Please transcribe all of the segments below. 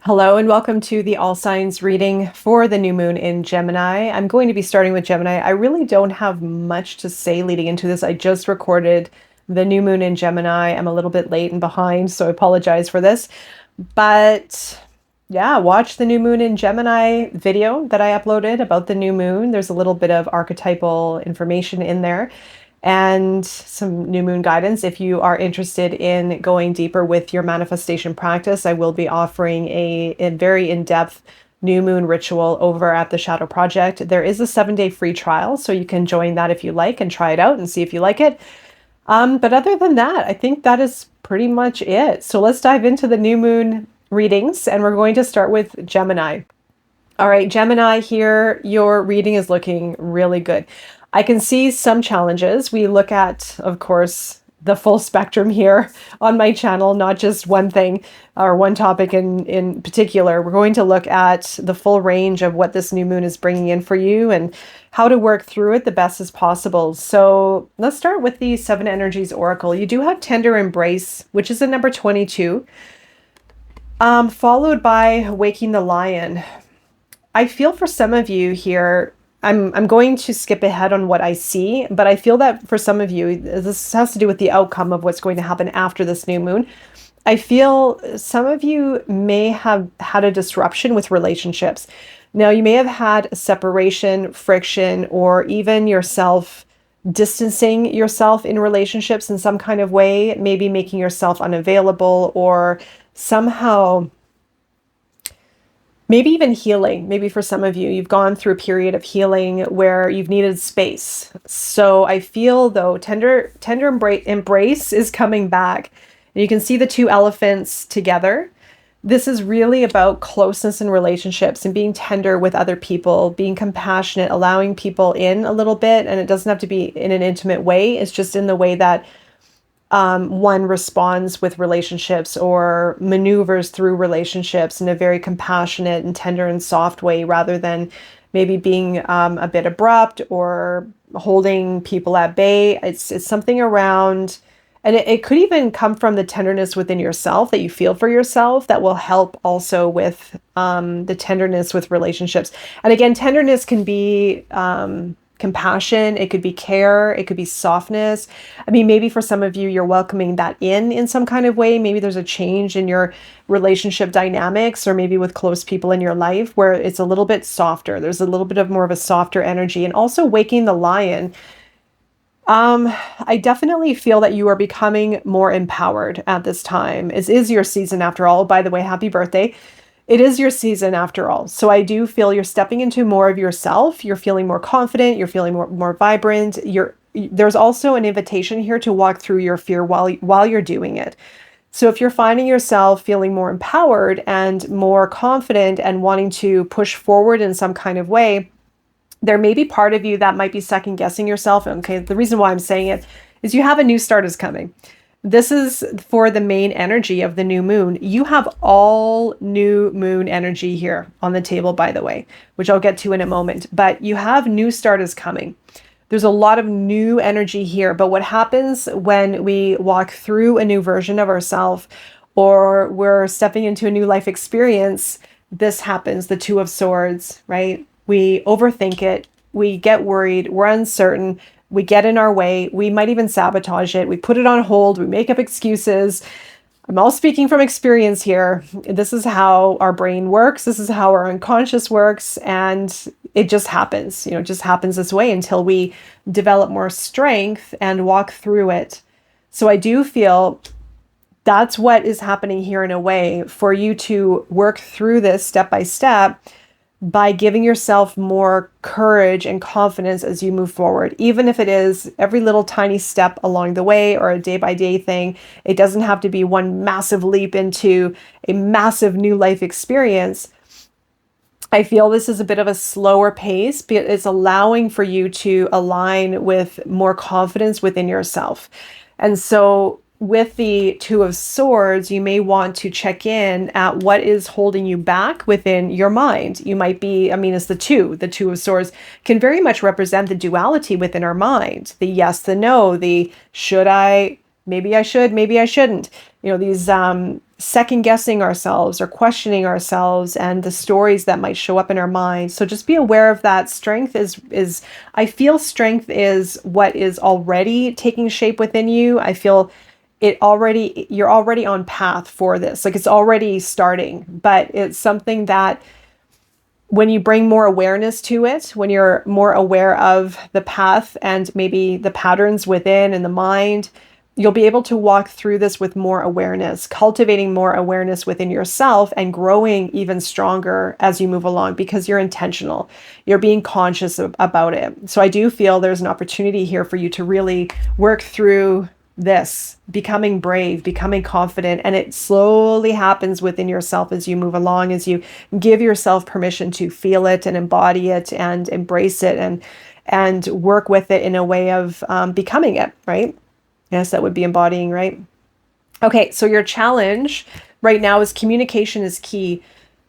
Hello and welcome to the All Signs reading for the new moon in Gemini. I'm going to be starting with Gemini. I really don't have much to say leading into this. I just recorded the new moon in Gemini. I'm a little bit late and behind, so I apologize for this. But yeah, watch the new moon in Gemini video that I uploaded about the new moon. There's a little bit of archetypal information in there and some new moon guidance. If you are interested in going deeper with your manifestation practice, I will be offering a very in-depth new moon ritual over at the Shadow Project. There is a 7-day free trial, so you can join that if you like and try it out and see if you like it. But other than that, I think that is pretty much it. So let's dive into the new moon readings, and we're going to start with Gemini. All right, Gemini, here, your reading is looking really good. I can see some challenges. We look at, of course, the full spectrum here on my channel, not just one thing or one topic in particular. We're going to look at the full range of what this new moon is bringing in for you and how to work through it the best as possible. So let's start with the Seven Energies Oracle. You do have Tender Embrace, which is a number 22, followed by Waking the Lion. I feel for some of you here, I'm going to skip ahead on what I see, but I feel that for some of you, this has to do with the outcome of what's going to happen after this new moon. I feel some of you may have had a disruption with relationships. Now, you may have had a separation, friction, or even yourself distancing yourself in relationships in some kind of way, maybe making yourself unavailable or somehow maybe even healing. Maybe for some of you, you've gone through a period of healing where you've needed space. So I feel though, tender embrace is coming back. And you can see the two elephants together. This is really about closeness in relationships and being tender with other people, being compassionate, allowing people in a little bit. And it doesn't have to be in an intimate way. It's just in the way that one responds with relationships or maneuvers through relationships in a very compassionate and tender and soft way, rather than maybe being a bit abrupt or holding people at bay. It's something around, and it could even come from the tenderness within yourself that you feel for yourself that will help also with the tenderness with relationships. And again, tenderness can be compassion, it could be care, it could be softness. I mean, maybe for some of you, you're welcoming that in some kind of way. Maybe there's a change in your relationship dynamics, or maybe with close people in your life where it's a little bit softer. There's a little bit of more of a softer energy. And also Waking the Lion. I definitely feel that you are becoming more empowered at this time. It is your season after all. By the way, happy birthday. It is your season after all. So I do feel you're stepping into more of yourself. You're feeling more confident. You're feeling more vibrant. There's also an invitation here to walk through your fear while you're doing it. So if you're finding yourself feeling more empowered and more confident and wanting to push forward in some kind of way, there may be part of you that might be second guessing yourself. Okay, the reason why I'm saying it is you have a new start is coming. This is for the main energy of the new moon. You have all new moon energy here on the table, by the way, which I'll get to in a moment. But you have new start is coming. There's a lot of new energy here. But what happens when we walk through a new version of ourselves, or we're stepping into a new life experience, this happens, the Two of Swords, right? We overthink it. We get worried. We're uncertain. We get in our way. We might even sabotage it. We put it on hold. We make up excuses. I'm all speaking from experience here. This is how our brain works. This is how our unconscious works. And it just happens. It just happens this way until we develop more strength and walk through it. So I do feel that's what is happening here in a way, for you to work through this step by step, by giving yourself more courage and confidence as you move forward, even if it is every little tiny step along the way or a day-by-day thing. It doesn't have to be one massive leap into a massive new life experience. I feel this is a bit of a slower pace, but it's allowing for you to align with more confidence within yourself. And so with the Two of Swords, you may want to check in at what is holding you back within your mind. You might be, it's the Two of Swords can very much represent the duality within our mind. The yes, the no, the should I, maybe I should, maybe I shouldn't. These second guessing ourselves or questioning ourselves and the stories that might show up in our mind. So just be aware of that. Strength is I feel strength is what is already taking shape within you. I feel you're already on path for this. Like it's already starting, but it's something that when you bring more awareness to it, when you're more aware of the path and maybe the patterns within and the mind, you'll be able to walk through this with more awareness, cultivating more awareness within yourself and growing even stronger as you move along because you're intentional. You're being conscious about it. So I do feel there's an opportunity here for you to really work through this, becoming brave, becoming confident, and it slowly happens within yourself as you move along, as you give yourself permission to feel it and embody it and embrace it and work with it in a way of becoming it, right? Yes, that would be embodying, right? Okay, so your challenge right now is communication is key.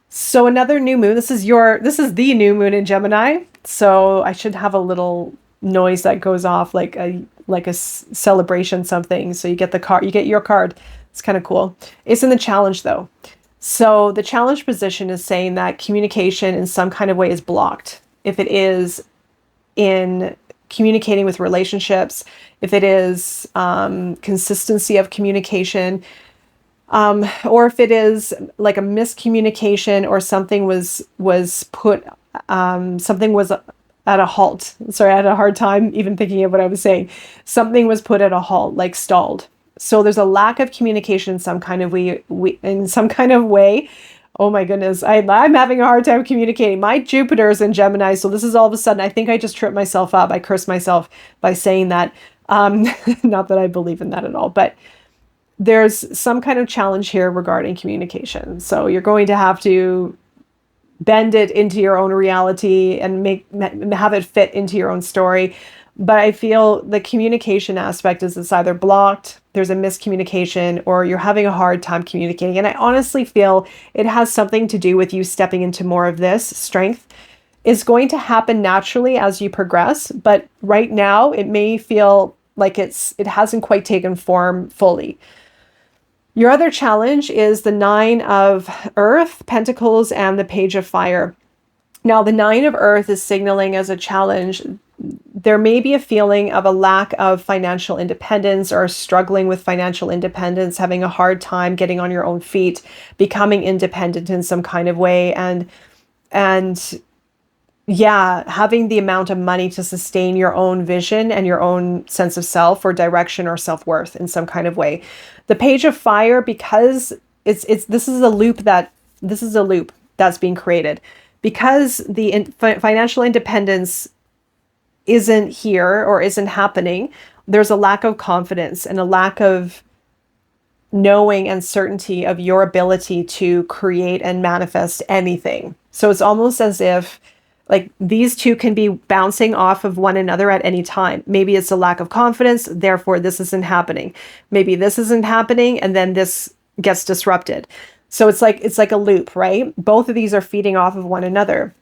So another new moon, this is the new moon in Gemini. So I should have a little noise that goes off like a celebration something. So you get the card, you get your card. It's kind of cool. It's in the challenge though. So the challenge position is saying that communication in some kind of way is blocked. If it is in communicating with relationships, if it is consistency of communication, or if it is like a miscommunication or something was put, something was at a halt. Sorry, I had a hard time even thinking of what I was saying. Something was put at a halt, like stalled. So there's a lack of communication in some kind of way. Oh my goodness, I'm having a hard time communicating. My Jupiter is in Gemini, so this is all of a sudden, I think I just tripped myself up. I cursed myself by saying that. Not that I believe in that at all, but there's some kind of challenge here regarding communication. So you're going to have to bend it into your own reality and have it fit into your own story. But I feel the communication aspect is it's either blocked, there's a miscommunication, or you're having a hard time communicating. And I honestly feel it has something to do with you stepping into more of this strength. Is going to happen naturally as you progress, but right now it may feel like it hasn't quite taken form fully. Your other challenge is the 9 of Earth, Pentacles, and the Page of Fire. Now, the 9 of Earth is signaling as a challenge. There may be a feeling of a lack of financial independence or struggling with financial independence, having a hard time getting on your own feet, becoming independent in some kind of way, and yeah, having the amount of money to sustain your own vision and your own sense of self or direction or self-worth in some kind of way. The Page of Fire, because this is a loop that's being created. Because the financial independence isn't here or isn't happening, there's a lack of confidence and a lack of knowing and certainty of your ability to create and manifest anything. So it's almost as if like these two can be bouncing off of one another at any time. Maybe it's a lack of confidence, therefore this isn't happening. Maybe this isn't happening and then this gets disrupted. So it's like a loop, right? Both of these are feeding off of one another.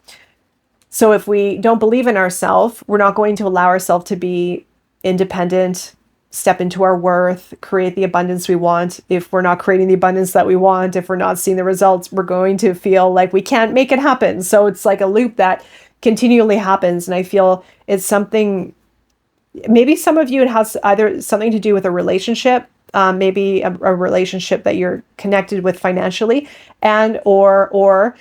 So if we don't believe in ourselves, we're not going to allow ourselves to be independent, step into our worth, create the abundance we want. If we're not creating the abundance that we want, if we're not seeing the results, we're going to feel like we can't make it happen. So it's like a loop that continually happens. And I feel it's something, maybe some of you, it has either something to do with a relationship, maybe a relationship that you're connected with financially, and or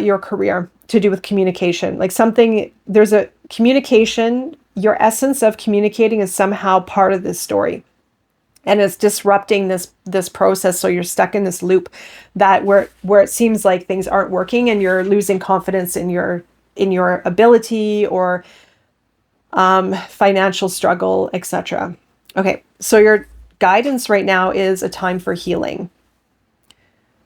your career, to do with communication. Like something, there's a communication, your essence of communicating is somehow part of this story. And it's disrupting this process. So you're stuck in this loop that where it seems like things aren't working and you're losing confidence in your ability or financial struggle, etc. Okay, so your guidance right now is a time for healing.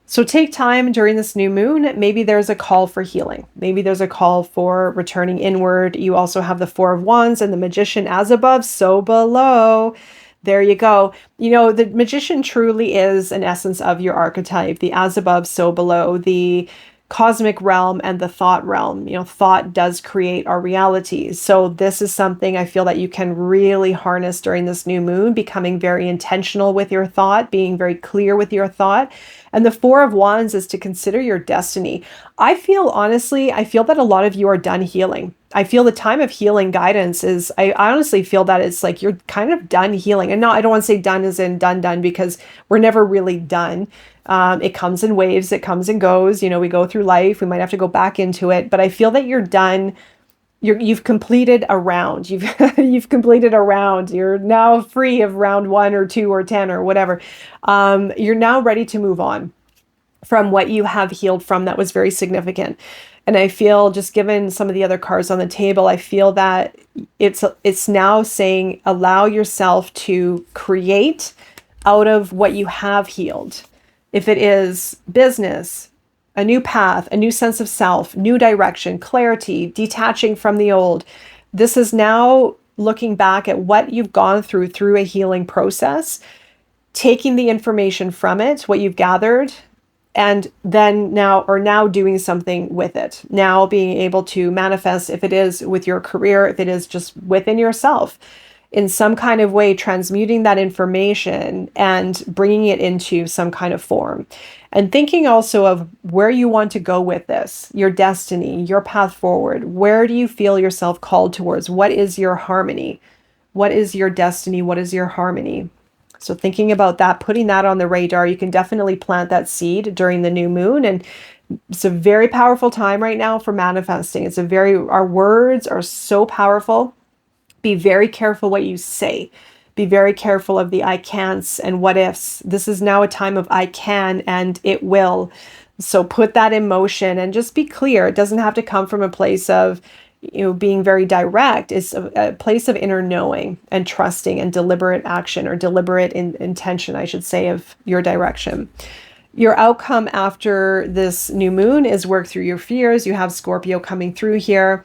So take time during this new moon. Maybe there's a call for healing. Maybe there's a call for returning inward. You also have the 4 of Wands and the Magician, as above, so below. There you go. You know, the Magician truly is an essence of your archetype, the as above, so below, the cosmic realm and the thought realm. You know, thought does create our reality. So this is something I feel that you can really harness during this new moon, becoming very intentional with your thought, being very clear with your thought, And the Four of Wands is to consider your destiny. Honestly, I feel that a lot of you are done healing. I feel the time of healing guidance is, I honestly feel that it's like you're kind of done healing. And no, I don't want to say done as in done, because we're never really done. It comes in waves, it comes and goes. You know, we go through life, we might have to go back into it, but I feel that you're done. You've completed a round. You've completed a round. You're now free of round 1 or 2 or 10 or whatever. You're now ready to move on from what you have healed from that was very significant. And I feel, just given some of the other cards on the table, I feel that it's now saying allow yourself to create out of what you have healed. If it is business, a new path, a new sense of self, new direction, clarity, detaching from the old. This is now looking back at what you've gone through a healing process, taking the information from it, what you've gathered, and then now doing something with it. Now being able to manifest, if it is with your career, if it is just within yourself, in some kind of way, transmuting that information and bringing it into some kind of form. And thinking also of where you want to go with this, your destiny, your path forward. Where do you feel yourself called towards? What is your harmony? What is your destiny? What is your harmony? So thinking about that, putting that on the radar, you can definitely plant that seed during the new moon. And it's a very powerful time right now for manifesting. Our words are so powerful. Be very careful what you say. Be very careful of the I can'ts and what ifs. This is now a time of I can and it will. So put that in motion and just be clear. It doesn't have to come from a place of, being very direct. It's a place of inner knowing and trusting and deliberate action, or deliberate intention, I should say, of your direction. Your outcome after this new moon is work through your fears. You have Scorpio coming through here.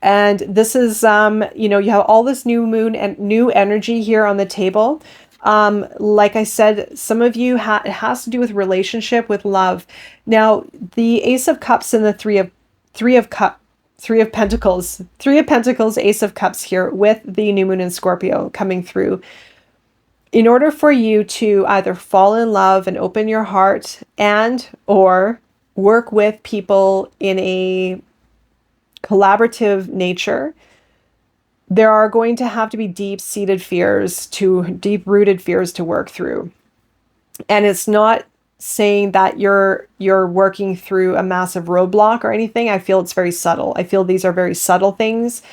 And this is, you have all this new moon and new energy here on the table. Like I said, some of you, it has to do with relationship, with love. Now, the Ace of Cups and the Three of Pentacles, Ace of Cups here with the new moon in Scorpio coming through. In order for you to either fall in love and open your heart or work with people in a collaborative nature, there are going to have to be deep-rooted fears to work through. And it's not saying that you're working through a massive roadblock or anything. I feel it's very subtle. I feel these are very subtle things.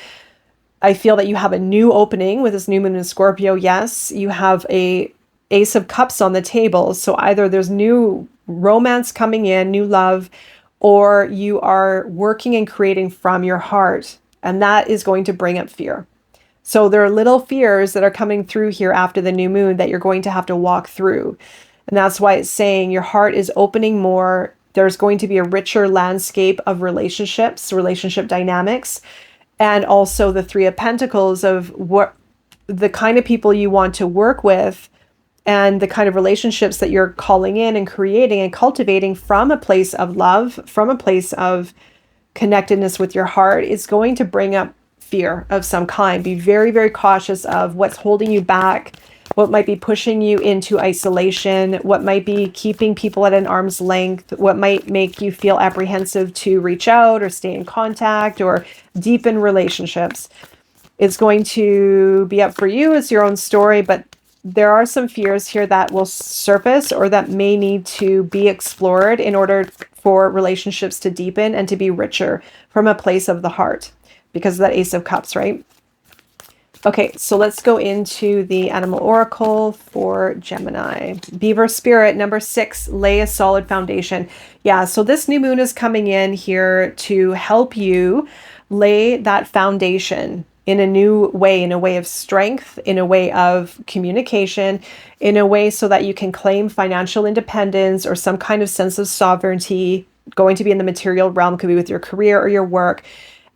I feel that you have a new opening with this new moon in Scorpio. Yes, you have a Ace of Cups on the table. So either there's new romance coming in, new love, or you are working and creating from your heart. And that is going to bring up fear. So there are little fears that are coming through here after the new moon that you're going to have to walk through. And that's why it's saying your heart is opening more. There's going to be a richer landscape of relationships, relationship dynamics, and also the Three of Pentacles of what the kind of people you want to work with and the kind of relationships that you're calling in and creating and cultivating from a place of love, from a place of connectedness with your heart, is going to bring up fear of some kind. Be very, very cautious of what's holding you back, what might be pushing you into isolation, what might be keeping people at an arm's length, what might make you feel apprehensive to reach out or stay in contact or deepen relationships. It's going to be up for you. It's your own story, but there are some fears here that will surface or that may need to be explored in order for relationships to deepen and to be richer from a place of the heart, because of that Ace of Cups, right? Okay, so let's go into the Animal Oracle for Gemini. Beaver Spirit, number 6, lay a solid foundation. Yeah, so this new moon is coming in here to help you lay that foundation in a new way, in a way of strength, in a way of communication, in a way so that you can claim financial independence or some kind of sense of sovereignty, going to be in the material realm, could be with your career or your work.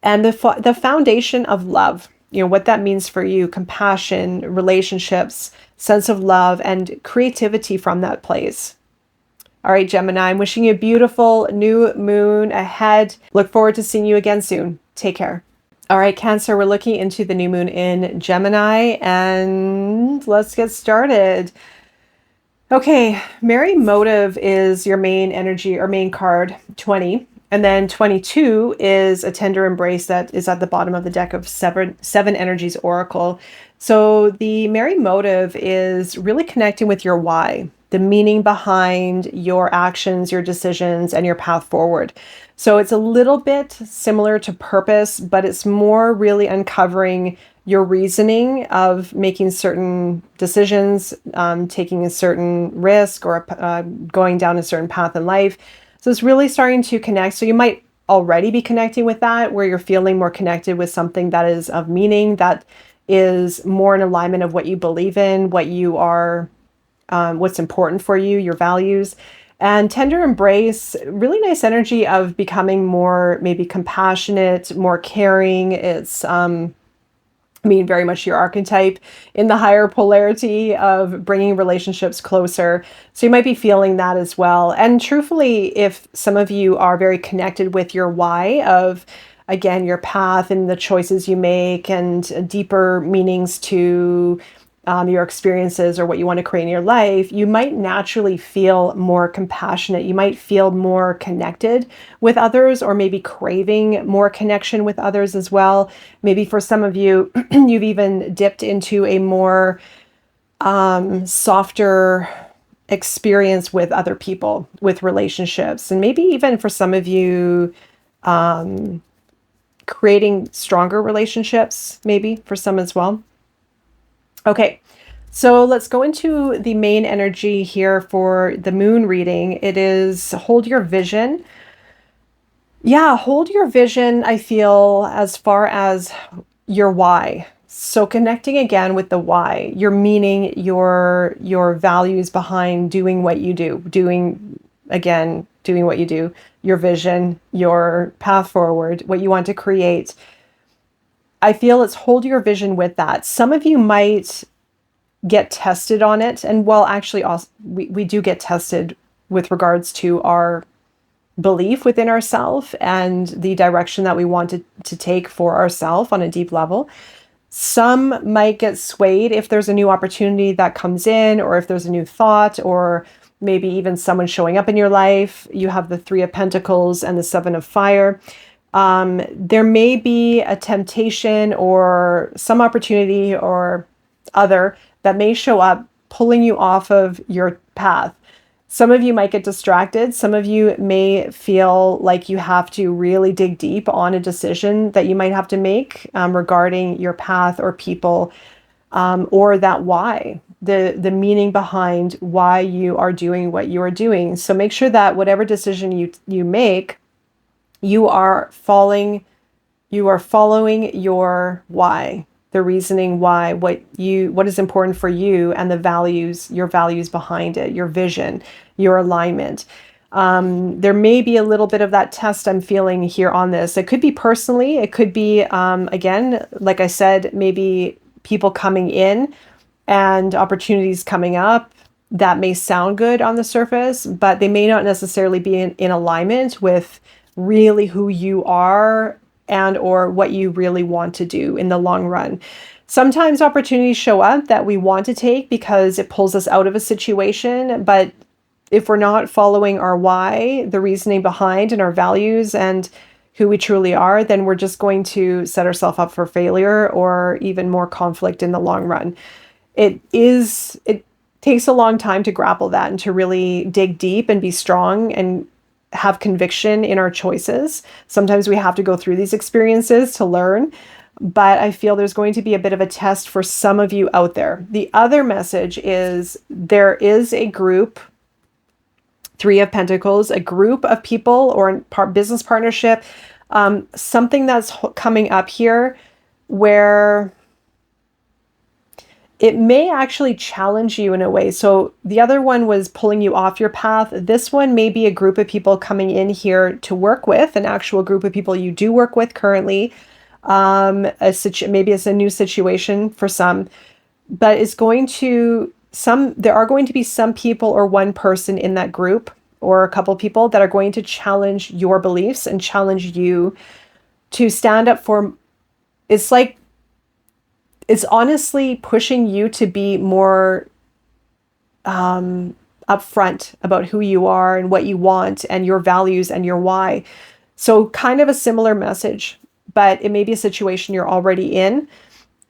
And the foundation of love, what that means for you, compassion, relationships, sense of love, and creativity from that place. All right, Gemini, I'm wishing you a beautiful new moon ahead. Look forward to seeing you again soon. Take care. All right, Cancer, we're looking into the new moon in Gemini, and let's get started. Okay, Merry Motive is your main energy or main card, 20. And then 22 is a tender embrace that is at the bottom of the deck of seven energies oracle. So the Merry Motive is really connecting with your why, the meaning behind your actions, your decisions, and your path forward. So it's a little bit similar to purpose, but it's more really uncovering your reasoning of making certain decisions, taking a certain risk, or going down a certain path in life. So it's really starting to connect. So you might already be connecting with that, where you're feeling more connected with something that is of meaning, that is more in alignment of what you believe in, what you are, what's important for you, your values. And tender embrace, really nice energy of becoming more maybe compassionate, more caring. It's I mean, very much your archetype in the higher polarity of bringing relationships closer. So you might be feeling that as well. And truthfully, if some of you are very connected with your why of, again, your path and the choices you make and deeper meanings to your experiences or what you want to create in your life, you might naturally feel more compassionate. You might feel more connected with others, or maybe craving more connection with others as well. Maybe for some of you, you've even dipped into a more softer experience with other people, with relationships. And maybe even for some of you, creating stronger relationships, maybe for some as well. Okay, so let's go into the main energy here for the moon reading. It is hold your vision. Yeah, hold your vision, I feel, as far as your why. So connecting again with the why, your meaning, your values behind doing what you do, doing what you do, your vision, your path forward, what you want to create. I feel it's hold your vision with that. Some of you might get tested on it. And well, actually, also, we do get tested with regards to our belief within ourselves and the direction that we want to take for ourselves on a deep level. Some might get swayed if there's a new opportunity that comes in, or if there's a new thought, or maybe even someone showing up in your life. You have the Three of Pentacles and the Seven of Fire. There may be a temptation or some opportunity or other that may show up pulling you off of your path. Some of you might get distracted. Some of you may feel like you have to really dig deep on a decision that you might have to make regarding your path or people, or that why, the meaning behind why you are doing what you are doing. So make sure that whatever decision you make, you are following your why, the reasoning why, what is important for you, and the values, your values behind it, your vision, your alignment. There may be a little bit of that test I'm feeling here on this. It could be personally, it could be, again, like I said, maybe people coming in and opportunities coming up that may sound good on the surface, but they may not necessarily be in alignment with really who you are and or what you really want to do in the long run. Sometimes opportunities show up that we want to take because it pulls us out of a situation, but if we're not following our why, the reasoning behind and our values and who we truly are, then we're just going to set ourselves up for failure or even more conflict in the long run. It takes a long time to grapple that and to really dig deep and be strong and have conviction in our choices. Sometimes we have to go through these experiences to learn, but I feel there's going to be a bit of a test for some of you out there. The other message is there is a group, Three of Pentacles, a group of people or business partnership, something that's coming up here where it may actually challenge you in a way. So the other one was pulling you off your path. This one may be a group of people coming in here to work with, an actual group of people you do work with currently. Maybe it's a new situation for some, but there are going to be some people or one person in that group or a couple people that are going to challenge your beliefs and challenge you to stand up for, it's honestly pushing you to be more upfront about who you are and what you want and your values and your why. So kind of a similar message, but it may be a situation you're already in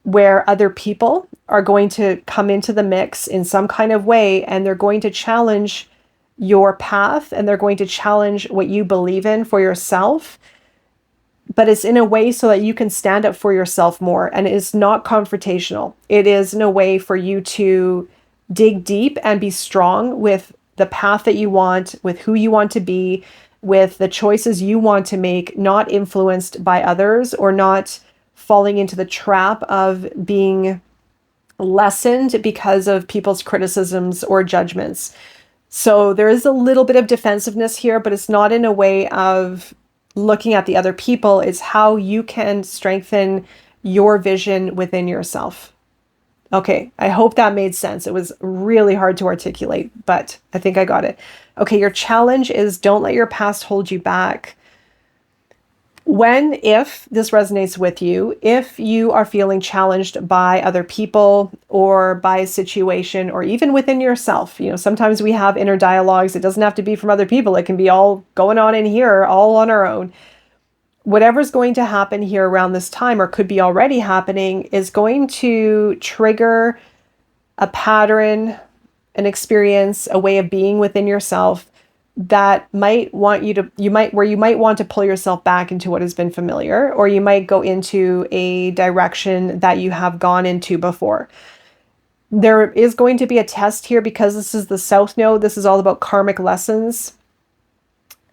where other people are going to come into the mix in some kind of way, and they're going to challenge your path, and they're going to challenge what you believe in for yourself. But it's in a way so that you can stand up for yourself more. And it's not confrontational. It is in a way for you to dig deep and be strong with the path that you want, with who you want to be, with the choices you want to make, not influenced by others or not falling into the trap of being lessened because of people's criticisms or judgments. So there is a little bit of defensiveness here, but it's not in a way of looking at the other people. It's how you can strengthen your vision within yourself. Okay, I hope that made sense. It was really hard to articulate, but I think I got it. Okay, your challenge is don't let your past hold you back. If this resonates with you, if you are feeling challenged by other people or by a situation or even within yourself, sometimes we have inner dialogues. It doesn't have to be from other people. It can be all going on in here, all on our own. Whatever's going to happen here around this time, or could be already happening, is going to trigger a pattern, an experience, a way of being within yourself that might want you might want to pull yourself back into what has been familiar, or you might go into a direction that you have gone into before. There is going to be a test here because this is the South Node. This is all about karmic lessons.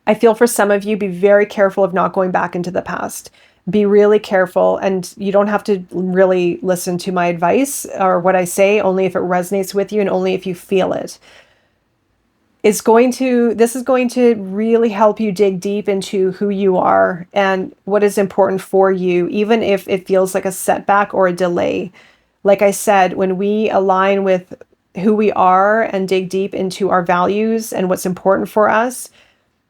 I feel for some of you, be very careful of not going back into the past. Be really careful, and you don't have to really listen to my advice or what I say, only if it resonates with you and only if you feel it. This is going to really help you dig deep into who you are and what is important for you, even if it feels like a setback or a delay. Like I said, when we align with who we are and dig deep into our values and what's important for us,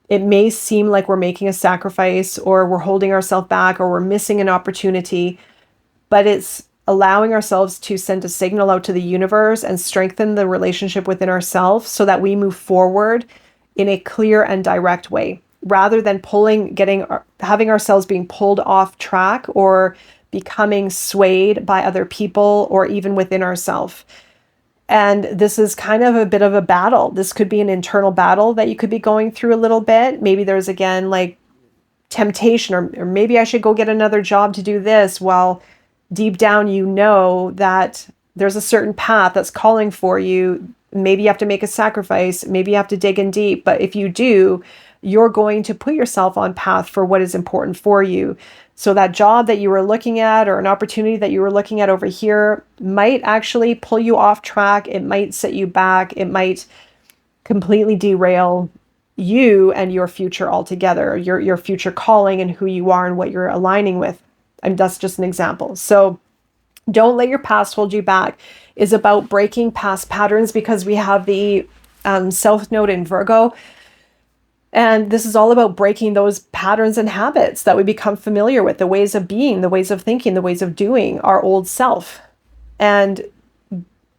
it may seem like we're making a sacrifice or we're holding ourselves back or we're missing an opportunity, but it's allowing ourselves to send a signal out to the universe and strengthen the relationship within ourselves so that we move forward in a clear and direct way, rather than having ourselves being pulled off track or becoming swayed by other people or even within ourselves. And this is kind of a bit of a battle. This could be an internal battle that you could be going through a little bit. Maybe there's, again, like temptation, or maybe I should go get another job to do this. Well, deep down, you know that there's a certain path that's calling for you. Maybe you have to make a sacrifice. Maybe you have to dig in deep. But if you do, you're going to put yourself on path for what is important for you. So that job that you were looking at, or an opportunity that you were looking at over here, might actually pull you off track. It might set you back. It might completely derail you and your future altogether, your future calling and who you are and what you're aligning with. And that's just an example. So don't let your past hold you back is about breaking past patterns, because we have the South Node in Virgo. And this is all about breaking those patterns and habits that we become familiar with, the ways of being, the ways of thinking, the ways of doing, our old self. And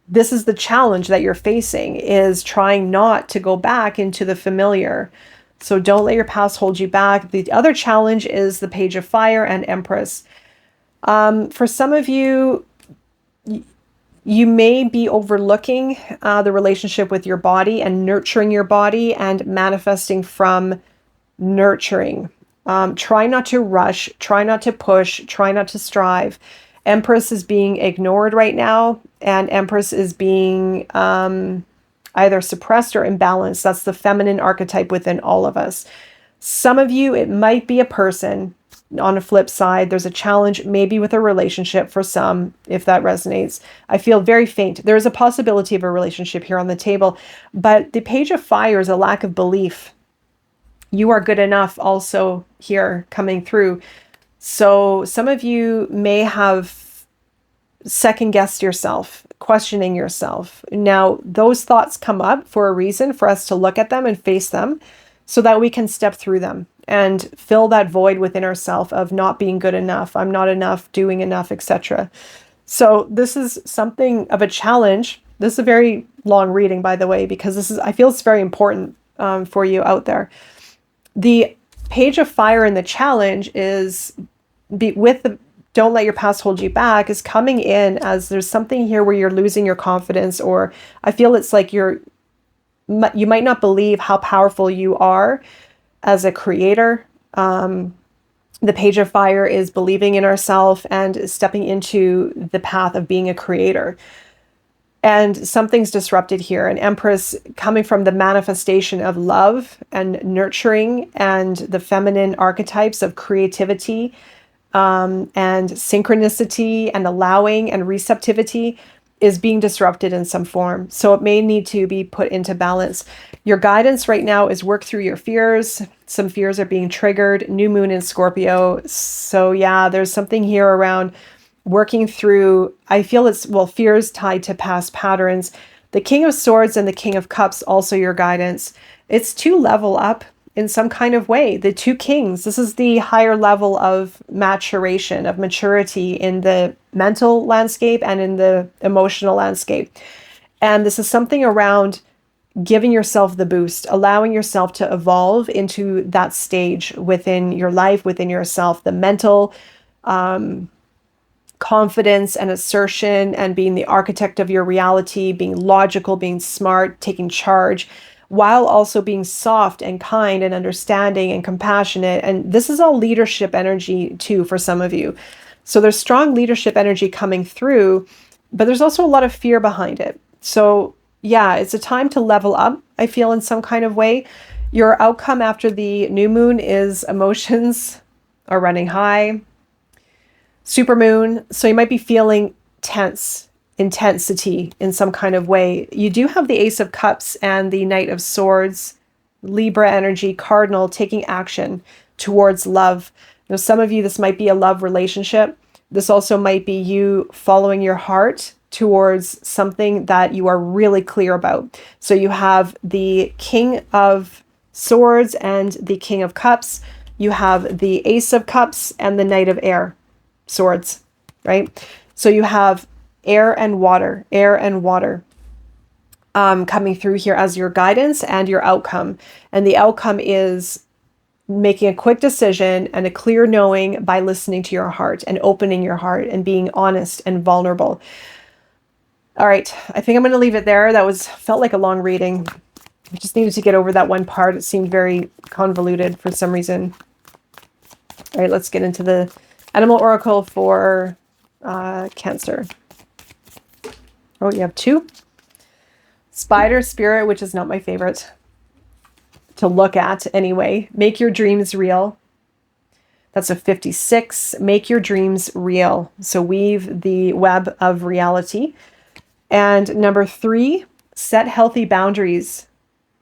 this is the challenge that you're facing, is trying not to go back into the familiar. So don't let your past hold you back. The other challenge is the Page of Fire and Empress. For some of you, you may be overlooking the relationship with your body and nurturing your body and manifesting from nurturing. Try not to rush, try not to push, try not to strive. Empress is being ignored right now, and Empress is being either suppressed or imbalanced. That's the feminine archetype within all of us. Some of you, it might be a person. On a flip side, there's a challenge maybe with a relationship for some, if that resonates. I feel very faint. There's a possibility of a relationship here on the table, but the Page of Fire is a lack of belief. You are good enough also here coming through. So some of you may have second-guessed yourself, questioning yourself. Now, those thoughts come up for a reason, for us to look at them and face them so that we can step through them and fill that void within ourselves of not being good enough, I'm not enough, doing enough, etc. So this is something of a challenge This is a very long reading, by the way, because I feel it's very important for you out there. The Page of Fire in the challenge is don't let your past hold you back, is coming in as there's something here where you're losing your confidence, or I feel it's like you might not believe how powerful you are as a creator. The Page of Fire is believing in ourselves and stepping into the path of being a creator. And something's disrupted here. An Empress coming from the manifestation of love and nurturing and the feminine archetypes of creativity, and synchronicity and allowing and receptivity is being disrupted in some form. So it may need to be put into balance. Your guidance right now is work through your fears. Some fears are being triggered. New moon in Scorpio. So yeah, there's something here around working through, I feel it's, well, fears tied to past patterns. The King of Swords and the King of Cups, also your guidance. It's to level up in some kind of way. The two kings, this is the higher level of maturation, of maturity in the mental landscape and in the emotional landscape. And this is something around giving yourself the boost, allowing yourself to evolve into that stage within your life, within yourself, the mental confidence and assertion and being the architect of your reality, being logical, being smart, taking charge, while also being soft and kind and understanding and compassionate. And this is all leadership energy too for some of you. So there's strong leadership energy coming through, but there's also a lot of fear behind it. So yeah, it's a time to level up, I feel, in some kind of way. Your outcome after the new moon is emotions are running high. Supermoon, so you might be feeling intensity in some kind of way. You do have the Ace of Cups and the Knight of Swords, Libra energy, cardinal, taking action towards love. Now, some of you, this might be a love relationship. This also might be you following your heart towards something that you are really clear about. So you have the King of Swords and the King of Cups. You have the Ace of Cups and the Knight of Swords, right? So you have air and water coming through here as your guidance and your outcome. And the outcome is making a quick decision and a clear knowing by listening to your heart and opening your heart and being honest and vulnerable. All right, I think I'm going to leave it there. Felt like a long reading. I just needed to get over that one part. It seemed very convoluted for some reason. All right, let's get into the Animal Oracle for Cancer. Oh, you have two. Spider Spirit, which is not my favorite to look at anyway. Make your dreams real. That's a 56. Make your dreams real. So weave the web of reality. And number 3, set healthy boundaries.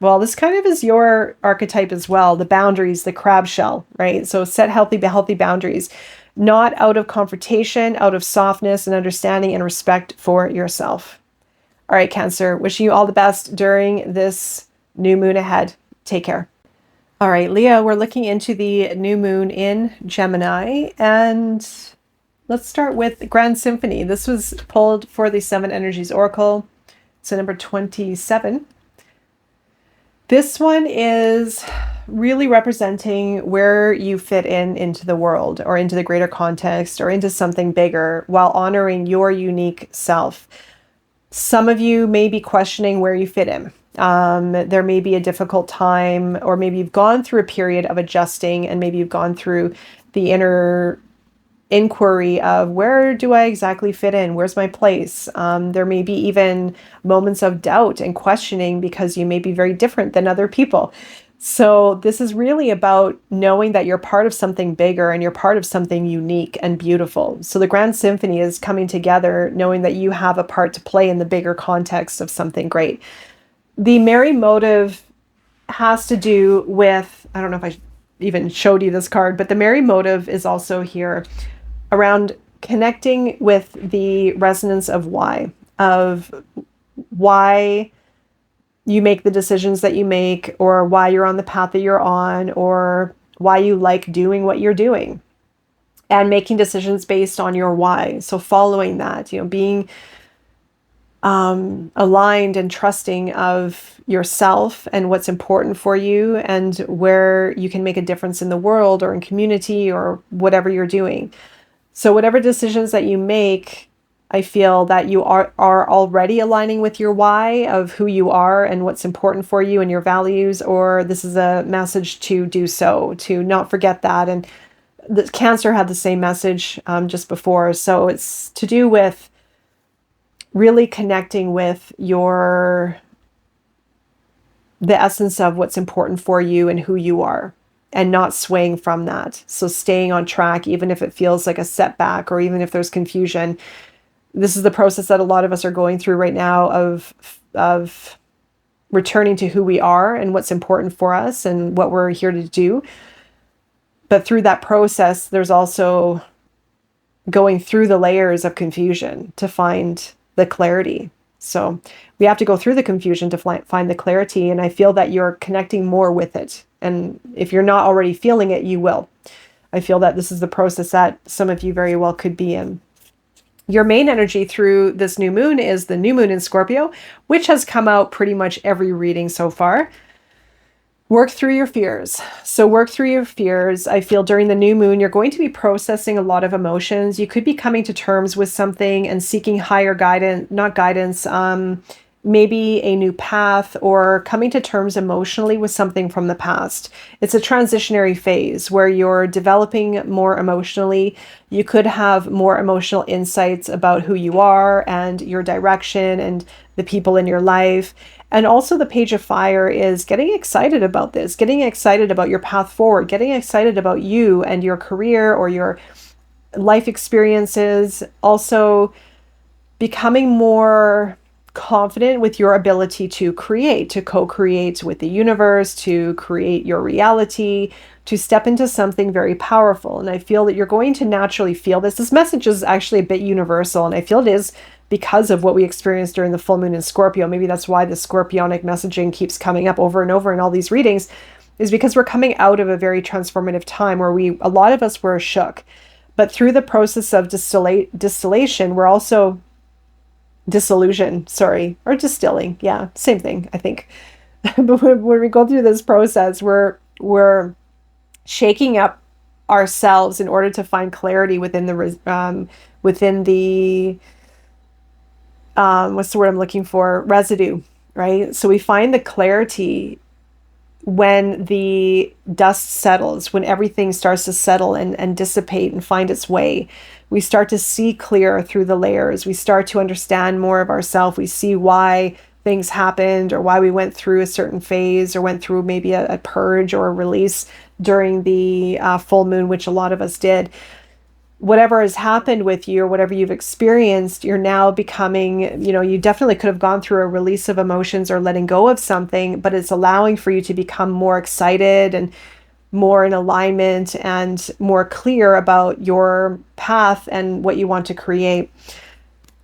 Well, this kind of is your archetype as well. The boundaries, the crab shell, right? So set healthy boundaries. Not out of confrontation, out of softness and understanding and respect for yourself. All right, Cancer, wishing you all the best during this new moon ahead. Take care. All right, Leo, we're looking into the new moon in Gemini, and let's start with Grand Symphony. This was pulled for the 7 Energies Oracle. So number 27. This one is really representing where you fit into the world or into the greater context or into something bigger while honoring your unique self. Some of you may be questioning where you fit in. There may be a difficult time, or maybe you've gone through a period of adjusting, and maybe you've gone through the inner inquiry of where do I exactly fit in? Where's my place? There may be even moments of doubt and questioning because you may be very different than other people. So this is really about knowing that you're part of something bigger and you're part of something unique and beautiful. So the Grand Symphony is coming together, knowing that you have a part to play in the bigger context of something great. The Merry motive has to do with, I don't know if I even showed you this card, but the Merry motive is also here around connecting with the resonance of why you make the decisions that you make, or why you're on the path that you're on, or why you like doing what you're doing, and making decisions based on your why. So following that, being aligned and trusting of yourself and what's important for you and where you can make a difference in the world or in community or whatever you're doing. So whatever decisions that you make, I feel that you are already aligning with your why of who you are and what's important for you and your values, or this is a message to do so, to not forget that. And the Cancer had the same message just before. So it's to do with really connecting with the essence of what's important for you and who you are, and not swaying from that. So staying on track, even if it feels like a setback or even if there's confusion. This is the process that a lot of us are going through right now of returning to who we are and what's important for us and what we're here to do. But through that process, there's also going through the layers of confusion to find the clarity. So we have to go through the confusion to find the clarity. And I feel that you're connecting more with it. And if you're not already feeling it, you will. I feel that this is the process that some of you very well could be in. Your main energy through this new moon is the new moon in Scorpio, which has come out pretty much every reading so far. Work through your fears. So work through your fears. I feel during the new moon, you're going to be processing a lot of emotions. You could be coming to terms with something and seeking higher guidance, not guidance, maybe a new path, or coming to terms emotionally with something from the past. It's a transitionary phase where you're developing more emotionally. You could have more emotional insights about who you are and your direction and the people in your life. And also the Page of Fire is getting excited about this, getting excited about your path forward, getting excited about you and your career or your life experiences. Also becoming more confident with your ability to create, to co-create with the universe, to create your reality, to step into something very powerful. And I feel that you're going to naturally feel this. This message is actually a bit universal, and I feel it is because of what we experienced during the full moon in Scorpio. Maybe that's why the Scorpionic messaging keeps coming up over and over in all these readings, is because we're coming out of a very transformative time where a lot of us were shook. But through the process of distillation, we're also disillusion, sorry, or distilling. Yeah, same thing, I think. But when we go through this process, we're shaking up ourselves in order to find clarity within the what's the word I'm looking for? Residue, right? So we find the clarity when the dust settles, when everything starts to settle and dissipate and find its way. We start to see clear through the layers. We start to understand more of ourselves. We see why things happened or why we went through a certain phase or went through maybe a purge or a release during the full moon, which a lot of us did. Whatever has happened with you or whatever you've experienced, you're now becoming, you definitely could have gone through a release of emotions or letting go of something, but it's allowing for you to become more excited and more in alignment and more clear about your path and what you want to create.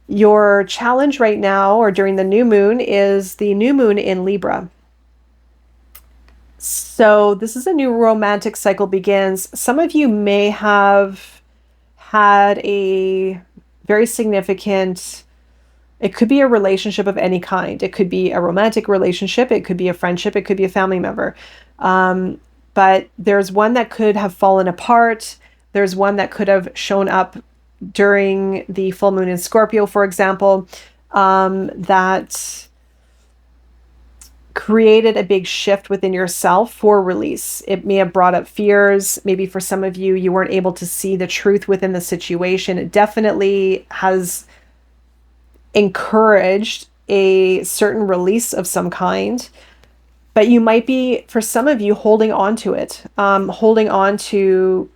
Your challenge right now or during the new moon is the new moon in Libra. So this is a new romantic cycle begins. Some of you may have had a very significant, it could be a relationship of any kind. It could be a romantic relationship. It could be a friendship. It could be a family member. But there's one that could have fallen apart. There's one that could have shown up during the full moon in Scorpio, for example, that created a big shift within yourself for release. It may have brought up fears. Maybe for some of you, you weren't able to see the truth within the situation. It definitely has encouraged a certain release of some kind. But you might be, for some of you, holding on to it, holding on to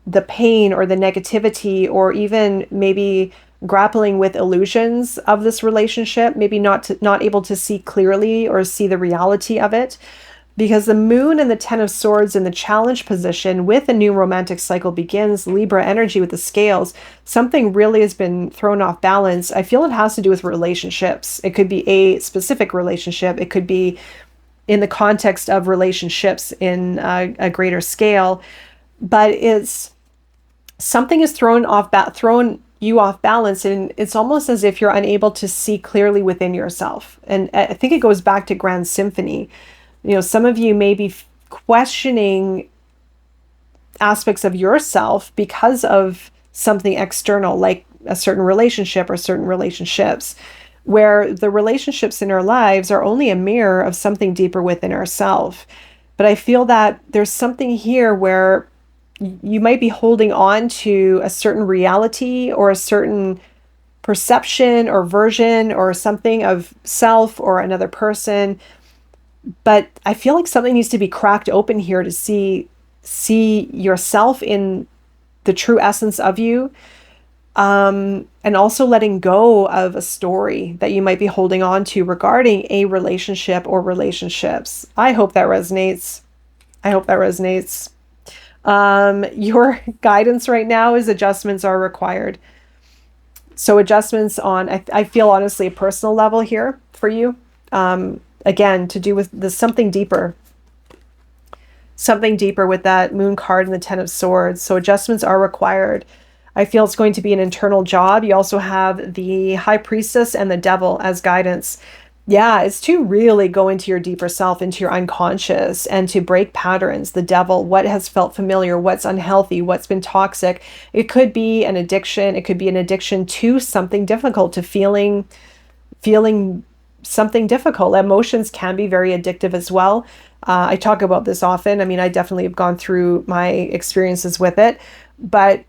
the pain or the negativity, or even maybe grappling with illusions of this relationship, maybe not able to see clearly or see the reality of it. Because the moon and the 10 of swords in the challenge position with a new romantic cycle begins, Libra energy with the scales, something really has been thrown off balance. I feel it has to do with relationships. It could be a specific relationship. It could be in the context of relationships in a greater scale, but it's something is thrown you off balance, and it's almost as if you're unable to see clearly within yourself. And I think it goes back to Grand Symphony. You know, some of you may be questioning aspects of yourself because of something external, like a certain relationship or certain relationships, where the relationships in our lives are only a mirror of something deeper within ourselves. But I feel that there's something here where you might be holding on to a certain reality or a certain perception or version or something of self or another person. But I feel like something needs to be cracked open here to see yourself in the true essence of you. And also letting go of a story that you might be holding on to regarding a relationship or relationships. I hope that resonates. I hope that resonates. Your guidance right now is adjustments are required. So adjustments on, I feel honestly, a personal level here for you. Again, to do with the something deeper with that Moon card and the Ten of Swords. So adjustments are required. I feel it's going to be an internal job. You also have the High Priestess and the Devil as guidance. Yeah, it's to really go into your deeper self, into your unconscious, and to break patterns. The Devil, what has felt familiar, what's unhealthy, what's been toxic. It could be an addiction. It could be an addiction to something difficult, to feeling something difficult. Emotions can be very addictive as well. I talk about this often. I mean, I definitely have gone through my experiences with it. But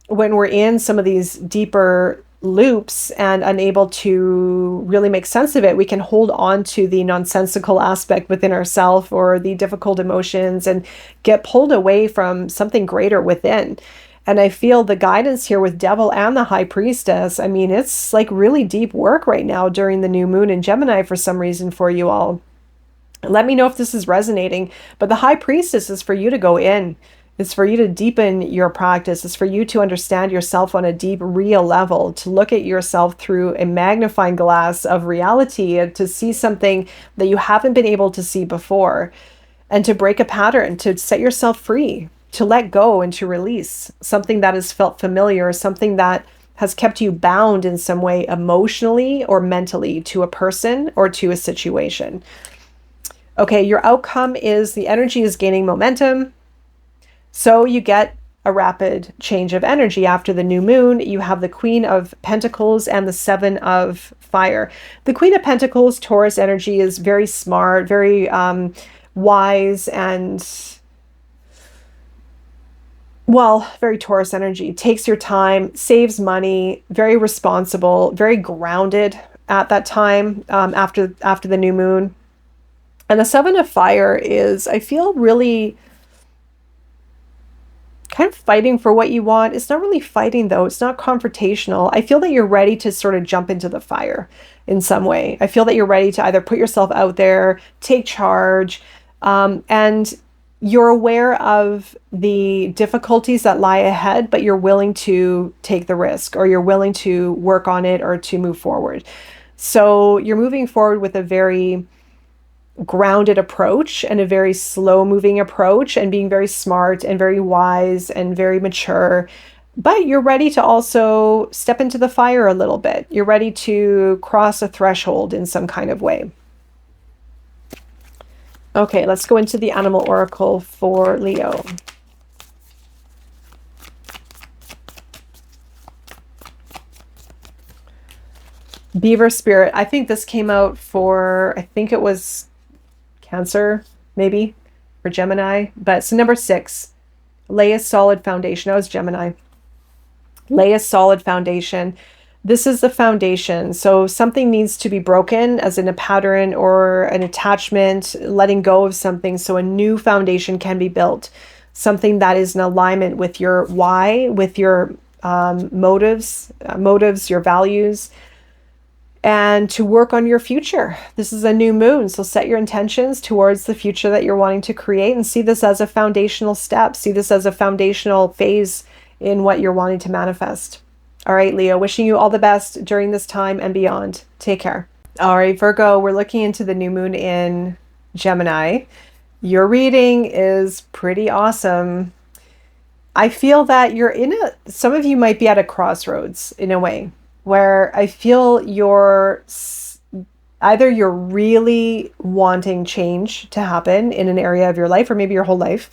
when we're in some of these deeper loops and unable to really make sense of it, we can hold on to the nonsensical aspect within ourselves or the difficult emotions and get pulled away from something greater within. And I feel the guidance here with Devil and the High Priestess, I mean, it's like really deep work right now during the new moon in Gemini for some reason for you all. Let me know if this is resonating. But the High Priestess is for you to go in. It's for you to deepen your practice. It's for you to understand yourself on a deep, real level, to look at yourself through a magnifying glass of reality and to see something that you haven't been able to see before, and to break a pattern, to set yourself free, to let go and to release something that has felt familiar, something that has kept you bound in some way emotionally or mentally to a person or to a situation. Okay, your outcome is the energy is gaining momentum. So you get a rapid change of energy after the new moon. You have the Queen of Pentacles and the Seven of Fire. The Queen of Pentacles, Taurus energy, is very smart, very wise, and well, very Taurus energy. Takes your time, saves money, very responsible, very grounded at that time after the new moon. And the Seven of Fire is, I feel, really kind of fighting for what you want. It's not really fighting though. It's not confrontational. I feel that you're ready to sort of jump into the fire in some way. I feel that you're ready to either put yourself out there, take charge, and you're aware of the difficulties that lie ahead, but you're willing to take the risk, or you're willing to work on it, or to move forward. So you're moving forward with a very grounded approach and a very slow moving approach, and being very smart and very wise and very mature. But you're ready to also step into the fire a little bit. You're ready to cross a threshold in some kind of way. Okay, let's go into the animal oracle for Leo. Beaver spirit. I think this came out for, I think it was Cancer, maybe, or Gemini. But so number 6, lay a solid foundation. That was Gemini. Lay a solid foundation. This is the foundation. So something needs to be broken, as in a pattern or an attachment, letting go of something, so a new foundation can be built. Something that is in alignment with your why, with your motives, your values, and to work on your future. This is a new moon, so set your intentions towards the future that you're wanting to create, and see this as a foundational step. See this as a foundational phase in what you're wanting to manifest. All right, Leo, wishing you all the best during this time and beyond. Take care. All right, Virgo, we're looking into the new moon in Gemini. Your reading is pretty awesome. I feel that some of you might be at a crossroads in a way where I feel either you're really wanting change to happen in an area of your life or maybe your whole life.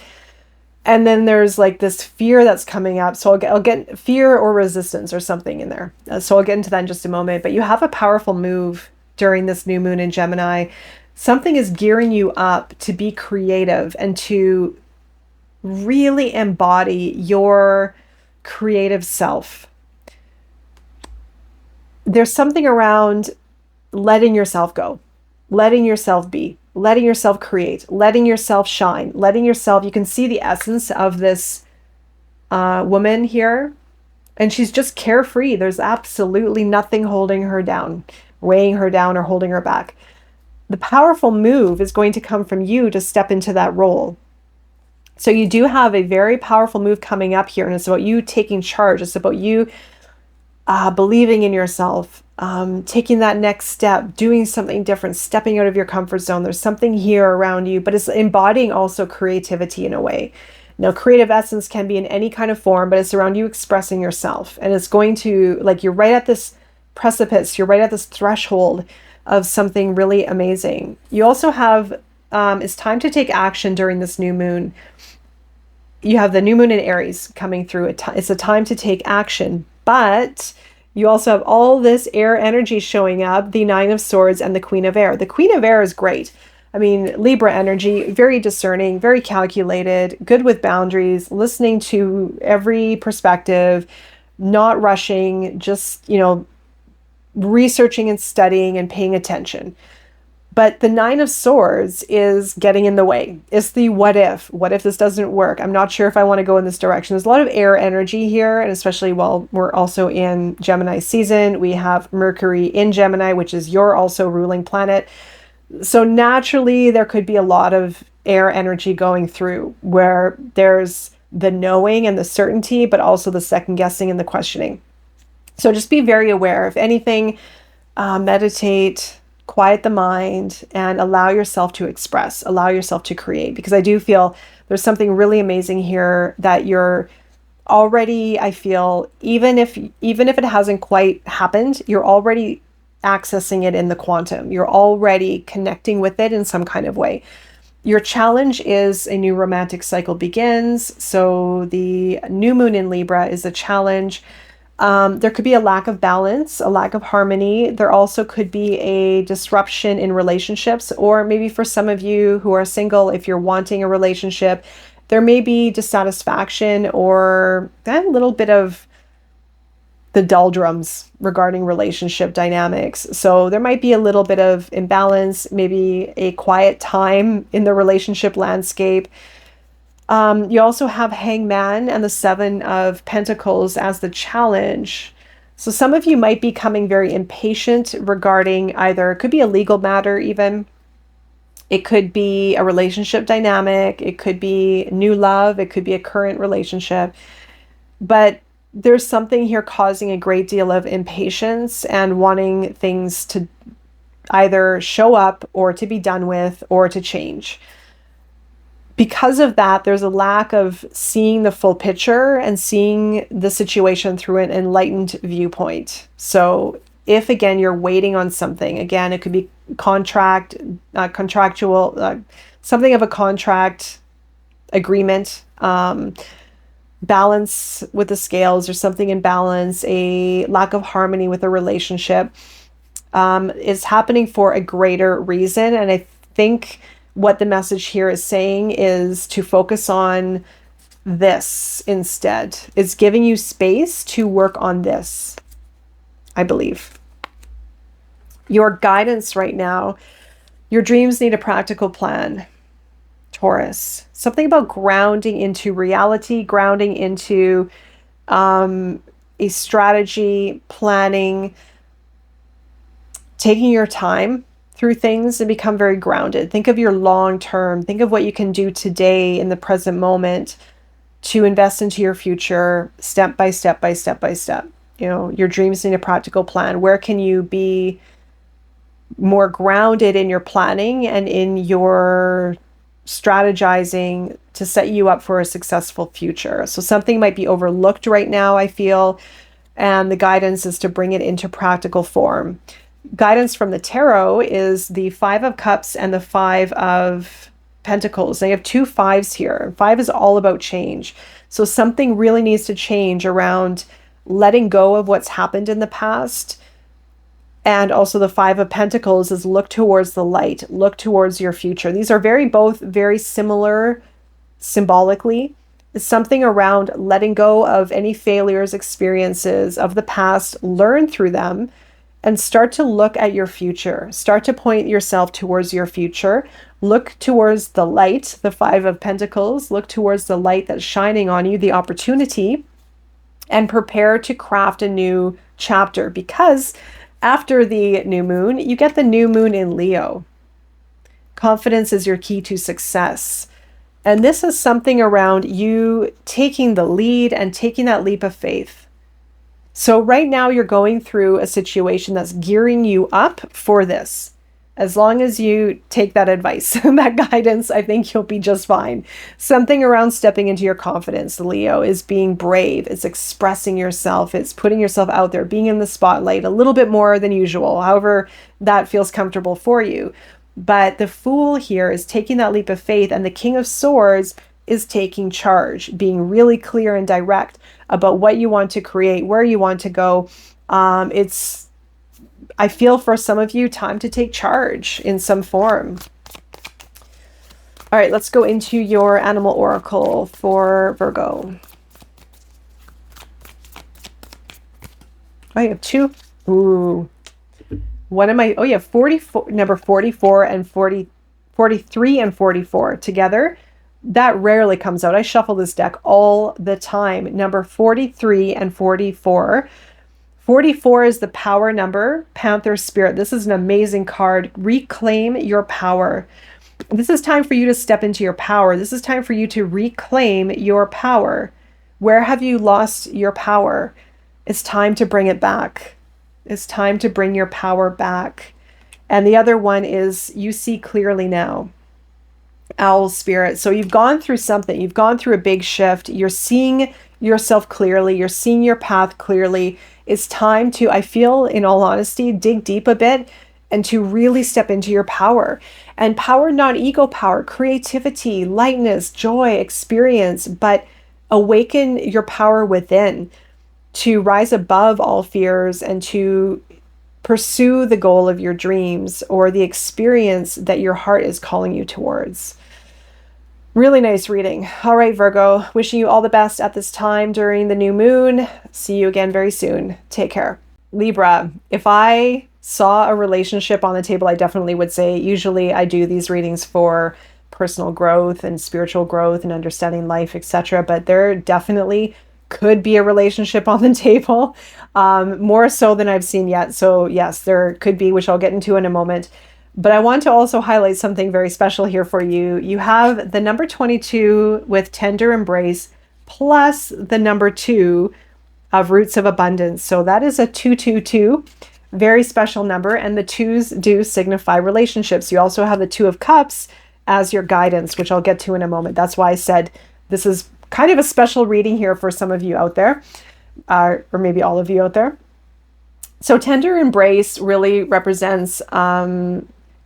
And then there's like this fear that's coming up. So I'll get fear or resistance or something in there. So I'll get into that in just a moment. But you have a powerful move during this new moon in Gemini. Something is gearing you up to be creative and to really embody your creative self. There's something around letting yourself go, letting yourself be, letting yourself create, letting yourself shine, letting yourself, you can see the essence of this woman here. And she's just carefree. There's absolutely nothing holding her down, weighing her down or holding her back. The powerful move is going to come from you to step into that role. So you do have a very powerful move coming up here, and it's about you taking charge. It's about you believing in yourself, taking that next step, doing something different, stepping out of your comfort zone. There's something here around you, but it's embodying also creativity in a way. Now, creative essence can be in any kind of form, but it's around you expressing yourself. And it's going to, like, you're right at this precipice, you're right at this threshold of something really amazing. You also have, it's time to take action during this new moon. You have the new moon in Aries coming through. It's a time to take action, but you also have all this air energy showing up, the Nine of Swords and the Queen of Air. The Queen of Air is great. I mean, Libra energy, very discerning, very calculated, good with boundaries, listening to every perspective, not rushing, just, researching and studying and paying attention. But the Nine of Swords is getting in the way. It's the what if. What if this doesn't work? I'm not sure if I want to go in this direction. There's a lot of air energy here, and especially while we're also in Gemini season, we have Mercury in Gemini, which is your also ruling planet. So naturally, there could be a lot of air energy going through where there's the knowing and the certainty, but also the second guessing and the questioning. So just be very aware. If anything, meditate, quiet the mind, and allow yourself to express, allow yourself to create, because I do feel there's something really amazing here that you're already, I feel, even if it hasn't quite happened, you're already accessing it in the quantum. You're already connecting with it in some kind of way. Your challenge is a new romantic cycle begins. So the new moon in Libra is a challenge. There could be a lack of balance, a lack of harmony. There also could be a disruption in relationships, or maybe for some of you who are single, if you're wanting a relationship, there may be dissatisfaction or a little bit of the doldrums regarding relationship dynamics. So there might be a little bit of imbalance, maybe a quiet time in the relationship landscape. You also have Hangman and the Seven of Pentacles as the challenge. So some of you might be becoming very impatient regarding either, it could be a legal matter even. It could be a relationship dynamic. It could be new love. It could be a current relationship. But there's something here causing a great deal of impatience and wanting things to either show up or to be done with or to change. Because of that, there's a lack of seeing the full picture and seeing the situation through an enlightened viewpoint. So if, again, you're waiting on something, again, it could be contractual, something of a contract agreement, balance with the scales or something in balance, a lack of harmony with a relationship, is happening for a greater reason. And I think what the message here is saying is to focus on this instead. It's giving you space to work on this, I believe. Your guidance right now, your dreams need a practical plan, Taurus. Something about grounding into reality, grounding into a strategy, planning, taking your time through things and become very grounded. Think of your long term. Think of what you can do today in the present moment to invest into your future step by step by step by step. Your dreams need a practical plan. Where can you be more grounded in your planning and in your strategizing to set you up for a successful future. So something might be overlooked right now, I feel, and the guidance is to bring it into practical form. Guidance from the tarot is the Five of Cups and the Five of Pentacles. They have two fives here. Five is all about change. So something really needs to change around letting go of what's happened in the past. And also the Five of Pentacles is look towards the light, look towards your future. These are both very similar symbolically. It's something around letting go of any failures, experiences of the past, learn through them, and start to look at your future. Start to point yourself towards your future. Look towards the light, the Five of Pentacles. Look towards the light that's shining on you, the opportunity, and prepare to craft a new chapter. Because after the new moon, you get the new moon in Leo. Confidence is your key to success. And this is something around you taking the lead and taking that leap of faith. So right now you're going through a situation that's gearing you up for this. As long as you take that advice and that guidance, I think you'll be just fine. Something around stepping into your confidence, Leo, is being brave. It's expressing yourself. It's putting yourself out there, being in the spotlight a little bit more than usual, however that feels comfortable for you. But the Fool here is taking that leap of faith, and the King of Swords is taking charge, being really clear and direct about what you want to create, where you want to go. I feel for some of you, time to take charge in some form. All right, let's go into your animal oracle for Virgo. I have two. Ooh. What am I? Oh, yeah, 44, number 44 and 43 and 44 together. That rarely comes out. I shuffle this deck all the time. Number 43 and 44. 44 is the power number, Panther Spirit. This is an amazing card. Reclaim your power. This is time for you to step into your power. This is time for you to reclaim your power. Where have you lost your power? It's time to bring it back. It's time to bring your power back. And the other one is you see clearly now. Owl Spirit. So you've gone through something. You've gone through a big shift. You're seeing yourself clearly. You're seeing your path clearly. It's time to, I feel, in all honesty, dig deep a bit and to really step into your power. And power, not ego power, creativity, lightness, joy, experience, but awaken your power within to rise above all fears and to pursue the goal of your dreams or the experience that your heart is calling you towards. Really nice reading. All right, Virgo, wishing you all the best at this time during the new moon. See you again very soon. Take care. Libra, if I saw a relationship on the table, I definitely would say, usually I do these readings for personal growth and spiritual growth and understanding life, etc. But there definitely could be a relationship on the table, more so than I've seen yet. So yes, there could be, which I'll get into in a moment. But I want to also highlight something very special here for you. You have the number 22 with tender embrace plus the number 2 of roots of abundance. So that is a 222, very special number. And the 2s do signify relationships. You also have the 2 of cups as your guidance, which I'll get to in a moment. That's why I said this is kind of a special reading here for some of you out there, or maybe all of you out there. So tender embrace really represents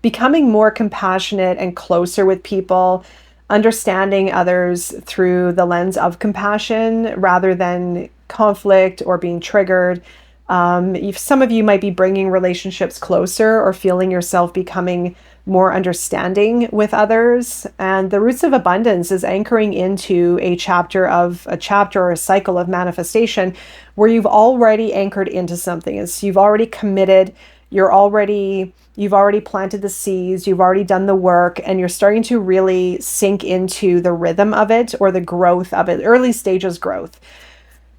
becoming more compassionate and closer with people, understanding others through the lens of compassion rather than conflict or being triggered. Some of you might be bringing relationships closer or feeling yourself becoming more understanding with others. And the roots of abundance is anchoring into a chapter or a cycle of manifestation where you've already anchored into something. It's you've already committed, you've already planted the seeds, you've already done the work, and you're starting to really sink into the rhythm of it or the growth of it, early stages growth.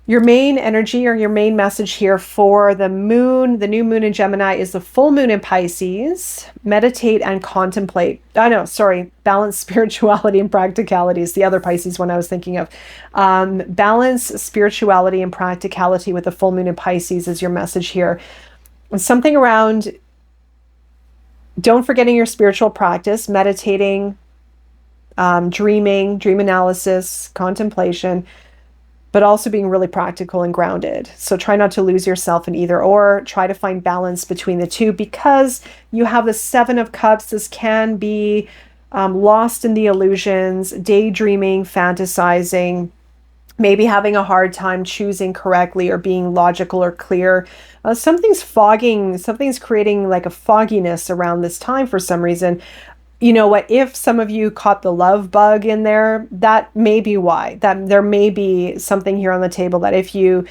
Your main energy or your main message here for the moon, the new moon in Gemini, is the full moon in Pisces. Meditate and contemplate. Balance spirituality and practicality is the other Pisces one I was thinking of. Balance spirituality and practicality with the full moon in Pisces is your message here. Something around don't forgetting your spiritual practice, meditating, dreaming, dream analysis, contemplation, but also being really practical and grounded. So try not to lose yourself in either or. Try to find balance between the two, because you have the Seven of Cups. This can be lost in the illusions, daydreaming, fantasizing, maybe having a hard time choosing correctly or being logical or clear. Something's fogging, something's creating like a fogginess around this time for some reason. You know what, if some of you caught the love bug in there, that may be why. That there may be something here on the table, that if you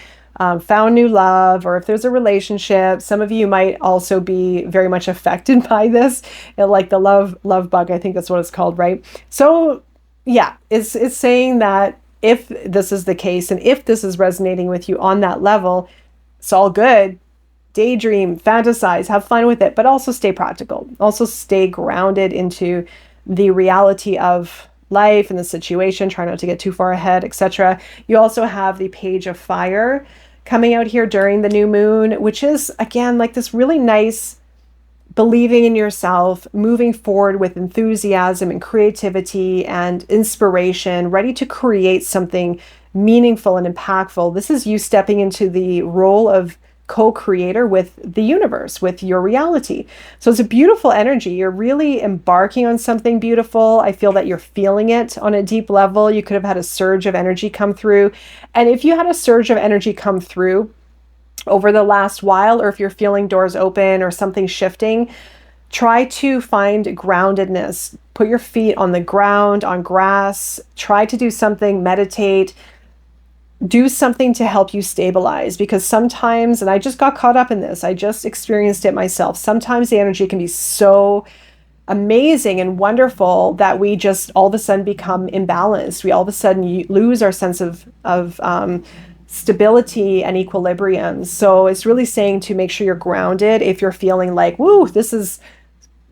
found new love, or if there's a relationship, some of you might also be very much affected by this, like the love bug. I think that's what it's called, right? So yeah, it's saying that if this is the case, and if this is resonating with you on that level, it's all good. Daydream, fantasize, have fun with it, but also stay practical. Also stay grounded into the reality of life and the situation. Try not to get too far ahead, etc. You also have the Page of Fire coming out here during the new moon, which is, again, like this really nice believing in yourself, moving forward with enthusiasm and creativity and inspiration, ready to create something meaningful and impactful. This is you stepping into the role of co-creator with the universe, with your reality. So it's a beautiful energy. You're really embarking on something beautiful. I feel that you're feeling it on a deep level. You could have had a surge of energy come through. And if you had a surge of energy come through over the last while, or if you're feeling doors open or something shifting, try to find groundedness. Put your feet on the ground, on grass. Try to do something, meditate. Do something to help you stabilize, because sometimes, and I just got caught up in this, I just experienced it myself, sometimes the energy can be so amazing and wonderful that we just all of a sudden become imbalanced. We all of a sudden lose our sense of stability and equilibrium. So it's really saying to make sure you're grounded if you're feeling like, woo,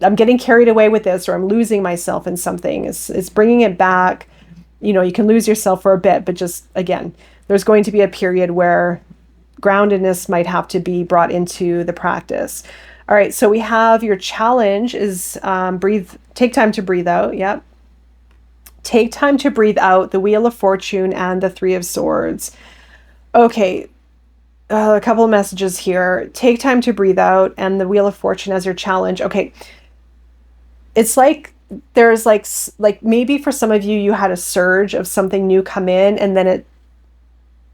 I'm getting carried away with this, or I'm losing myself in something. It's bringing it back. You know, you can lose yourself for a bit, but just, again, there's going to be a period where groundedness might have to be brought into the practice. All right, so we have your challenge is take time to breathe out. Yep. Take time to breathe out, the Wheel of Fortune and the Three of Swords. Okay, a couple of messages here. Take time to breathe out and the Wheel of Fortune as your challenge. Okay, it's like there's like maybe for some of you, you had a surge of something new come in and then it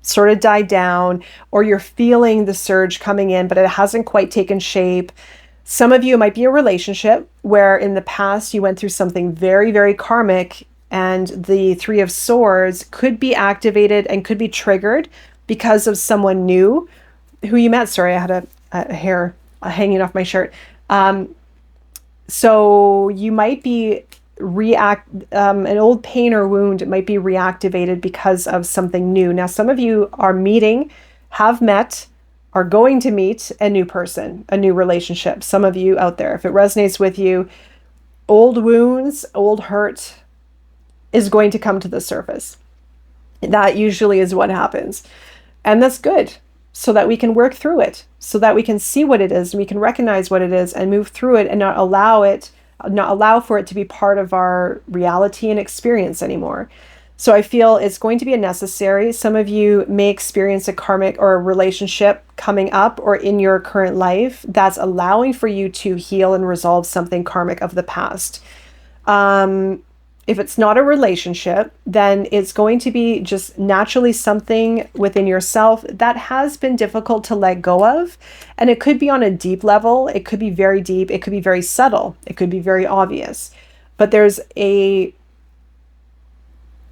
sort of died down, or you're feeling the surge coming in, but it hasn't quite taken shape. Some of you, it might be a relationship where in the past you went through something very, very karmic, and the Three of Swords could be activated and could be triggered because of someone new who you met. Sorry, I had a hair hanging off my shirt. So you might be an old pain or wound might be reactivated because of something new. Now, some of you are meeting, have met, are going to meet a new person, a new relationship. Some of you out there, if it resonates with you, old wounds, old hurt is going to come to the surface. That usually is what happens. And that's good, so that we can work through it, so that we can see what it is, and we can recognize what it is and move through it, and not allow for it to be part of our reality and experience anymore. So I feel it's going to be a necessary. Some of you may experience a karmic or a relationship coming up or in your current life that's allowing for you to heal and resolve something karmic of the past. If it's not a relationship, then it's going to be just naturally something within yourself that has been difficult to let go of. And it could be on a deep level. It could be very deep. It could be very subtle. It could be very obvious. But there's a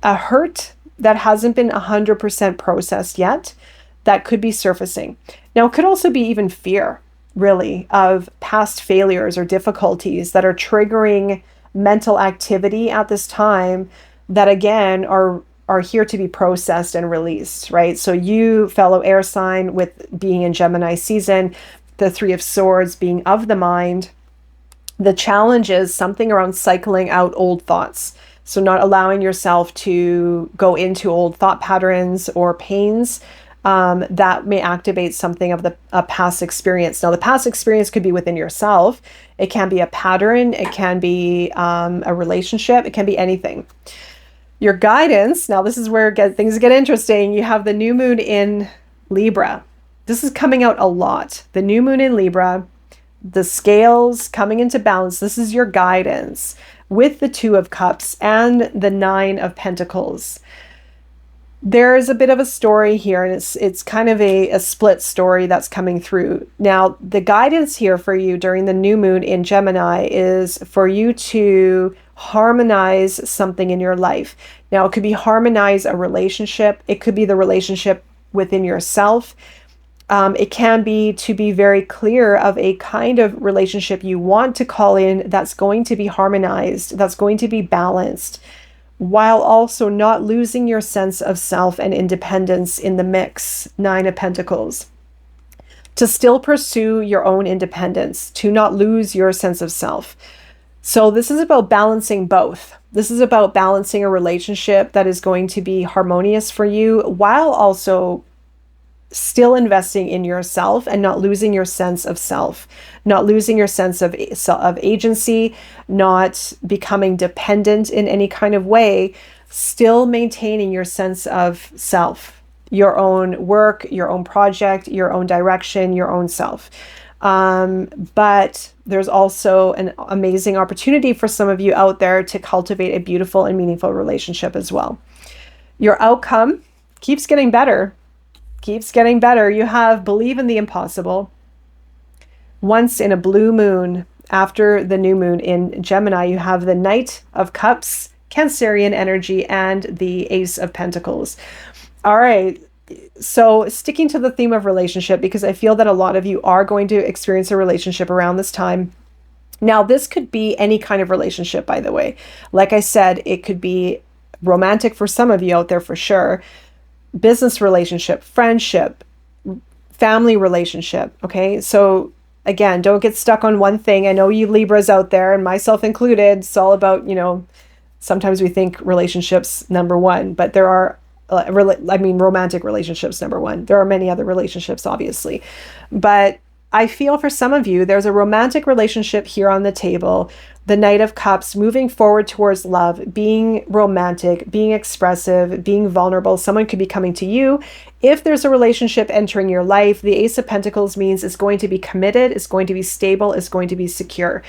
hurt that hasn't been 100% processed yet that could be surfacing. Now, it could also be even fear, really, of past failures or difficulties that are triggering mental activity at this time that, again, are here to be processed and released, right? So you, fellow air sign, with being in Gemini season, the Three of Swords being of the mind, the challenge is something around cycling out old thoughts. So not allowing yourself to go into old thought patterns or pains that may activate something of a past experience. Now, the past experience could be within yourself. It can be a pattern. It can be a relationship. It can be anything. Your guidance, now this is where things get interesting. You have the new moon in Libra. This is coming out a lot. The new moon in Libra, the scales coming into balance. This is your guidance with the Two of Cups and the Nine of Pentacles. There's a bit of a story here, and it's kind of a split story that's coming through. Now, the guidance here for you during the new moon in Gemini is for you to harmonize something in your life. Now, it could be harmonize a relationship. It could be the relationship within yourself. It can be to be very clear of a kind of relationship you want to call in that's going to be harmonized, that's going to be balanced, while also not losing your sense of self and independence in the mix. Nine of Pentacles. To still pursue your own independence, to not lose your sense of self. So this is about balancing both. This is about balancing a relationship that is going to be harmonious for you, while also still investing in yourself and not losing your sense of self, not losing your sense of agency, not becoming dependent in any kind of way, still maintaining your sense of self, your own work, your own project, your own direction, your own self. But there's also an amazing opportunity for some of you out there to cultivate a beautiful and meaningful relationship as well. Your outcome keeps getting better. Keeps getting better. You have believe in the impossible. Once in a blue moon, after the new moon in Gemini, you have the Knight of Cups, Cancerian energy, and the Ace of Pentacles. All right. So sticking to the theme of relationship, because I feel that a lot of you are going to experience a relationship around this time. Now, this could be any kind of relationship, by the way. Like I said, it could be romantic for some of you out there for sure. Business relationship, friendship, family relationship. Okay. So again, don't get stuck on one thing. I know you Libras out there, and myself included, it's all about, sometimes we think relationships number one, but there are, romantic relationships number one. There are many other relationships, obviously, but I feel for some of you, there's a romantic relationship here on the table. The Knight of Cups, moving forward towards love, being romantic, being expressive, being vulnerable. Someone could be coming to you. If there's a relationship entering your life, the Ace of Pentacles means it's going to be committed, it's going to be stable, it's going to be secure.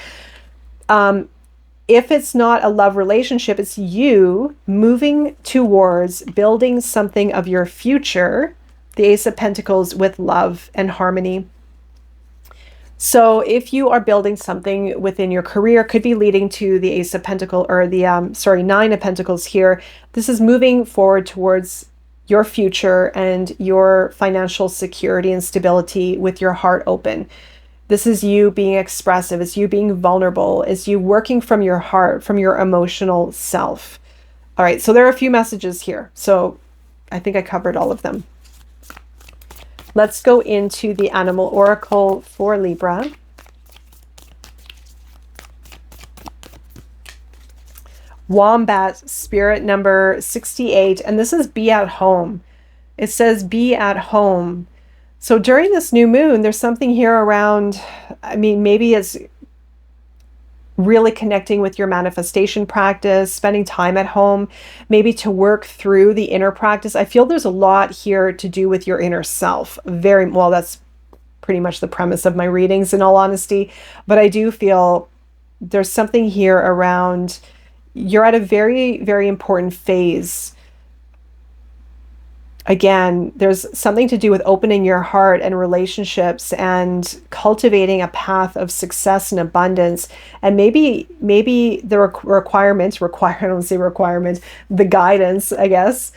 If it's not a love relationship, it's you moving towards building something of your future. The Ace of Pentacles with love and harmony. So if you are building something within your career, could be leading to the Ace of Pentacles, or the Nine of Pentacles here. This is moving forward towards your future and your financial security and stability with your heart open. This is you being expressive. It's you being vulnerable. It's you working from your heart, from your emotional self. All right, so there are a few messages here. So I think I covered all of them. Let's go into the Animal Oracle for Libra. Wombat, spirit number 68. And this is be at home. It says be at home. So during this new moon, there's something here around, maybe it's really connecting with your manifestation practice, spending time at home, maybe to work through the inner practice. I feel there's a lot here to do with your inner self. Very well, that's pretty much the premise of my readings, in all honesty. But I do feel there's something here around you're at a very, very important phase. Again, there's something to do with opening your heart and relationships and cultivating a path of success and abundance. And maybe the the guidance, I guess,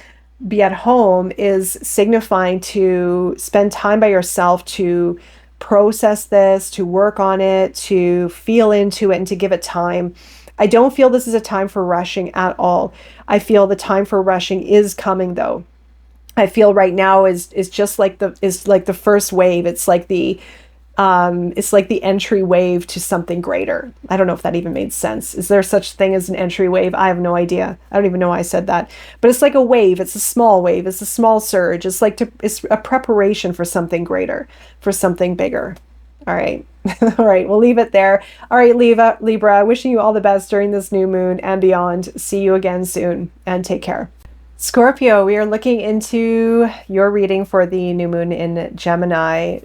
be at home is signifying to spend time by yourself, to process this, to work on it, to feel into it, and to give it time. I don't feel this is a time for rushing at all. I feel the time for rushing is coming, though. I feel right now is just like the first wave. It's like the It's like the entry wave to something greater. I don't know if that even made sense. Is there such thing as an entry wave? I have no idea. I don't even know why I said that. But it's like a wave. It's a small wave. It's a small surge. It's a preparation for something greater, for something bigger. All right. All right. We'll leave it there. All right, Libra, wishing you all the best during this new moon and beyond. See you again soon and take care. Scorpio, we are looking into your reading for the new moon in Gemini.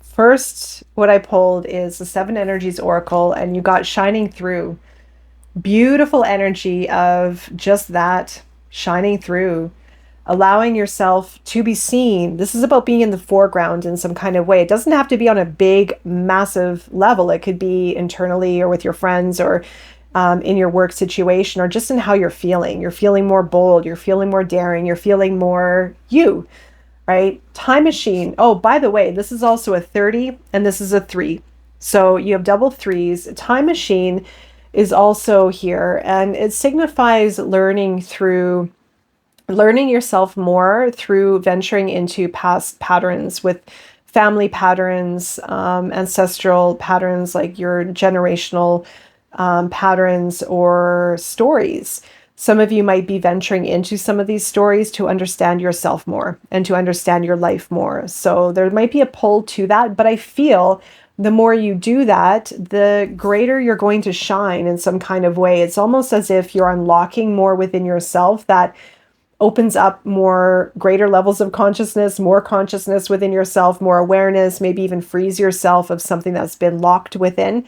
First, what I pulled is the Seven Energies Oracle, and you got shining through. Beautiful energy of just that, shining through, allowing yourself to be seen. This is about being in the foreground in some kind of way. It doesn't have to be on a big, massive level. It could be internally or with your friends or in your work situation or just in how you're feeling. You're feeling more bold. You're feeling more daring. You're feeling more you. Right? Time machine. Oh, by the way, this is also a 30 and this is a 3. So you have double 3s. Time machine is also here, and it signifies learning yourself more through venturing into past patterns with family patterns, ancestral patterns, like your generational patterns or stories. Some of you might be venturing into some of these stories to understand yourself more and to understand your life more. So there might be a pull to that, but I feel the more you do that, the greater you're going to shine in some kind of way. It's almost as if you're unlocking more within yourself that opens up more greater levels of consciousness, more consciousness within yourself, more awareness, maybe even frees yourself of something that's been locked within.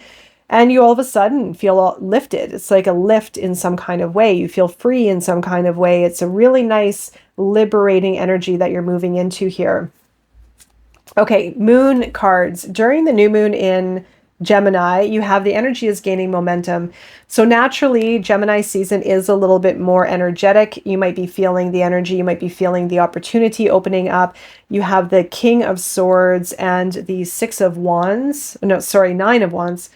And you all of a sudden feel lifted. It's like a lift in some kind of way. You feel free in some kind of way. It's a really nice, liberating energy that you're moving into here. Okay, moon cards. During the new moon in Gemini, you have the energy is gaining momentum. So naturally, Gemini season is a little bit more energetic. You might be feeling the energy. You might be feeling the opportunity opening up. You have the King of Swords and the Six of Wands. No, sorry, Nine of Wands.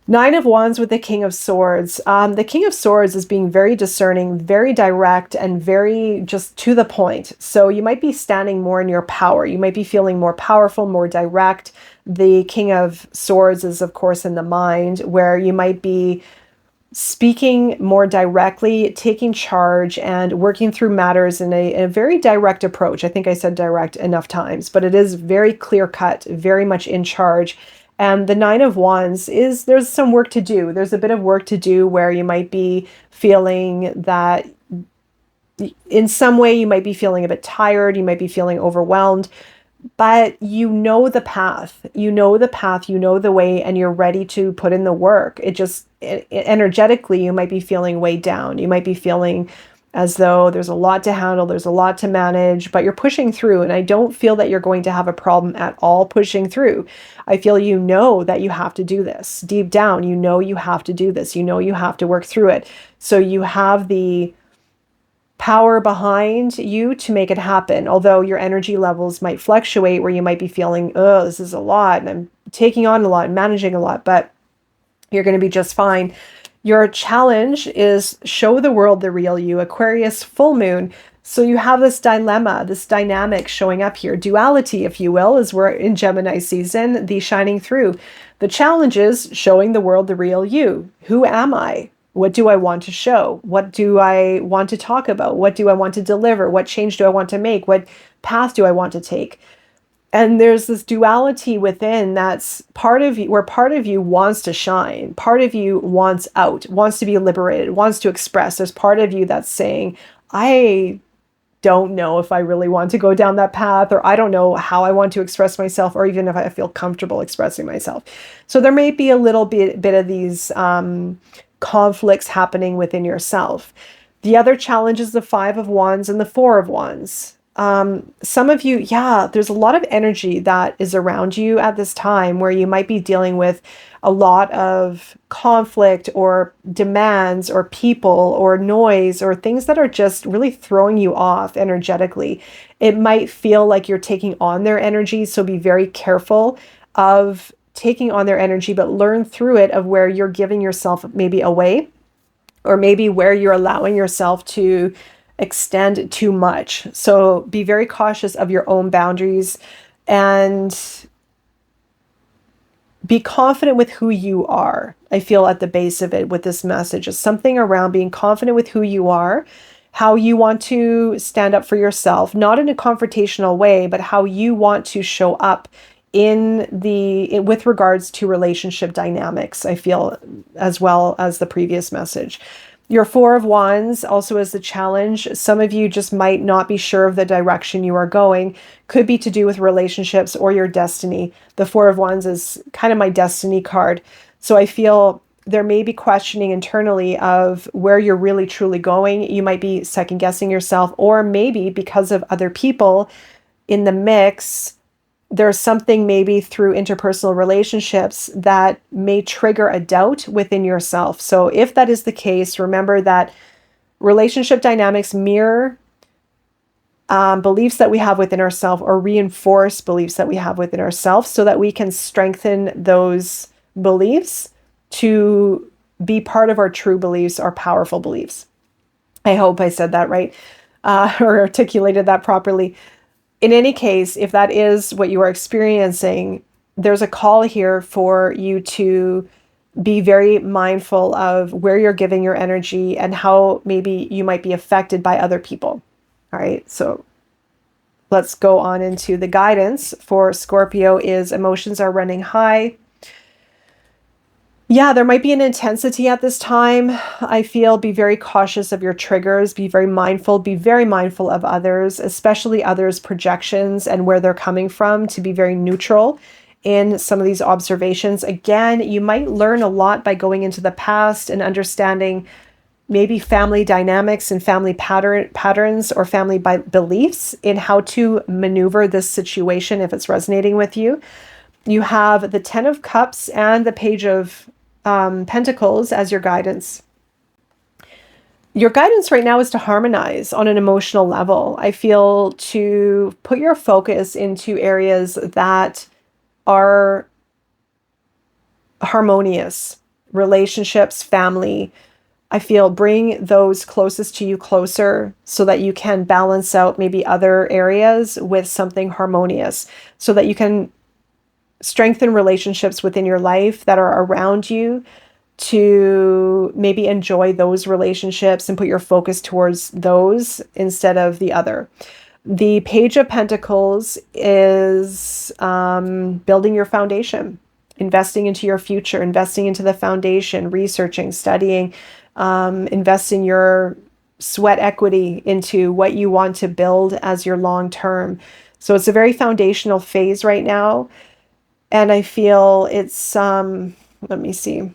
Nine of Wands with the King of Swords. The King of Swords is being very discerning, very direct, and very just to the point. So you might be standing more in your power. You might be feeling more powerful, more direct. The King of Swords is, of course, in the mind, where you might be speaking more directly, taking charge, and working through matters in a very direct approach. I think I said direct enough times, but it is very clear-cut, very much in charge. And the Nine of Wands there's some work to do. There's a bit of work to do where you might be feeling that in some way you might be feeling a bit tired. You might be feeling overwhelmed, but you know the path, you know the way, and you're ready to put in the work. Energetically, you might be feeling weighed down. You might be feeling as though there's a lot to handle, there's a lot to manage, but you're pushing through. And I don't feel that you're going to have a problem at all pushing through. I feel you know that you have to do this. Deep down, you know you have to do this. You know you have to work through it. So you have the power behind you to make it happen. Although your energy levels might fluctuate, where you might be feeling, oh, this is a lot, and I'm taking on a lot, and managing a lot, but you're going to be just fine. Your challenge is show the world the real you. Aquarius full moon. So you have this dilemma, this dynamic showing up here. Duality, if you will, as we're in Gemini season, the shining through. The challenge is showing the world the real you. Who am I? What do I want to show? What do I want to talk about? What do I want to deliver? What change do I want to make? What path do I want to take? And there's this duality within that's part of you, where part of you wants to shine. Part of you wants out, wants to be liberated, wants to express. There's part of you that's saying, I don't know if I really want to go down that path, or I don't know how I want to express myself, or even if I feel comfortable expressing myself. So there may be a little bit of these conflicts happening within yourself. The other challenge is the Five of Wands and the Four of Wands. Some of you, there's a lot of energy that is around you at this time where you might be dealing with a lot of conflict or demands or people or noise or things that are just really throwing you off energetically. It might feel like you're taking on their energy, so be very careful of taking on their energy, but learn through it of where you're giving yourself maybe away, or maybe where you're allowing yourself to extend too much. So be very cautious of your own boundaries. And be confident with who you are. I feel at the base of it with this message is something around being confident with who you are, how you want to stand up for yourself, not in a confrontational way, but how you want to show up with regards to relationship dynamics, I feel, as well as the previous message. Your Four of Wands also is the challenge. Some of you just might not be sure of the direction you are going. Could be to do with relationships or your destiny. The Four of Wands is kind of my destiny card. So I feel there may be questioning internally of where you're really truly going. You might be second guessing yourself, or maybe because of other people in the mix, there's something maybe through interpersonal relationships that may trigger a doubt within yourself. So if that is the case, remember that relationship dynamics mirror beliefs that we have within ourselves, or reinforce beliefs that we have within ourselves, so that we can strengthen those beliefs to be part of our true beliefs, our powerful beliefs. I hope I said that right, or articulated that properly. In any case, if that is what you are experiencing, there's a call here for you to be very mindful of where you're giving your energy and how maybe you might be affected by other people. All right, so let's go on into the guidance for Scorpio is emotions are running high. Yeah, there might be an intensity at this time. I feel be very cautious of your triggers, be very mindful of others, especially others' projections and where they're coming from, to be very neutral in some of these observations. Again, you might learn a lot by going into the past and understanding maybe family dynamics and family patterns or family beliefs in how to maneuver this situation if it's resonating with you. You have the Ten of Cups and the Page of Pentacles as your guidance. Your guidance right now is to harmonize on an emotional level. I feel to put your focus into areas that are harmonious, relationships, family. I feel bring those closest to you closer so that you can balance out maybe other areas with something harmonious, so that you can strengthen relationships within your life that are around you, to maybe enjoy those relationships and put your focus towards those instead of the other. The Page of Pentacles is building your foundation, investing into your future, investing into the foundation, researching, studying, investing your sweat equity into what you want to build as your long term. So it's a very foundational phase right now. And I feel it's, let me see.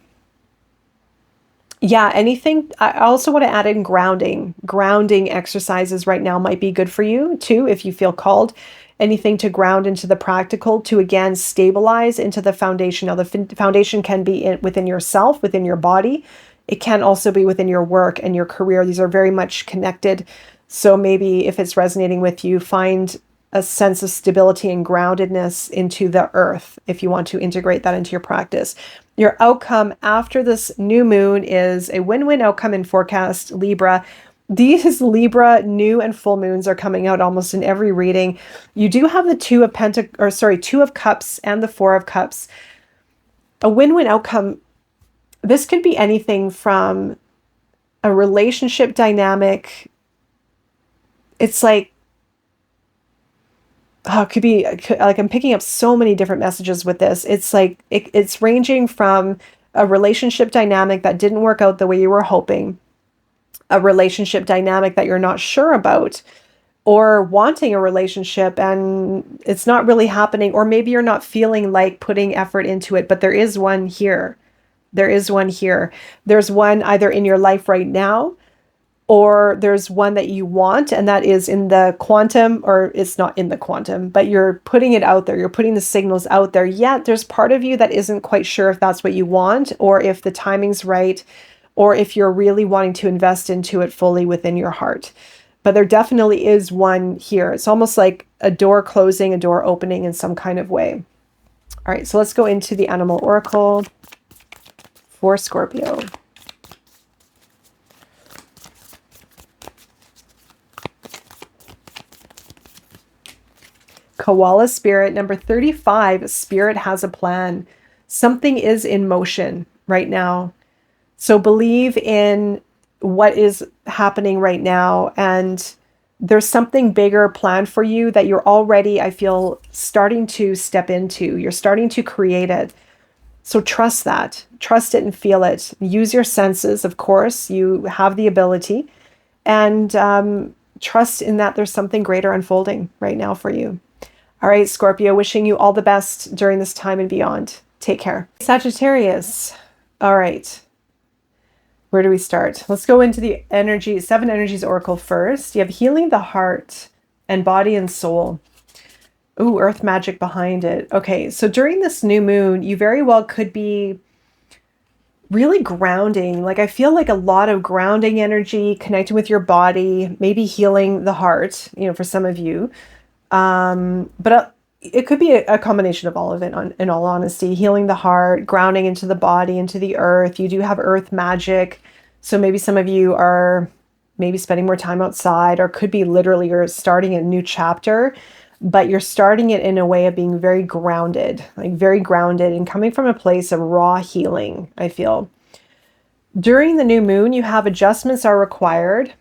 Yeah, anything. I also want to add in grounding. Grounding exercises right now might be good for you too, if you feel called. Anything to ground into the practical, to again stabilize into the foundation. Now, the foundation can be within yourself, within your body. It can also be within your work and your career. These are very much connected. So maybe if it's resonating with you, find a sense of stability and groundedness into the earth if you want to integrate that into your practice. Your outcome after this new moon is a win-win outcome in forecast, Libra. These Libra new and full moons are coming out almost in every reading. You do have the Two of Cups and the Four of Cups. A win-win outcome. This could be anything from a relationship dynamic. It's like, it could be like, I'm picking up so many different messages with this. It's like, it's ranging from a relationship dynamic that didn't work out the way you were hoping, a relationship dynamic that you're not sure about, or wanting a relationship and it's not really happening, or maybe you're not feeling like putting effort into it, but there is one here. There is one here. There's one either in your life right now, or there's one that you want, and that is in the quantum, or it's not in the quantum, but you're putting it out there. You're putting the signals out there. Yet there's part of you that isn't quite sure if that's what you want, or if the timing's right, or if you're really wanting to invest into it fully within your heart. But there definitely is one here. It's almost like a door closing, a door opening in some kind of way. All right, so let's go into the Animal Oracle for Scorpio. Koala Spirit, number 35, Spirit has a plan. Something is in motion right now. So believe in what is happening right now, and there's something bigger planned for you that you're already, I feel, starting to step into. You're starting to create it. So trust that. Trust it and feel it. Use your senses, of course. You have the ability. And trust in that there's something greater unfolding right now for you. All right, Scorpio, wishing you all the best during this time and beyond. Take care. Sagittarius. All right. Where do we start? Let's go into the energy, 7 energies oracle first. You have healing the heart and body and soul. Ooh, earth magic behind it. Okay, so during this new moon, you very well could be really grounding. Like I feel like a lot of grounding energy, connecting with your body, maybe healing the heart, you know, for some of you. But it could be a combination of all of it, in all honesty. Healing the heart, grounding into the body, into the earth. You do have earth magic. So maybe some of you are maybe spending more time outside, or could be literally you're starting a new chapter, but you're starting it in a way of being very grounded, like very grounded and coming from a place of raw healing, I feel. During the new moon, you have adjustments are required.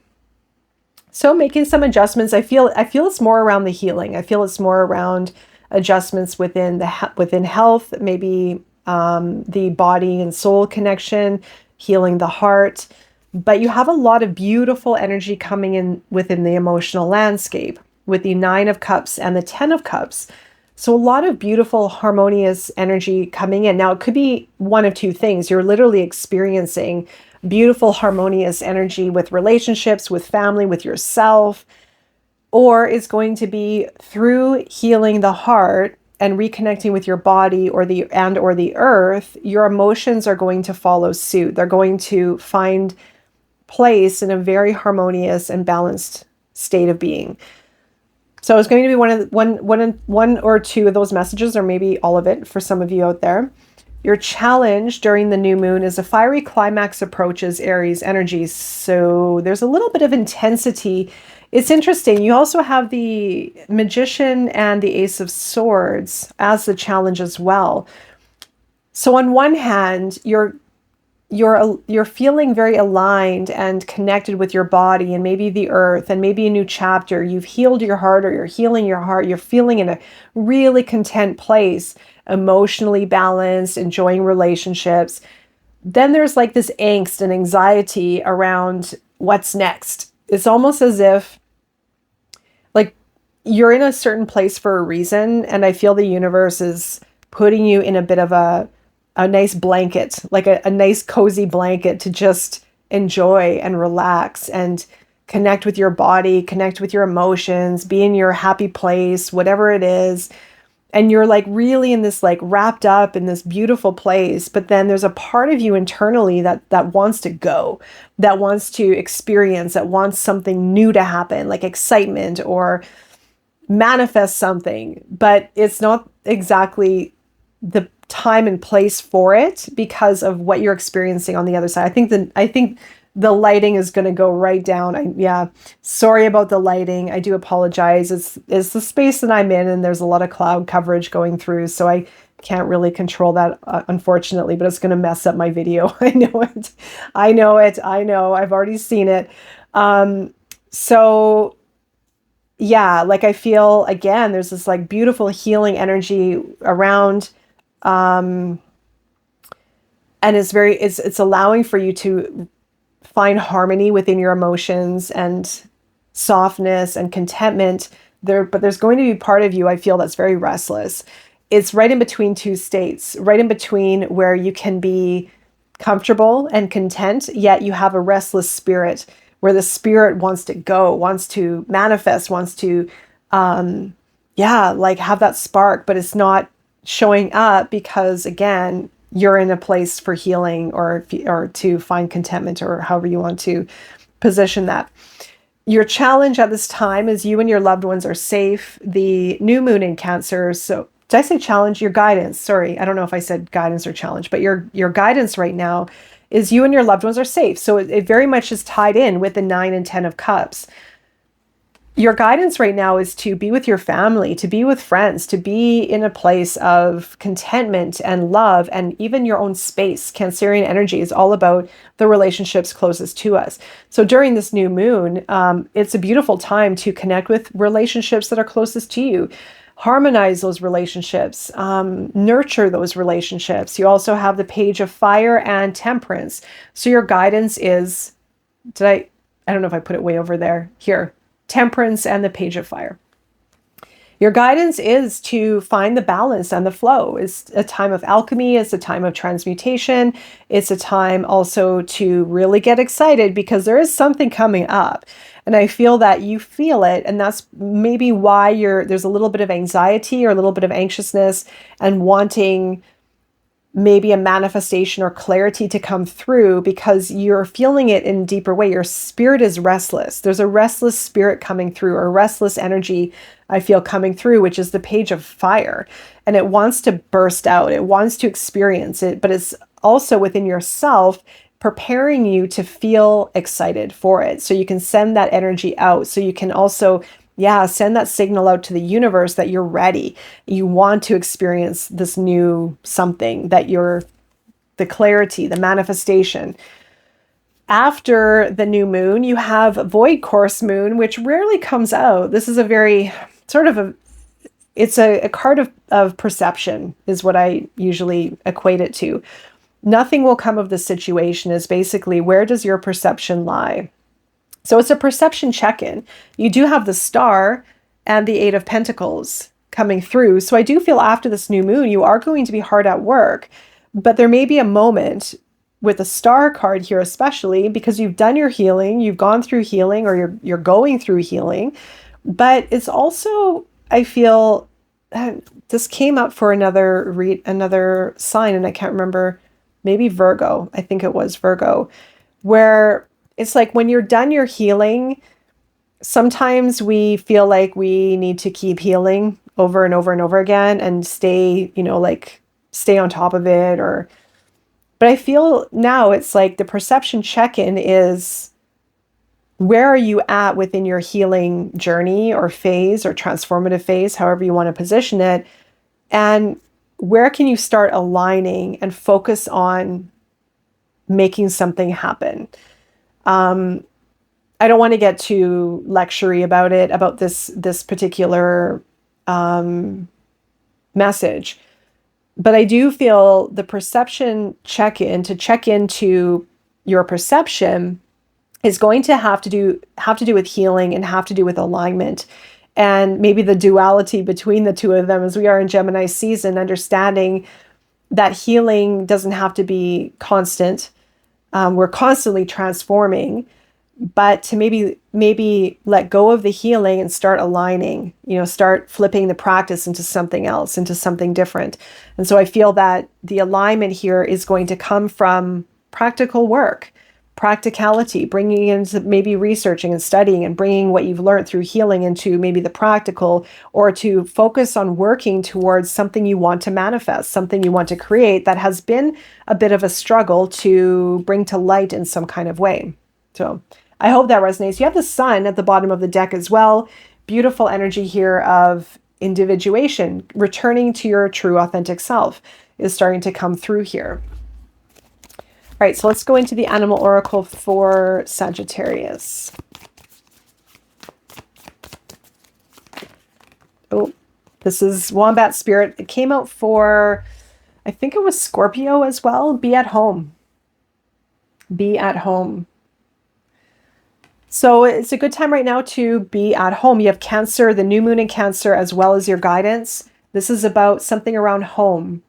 So making some adjustments, I feel it's more around the healing. I feel it's more around adjustments within health, maybe the body and soul connection, healing the heart. But you have a lot of beautiful energy coming in within the emotional landscape with the 9 of Cups and the 10 of Cups. So a lot of beautiful, harmonious energy coming in. Now, it could be one of two things. You're literally experiencing beautiful, harmonious energy with relationships, with family, with yourself, or it's going to be through healing the heart and reconnecting with your body or the earth. Your emotions are going to follow suit. They're going to find place in a very harmonious and balanced state of being. So it's going to be one or two of those messages, or maybe all of it for some of you out there. Your challenge during the new moon is a fiery climax approaches Aries energies. So there's a little bit of intensity. It's interesting. You also have the Magician and the Ace of Swords as the challenge as well. So on one hand, you're feeling very aligned and connected with your body and maybe the earth and maybe a new chapter. You've healed your heart, or you're healing your heart. You're feeling in a really content place, emotionally balanced, enjoying relationships. Then there's like this angst and anxiety around what's next. It's almost as if like you're in a certain place for a reason. And I feel the universe is putting you in a bit of a nice blanket, like a nice cozy blanket to just enjoy and relax and connect with your body, connect with your emotions, be in your happy place, whatever it is. And you're like really in this, like wrapped up in this beautiful place. But then there's a part of you internally that wants to go, that wants to experience, that wants something new to happen, like excitement or manifest something. But it's not exactly the time and place for it because of what you're experiencing on the other side. I think the lighting is going to go right down. Yeah, sorry about the lighting. I do apologize. It's the space that I'm in, and there's a lot of cloud coverage going through, so I can't really control that, unfortunately, but it's going to mess up my video. I know it. I know. I've already seen it. So yeah, like I feel, again, there's this like beautiful healing energy around, and it's allowing for you to find harmony within your emotions and softness and contentment there. But there's going to be part of you, I feel, that's very restless. It's right in between two states, right in between where you can be comfortable and content, yet you have a restless spirit where the spirit wants to go, wants to manifest, wants to, like have that spark, but it's not showing up because, again, you're in a place for healing or to find contentment, or however you want to position that. Your challenge at this time is you and your loved ones are safe. The new moon in Cancer. So did I say challenge? Your guidance. Sorry, I don't know if I said guidance or challenge, but your guidance right now is you and your loved ones are safe. So it very much is tied in with the 9 and 10 of Cups. your guidance right now is to be with your family, to be with friends, to be in a place of contentment and love, and even your own space. Cancerian energy is all about the relationships closest to us. So during this new moon, it's a beautiful time to connect with relationships that are closest to you. Harmonize those relationships, nurture those relationships. You also have the Page of Fire and Temperance. So your guidance is, I don't know if I put it way over there. Here, Temperance and the Page of Fire. Your guidance is to find the balance and the flow. It's a time of alchemy. It's a time of transmutation. It's a time also to really get excited because there is something coming up. And I feel that you feel it. And that's maybe why there's a little bit of anxiety or a little bit of anxiousness and wanting maybe a manifestation or clarity to come through because you're feeling it in a deeper way. Your spirit is restless. There's a restless spirit coming through, or restless energy I feel coming through, which is the Page of Fire. And it wants to burst out. It wants to experience it, but it's also within yourself preparing you to feel excited for it. So you can send that energy out. So you can also send that signal out to the universe that you're ready. You want to experience this new something, that the clarity, the manifestation. After the new moon, you have void course moon, which rarely comes out. This is a very it's a card of perception is what I usually equate it to. Nothing will come of the situation is basically, where does your perception lie? So it's a perception check-in. You do have the Star and the Eight of Pentacles coming through. So I do feel after this new moon, you are going to be hard at work, but there may be a moment with the Star card here, especially because you've done your healing, you've gone through healing, or you're going through healing. But it's also, I feel, this came up for another sign, and I can't remember, maybe Virgo. I think it was Virgo, where it's like when you're done your healing, sometimes we feel like we need to keep healing over and over and over again and stay on top of it. But I feel now it's like the perception check-in is, where are you at within your healing journey or phase or transformative phase, however you want to position it? And where can you start aligning and focus on making something happen? I don't want to get too lecture-y about it, about this particular message, but I do feel the perception check-in, to check into your perception, is going to have to do with healing and have to do with alignment, and maybe the duality between the two of them, as we are in Gemini season, understanding that healing doesn't have to be constant. We're constantly transforming, but to maybe let go of the healing and start aligning, start flipping the practice into something else, into something different. And so I feel that the alignment here is going to come from practical work, practicality, bringing into maybe researching and studying and bringing what you've learned through healing into maybe the practical, or to focus on working towards something you want to manifest, something you want to create that has been a bit of a struggle to bring to light in some kind of way. So I hope that resonates. You have the Sun at the bottom of the deck as well. Beautiful energy here of individuation, returning to your true authentic self is starting to come through here. All right, so let's go into the animal oracle for Sagittarius. Oh, this is Wombat Spirit. It came out for, I think it was Scorpio as well. Be at home. Be at home. So it's a good time right now to be at home. You have Cancer, the new moon in Cancer, as well as your guidance. This is about something around home,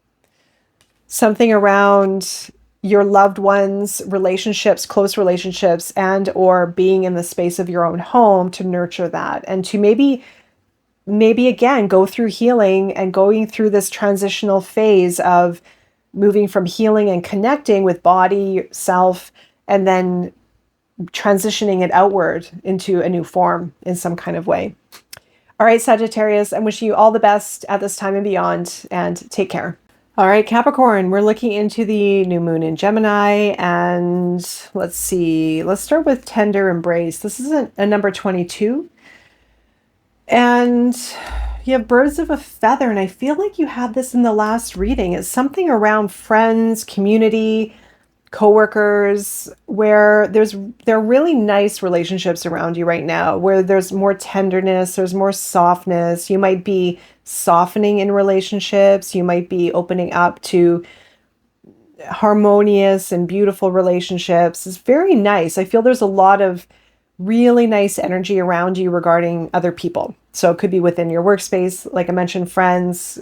something around your loved ones, relationships, close relationships, and or being in the space of your own home to nurture that, and to maybe again go through healing and going through this transitional phase of moving from healing and connecting with body, self, and then transitioning it outward into a new form in some kind of way. All right, Sagittarius, I'm wishing you all the best at this time and beyond, and take care. All right, Capricorn, we're looking into the new moon in Gemini, and let's see. Let's start with Tender Embrace. This is a number 22. And you have birds of a feather, and I feel like you had this in the last reading. It's something around friends, community, coworkers, where there are really nice relationships around you right now, where there's more tenderness, there's more softness. You might be softening in relationships, you might be opening up to harmonious and beautiful relationships. It's very nice. I feel there's a lot of really nice energy around you regarding other people. So it could be within your workspace, like I mentioned, friends,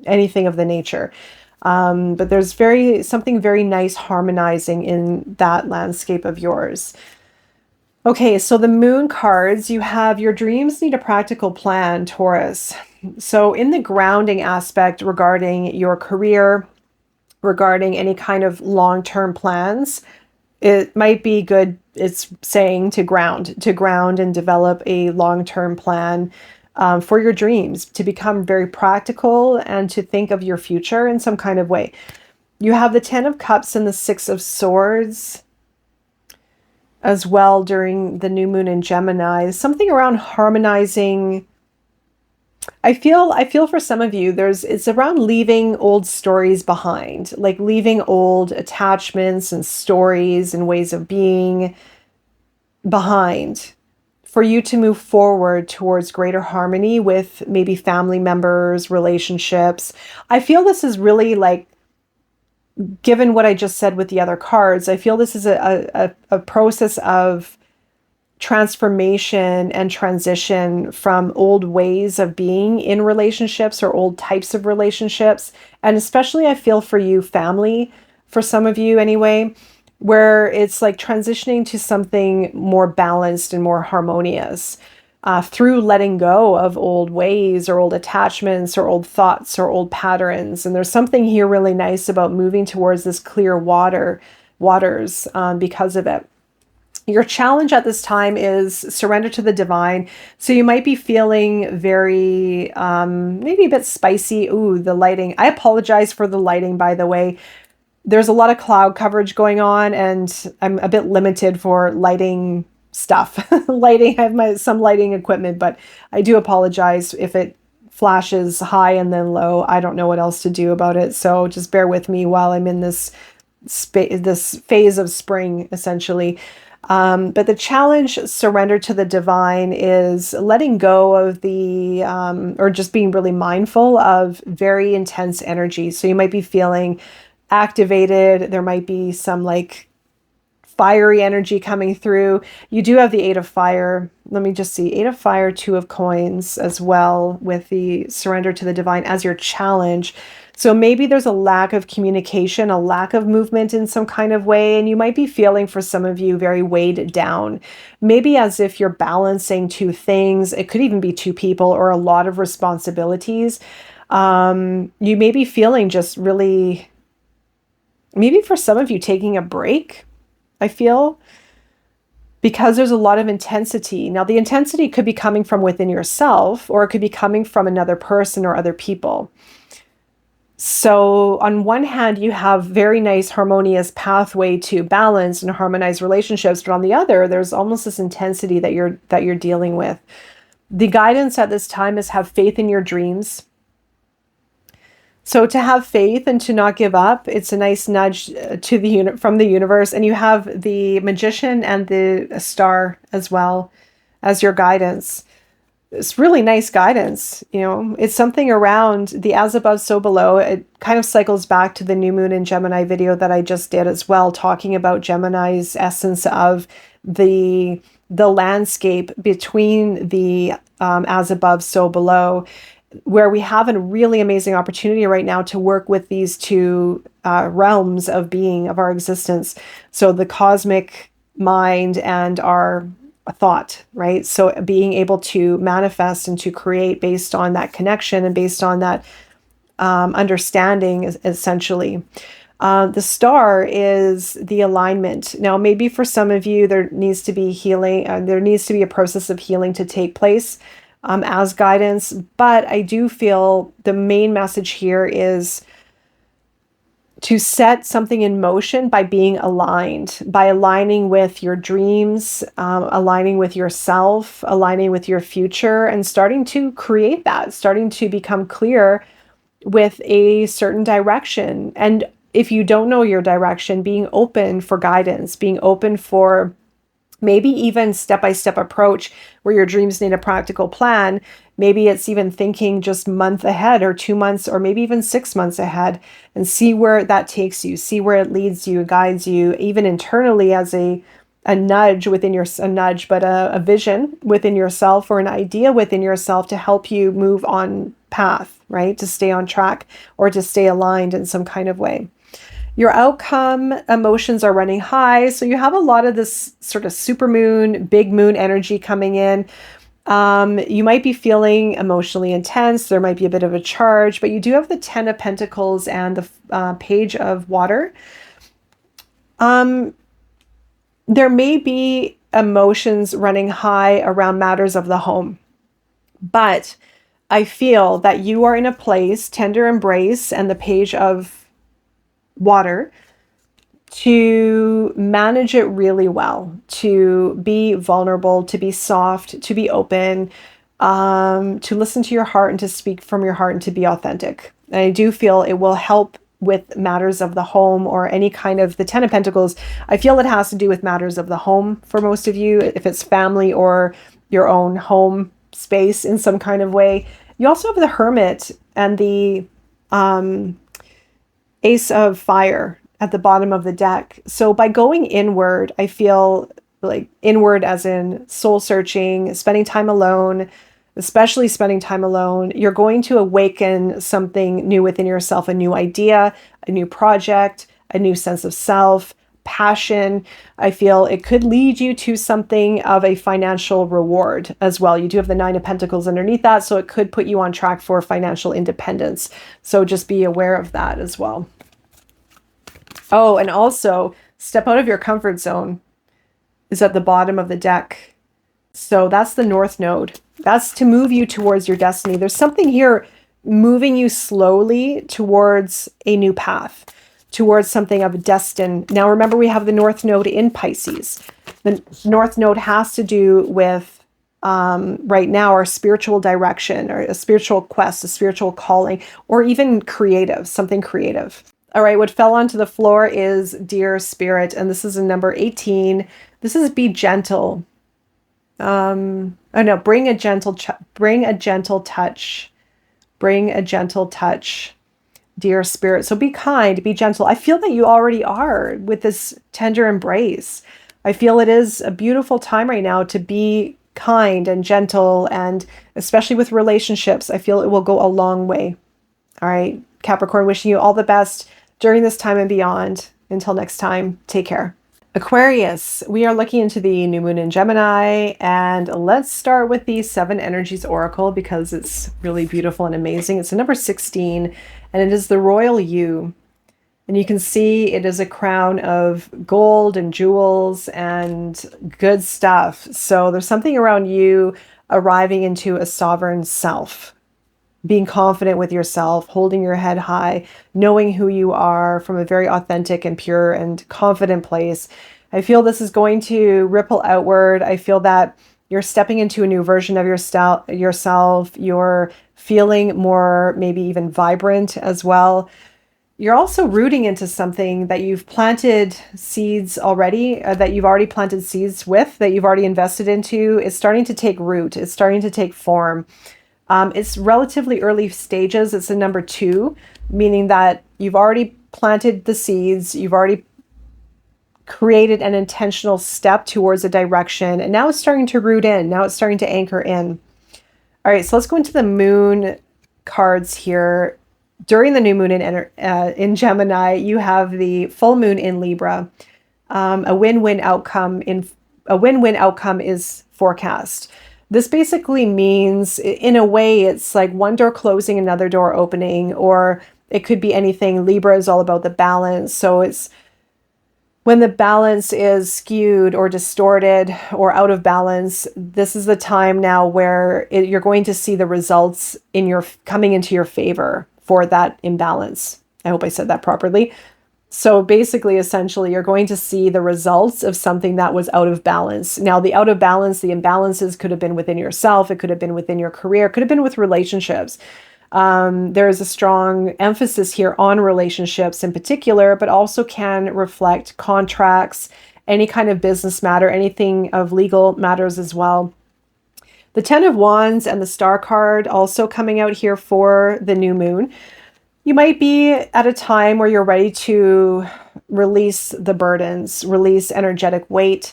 anything of the nature. But there's something very nice harmonizing in that landscape of yours. Okay, so the moon cards, you have your dreams need a practical plan, Taurus. So in the grounding aspect regarding your career, regarding any kind of long-term plans, it might be good, it's saying to ground and develop a long-term plan for your dreams, to become very practical and to think of your future in some kind of way. You have the 10 of Cups and the 6 of Swords as well during the new moon in Gemini. Something around harmonizing. I feel for some of you, it's around leaving old stories behind, like leaving old attachments and stories and ways of being behind, for you to move forward towards greater harmony with maybe family members, relationships. I feel this is really like, given what I just said with the other cards, I feel this is a process of transformation and transition from old ways of being in relationships or old types of relationships. And especially I feel for you, family, for some of you anyway, where it's like transitioning to something more balanced and more harmonious through letting go of old ways or old attachments or old thoughts or old patterns. And there's something here really nice about moving towards this clear waters because of it. Your challenge at this time is surrender to the divine. So you might be feeling very, maybe a bit spicy. Ooh, the lighting. I apologize for the lighting, by the way. There's a lot of cloud coverage going on and I'm a bit limited for lighting stuff. Lighting, I have some lighting equipment, but I do apologize if it flashes high and then low. I don't know what else to do about it. So just bear with me while I'm in this phase of spring, essentially. But the challenge, surrender to the divine, is letting go of the, or just being really mindful of very intense energy. So you might be feeling activated. There might be some like fiery energy coming through. You do have the 8 of Fire. Let me just see. 8 of Fire, 2 of Coins as well, with the surrender to the divine as your challenge. So maybe there's a lack of communication, a lack of movement in some kind of way, and you might be feeling, for some of you, very weighed down. Maybe as if you're balancing two things. It could even be two people or a lot of responsibilities. You may be feeling just really, maybe for some of you, taking a break, I feel, because there's a lot of intensity. Now, the intensity could be coming from within yourself, or it could be coming from another person or other people. So on one hand, you have very nice harmonious pathway to balance and harmonize relationships, but on the other, there's almost this intensity that you're dealing with. The guidance at this time is have faith in your dreams. So to have faith and to not give up, it's a nice nudge to from the universe. And you have the Magician and the Star as well as your guidance. It's really nice guidance. You know, it's something around the as above, so below. It kind of cycles back to the new moon in Gemini video that I just did as well, talking about Gemini's essence of the landscape between the as above, so below, where we have a really amazing opportunity right now to work with these two realms of being, of our existence. So the cosmic mind and our thought, right? So being able to manifest and to create based on that connection and based on that understanding, essentially. The Star is the alignment. Now, maybe for some of you, there needs to be healing. There needs to be a process of healing to take place as guidance. But I do feel the main message here is to set something in motion by being aligned, by aligning with your dreams, aligning with yourself, aligning with your future, and starting to create that, starting to become clear with a certain direction. And if you don't know your direction, being open for guidance, being open for maybe even step-by-step approach where your dreams need a practical plan. Maybe it's even thinking just month ahead or 2 months or maybe even 6 months ahead, and see where that takes you, see where it leads you, guides you, even internally as a nudge within your, a vision within yourself or an idea within yourself to help you move on path, right? To stay on track or to stay aligned in some kind of way. Your outcome emotions are running high. So you have a lot of this sort of super moon, big moon energy coming in. You might be feeling emotionally intense. There might be a bit of a charge, but you do have the 10 of Pentacles and the Page of Water. There may be emotions running high around matters of the home, but I feel that you are in a place, tender embrace and the Page of Water, to manage it really well, to be vulnerable, to be soft, to be open, to listen to your heart and to speak from your heart and to be authentic. And I do feel it will help with matters of the home or any kind of, the 10 of Pentacles. I feel it has to do with matters of the home for most of you, if it's family or your own home space in some kind of way. You also have the Hermit and the Ace of Fire at the bottom of the deck. So by going inward, I feel like inward as in soul searching, spending time alone, especially spending time alone, you're going to awaken something new within yourself, a new idea, a new project, a new sense of self, passion. I feel it could lead you to something of a financial reward as well. You do have the 9 of Pentacles underneath that, so it could put you on track for financial independence. So just be aware of that as well. Oh, and also step out of your comfort zone is at the bottom of the deck. So that's the North Node. That's to move you towards your destiny. There's something here moving you slowly towards a new path, towards something of destined. Now, remember, we have the North Node in Pisces. The North Node has to do with, right now, our spiritual direction or a spiritual quest, a spiritual calling, or even creative, something creative. All right, what fell onto the floor is Dear Spirit, and this is a number 18. This is be gentle. Oh no, bring a gentle touch. Bring a gentle touch. Dear Spirit. So be kind, be gentle. I feel that you already are with this tender embrace. I feel it is a beautiful time right now to be kind and gentle, and especially with relationships, I feel it will go a long way. All right, Capricorn, wishing you all the best during this time and beyond. Until next time, take care. Aquarius, we are looking into the new moon in Gemini, and let's start with the 7 Energies Oracle because it's really beautiful and amazing. It's the number 16, and it is the Royal You. And you can see it is a crown of gold and jewels and good stuff. So there's something around you arriving into a sovereign self, being confident with yourself, holding your head high, knowing who you are from a very authentic and pure and confident place. I feel this is going to ripple outward. I feel that you're stepping into a new version of yourself. You're feeling more, maybe even vibrant as well. You're also rooting into something that you've planted seeds already, that you've already planted seeds with, that you've already invested into. It's starting to take root. It's starting to take form. It's relatively early stages. It's a number 2, meaning that you've already planted the seeds. You've already created an intentional step towards a direction. And now it's starting to root in. Now it's starting to anchor in. All right, so let's go into the moon cards here. During the new moon in Gemini, you have the full moon in Libra. A win-win outcome is forecast. This basically means, in a way, it's like one door closing, another door opening, or it could be anything. Libra is all about the balance. So it's when the balance is skewed or distorted or out of balance, this is the time now where you're going to see the results coming into your favor for that imbalance. I hope I said that properly. So basically, essentially, you're going to see the results of something that was out of balance. Now, the out of balance, the imbalances could have been within yourself. It could have been within your career. It could have been with relationships. There is a strong emphasis here on relationships in particular, but also can reflect contracts, any kind of business matter, anything of legal matters as well. The 10 of Wands and the Star card also coming out here for the new moon. You might be at a time where you're ready to release the burdens, release energetic weight.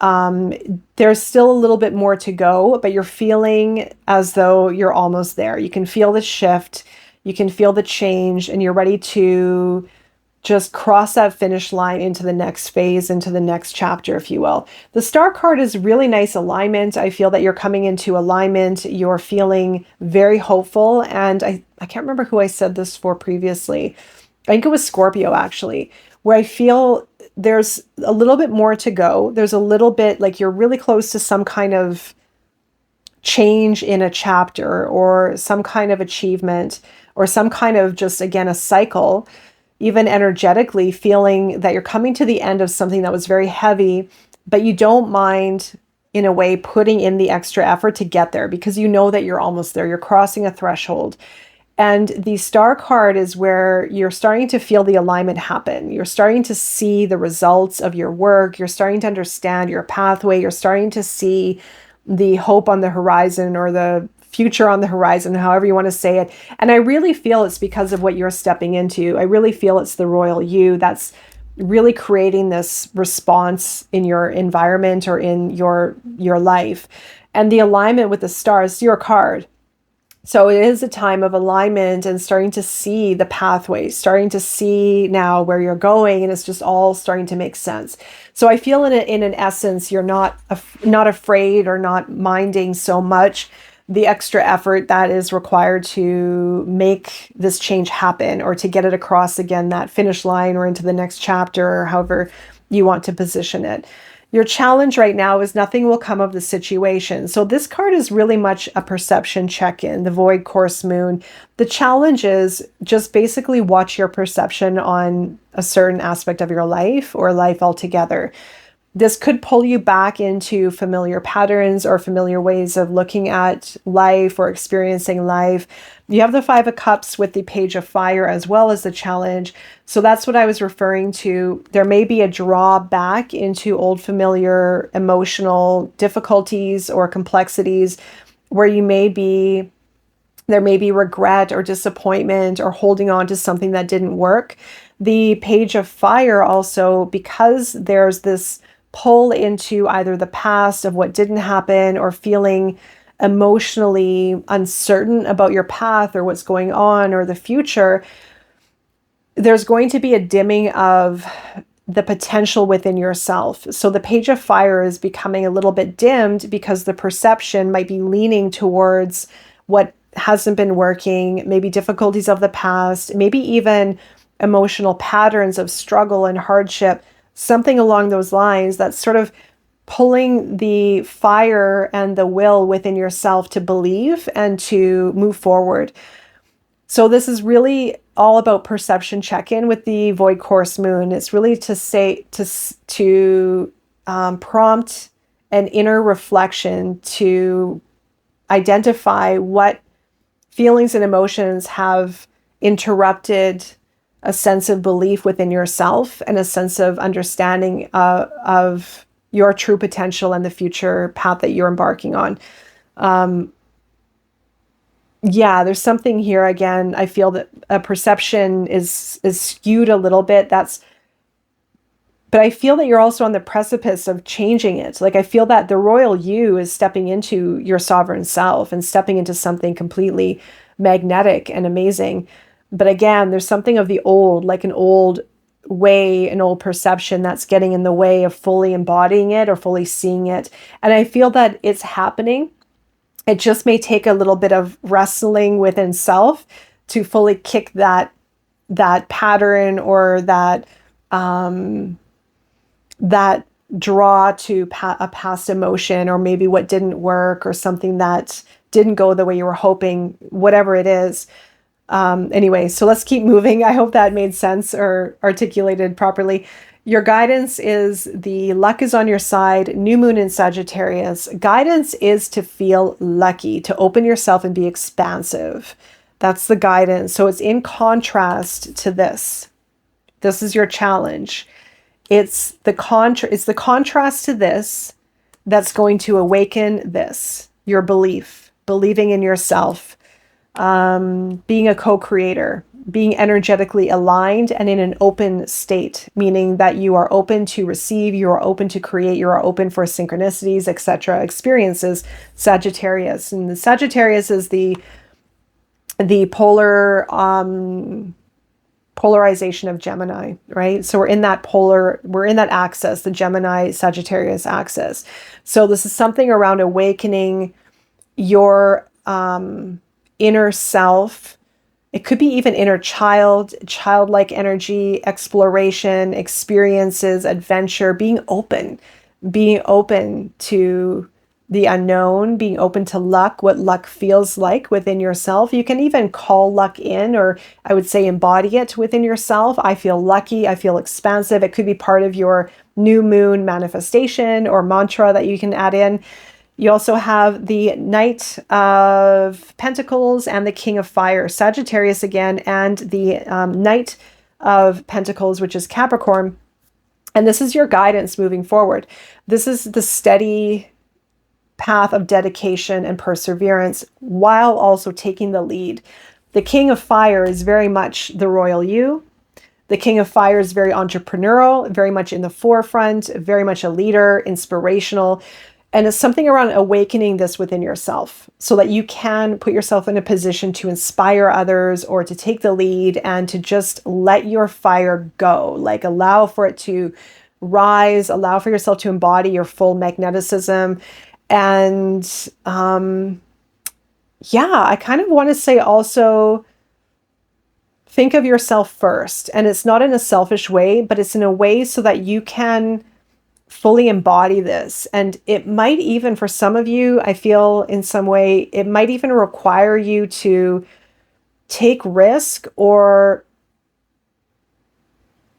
There's still a little bit more to go, but you're feeling as though you're almost there. You can feel the shift, you can feel the change, and you're ready to just cross that finish line into the next phase, into the next chapter, if you will. The Star card is really nice alignment. I feel that you're coming into alignment. You're feeling very hopeful. And I can't remember who I said this for previously. I think it was Scorpio, actually, where I feel there's a little bit more to go. There's a little bit like you're really close to some kind of change in a chapter or some kind of achievement or some kind of just, again, a cycle. Even energetically feeling that you're coming to the end of something that was very heavy, but you don't mind, in a way, putting in the extra effort to get there because you know that you're almost there. You're crossing a threshold. And the Star card is where you're starting to feel the alignment happen. You're starting to see the results of your work. You're starting to understand your pathway. You're starting to see the hope on the horizon or the future on the horizon, however you want to say it. And I really feel it's because of what you're stepping into. I really feel it's the royal you that's really creating this response in your environment or in your life. And the alignment with the stars, your card. So it is a time of alignment and starting to see the pathway, starting to see now where you're going, and it's just all starting to make sense. So I feel in an essence, you're not afraid or not minding so much the extra effort that is required to make this change happen or to get it across, again, that finish line or into the next chapter or however you want to position it. Your challenge right now is nothing will come of the situation. So this card is really much a perception check-in, the void course moon. The challenge is just basically watch your perception on a certain aspect of your life or life altogether. This could pull you back into familiar patterns or familiar ways of looking at life or experiencing life. You have the 5 of Cups with the Page of Fire as well as the challenge. So that's what I was referring to. There may be a draw back into old familiar emotional difficulties or complexities where there may be regret or disappointment or holding on to something that didn't work. The Page of Fire also, because there's this pull into either the past of what didn't happen or feeling emotionally uncertain about your path or what's going on or the future, there's going to be a dimming of the potential within yourself. So the Page of Fire is becoming a little bit dimmed because the perception might be leaning towards what hasn't been working, maybe difficulties of the past, maybe even emotional patterns of struggle and hardship, something along those lines that's sort of pulling the fire and the will within yourself to believe and to move forward. So this is really all about perception check-in with the void course moon. It's really to prompt an inner reflection to identify what feelings and emotions have interrupted a sense of belief within yourself and a sense of understanding of your true potential and the future path that you're embarking on. Yeah, there's something here. Again, I feel that a perception is skewed a little bit. But I feel that you're also on the precipice of changing it. Like I feel that the royal you is stepping into your sovereign self and stepping into something completely magnetic and amazing. But again, there's something of the old, like an old way, an old perception that's getting in the way of fully embodying it or fully seeing it. And I feel that it's happening. It just may take a little bit of wrestling within self to fully kick that pattern or that draw to a past emotion, or maybe what didn't work or something that didn't go the way you were hoping, whatever it is. Anyway, so let's keep moving. I hope that made sense or articulated properly. Your guidance is the luck is on your side, new moon in Sagittarius. Guidance is to feel lucky, to open yourself and be expansive. That's the guidance. So it's in contrast to this. This is your challenge. It's the contrast to this that's going to awaken this, your belief, believing in yourself, being a co-creator, being energetically aligned and in an open state, meaning that you are open to receive, you are open to create, you are open for synchronicities, etc., experiences, Sagittarius. And the Sagittarius is the polar polarization of Gemini, right? So we're in that axis, the Gemini Sagittarius axis. So this is something around awakening your inner self. It could be even inner childlike energy, exploration, experiences, adventure, being open to the unknown, being open to luck, what luck feels like within yourself. You can even call luck in, or I would say embody it within yourself. I feel lucky. I feel expansive. It could be part of your new moon manifestation or mantra that you can add in. You also have the Knight of Pentacles and the King of Fire, Sagittarius again, and the Knight of Pentacles, which is Capricorn. And this is your guidance moving forward. This is the steady path of dedication and perseverance while also taking the lead. The King of Fire is very much the royal you. The King of Fire is very entrepreneurial, very much in the forefront, very much a leader, inspirational. And it's something around awakening this within yourself so that you can put yourself in a position to inspire others or to take the lead and to just let your fire go, like allow for it to rise, allow for yourself to embody your full magneticism. And yeah, I kind of want to say also, think of yourself first. And it's not in a selfish way, but it's in a way so that you can fully embody this. And it might even, for some of you, I feel in some way, it might even require you to take risk or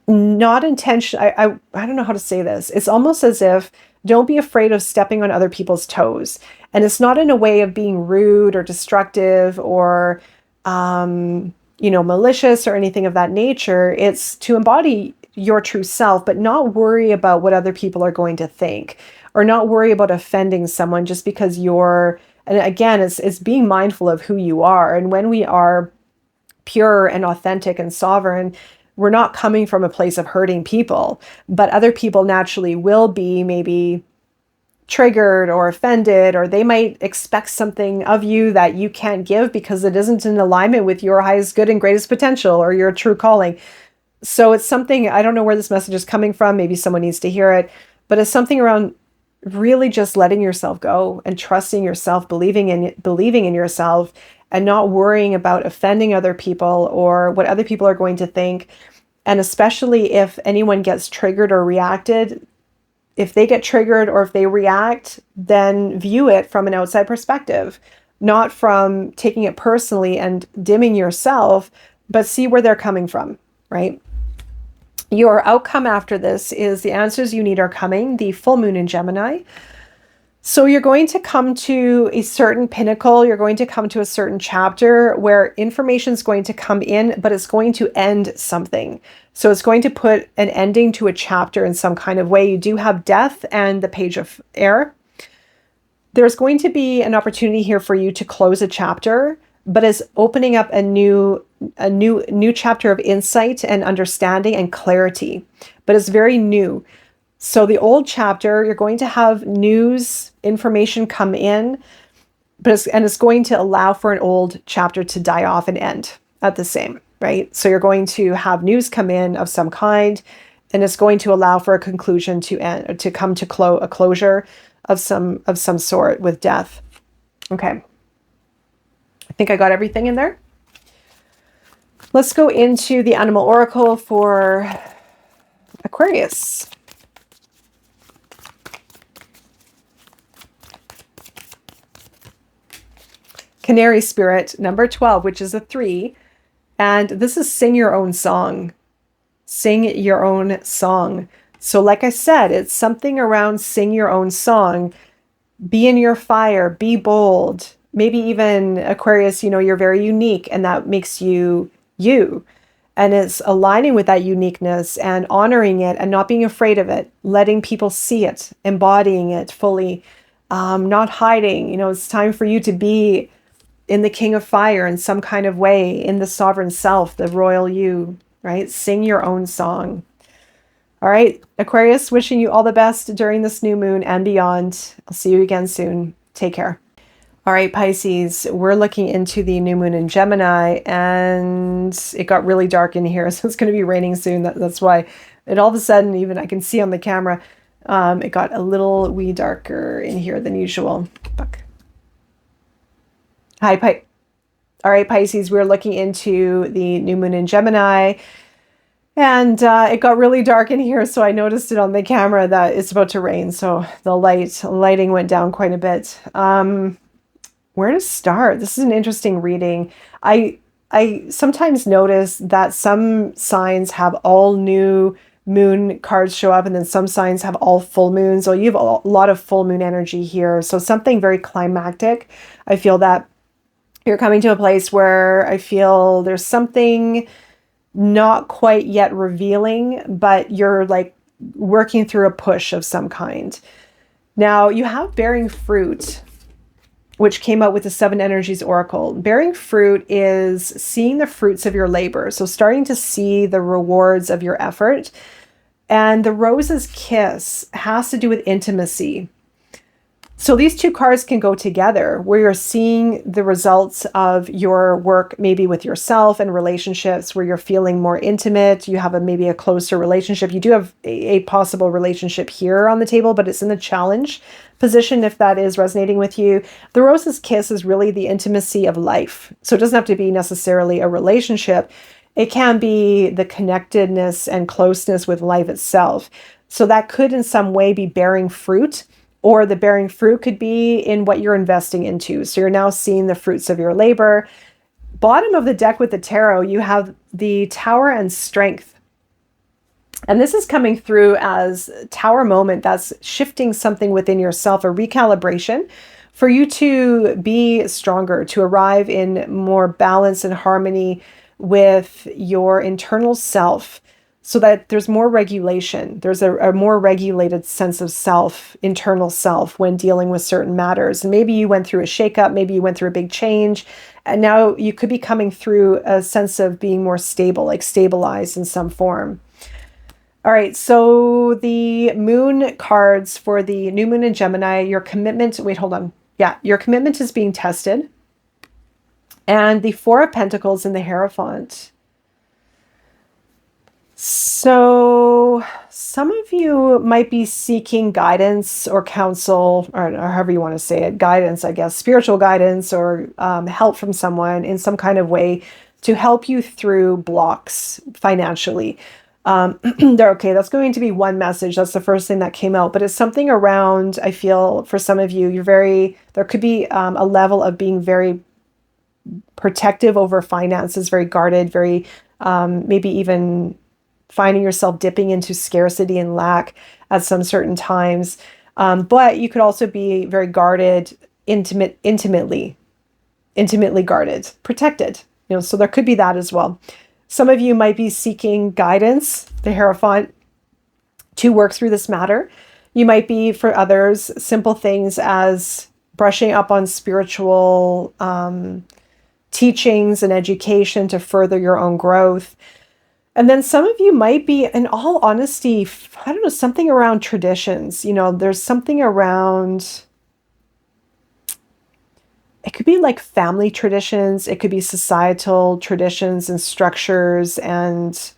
not intention. I don't know how to say this. It's almost as if don't be afraid of stepping on other people's toes. And it's not in a way of being rude or destructive or, malicious or anything of that nature. It's to embody your true self, but not worry about what other people are going to think or not worry about offending someone just because and again, it's being mindful of who you are. And when we are pure and authentic and sovereign, we're not coming from a place of hurting people, but other people naturally will be maybe triggered or offended, or they might expect something of you that you can't give because it isn't in alignment with your highest good and greatest potential or your true calling. So it's something, I don't know where this message is coming from. Maybe someone needs to hear it, but it's something around really just letting yourself go and trusting yourself, believing in yourself and not worrying about offending other people or what other people are going to think. And especially if anyone gets triggered or reacted, if they get triggered or if they react, then view it from an outside perspective, not from taking it personally and dimming yourself, but see where they're coming from, right? Your outcome after this is the answers you need are coming, the full moon in Gemini. So you're going to come to a certain pinnacle. You're going to come to a certain chapter where information is going to come in, but it's going to end something. So it's going to put an ending to a chapter in some kind of way. You do have death and the page of air. There's going to be an opportunity here for you to close a chapter, but it's opening up a new chapter of insight and understanding and clarity. But it's very new. So the old chapter, you're going to have news, information come in, but it's going to allow for an old chapter to die off and end at the same, right? So you're going to have news come in of some kind, and it's going to allow for a conclusion to end, to come to a closure of some sort with death. Okay. I think I got everything in there. Let's go into the animal oracle for Aquarius. Canary spirit number 12, which is a 3. And this is sing your own song. Sing your own song. So like I said, it's something around sing your own song. Be in your fire, be bold. Maybe even Aquarius, you know, you're very unique and that makes you you. And it's aligning with that uniqueness and honoring it and not being afraid of it, letting people see it, embodying it fully, not hiding. You know, it's time for you to be in the King of Fire in some kind of way, in the sovereign self, the royal you, right? Sing your own song. All right, Aquarius, wishing you all the best during this new moon and beyond. I'll see you again soon. Take care. All right, Pisces, we're looking into the new moon in Gemini, and it got really dark in here, so it's going to be raining soon. That's why it all of a sudden, even I can see on the camera, it got a little wee darker in here than usual. Fuck. Hi, all right, Pisces, we're looking into the new moon in Gemini, and it got really dark in here, so I noticed it on the camera that it's about to rain, so the lighting went down quite a bit. Where to start? This is an interesting reading. I sometimes notice that some signs have all new moon cards show up, and then some signs have all full moons. So you have a lot of full moon energy here. So something very climactic. I feel that you're coming to a place where I feel there's something not quite yet revealing, but you're like working through a push of some kind. Now you have bearing fruit, which came out with the Seven Energies Oracle. Bearing fruit is seeing the fruits of your labor. So starting to see the rewards of your effort. And the rose's kiss has to do with intimacy. So these two cards can go together, where you're seeing the results of your work, maybe with yourself and relationships, where you're feeling more intimate. You have maybe a closer relationship. You do have a possible relationship here on the table, but it's in the challenge position if that is resonating with you. The rose's kiss is really the intimacy of life. So it doesn't have to be necessarily a relationship. It can be the connectedness and closeness with life itself. So that could in some way be bearing fruit. Or the bearing fruit could be in what you're investing into. So you're now seeing the fruits of your labor. Bottom of the deck with the tarot, you have the Tower and Strength. And this is coming through as Tower moment that's shifting something within yourself, a recalibration for you to be stronger, to arrive in more balance and harmony with your internal self, so that there's more regulation. There's a more regulated sense of self, internal self, when dealing with certain matters. And maybe you went through a shakeup, maybe you went through a big change, and now you could be coming through a sense of being more stable, like stabilized in some form. All right, so the moon cards for the new moon in Gemini, your commitment, wait, hold on. Yeah, your commitment is being tested. And the Four of Pentacles in the Hierophant. So some of you might be seeking guidance or counsel, or however you want to say it, guidance, I guess, spiritual guidance or help from someone in some kind of way to help you through blocks financially. Okay, that's going to be one message. That's the first thing that came out, but it's something around, I feel for some of you, there could be a level of being very protective over finances, very guarded, very maybe even finding yourself dipping into scarcity and lack at some certain times. But you could also be very guarded, intimately guarded, protected, you know, so there could be that as well. Some of you might be seeking guidance, the Hierophant, to work through this matter. You might be, for others, simple things as brushing up on spiritual teachings and education to further your own growth. And then some of you might be, in all honesty, I don't know, something around traditions. You know, there's something around, it could be like family traditions. It could be societal traditions and structures and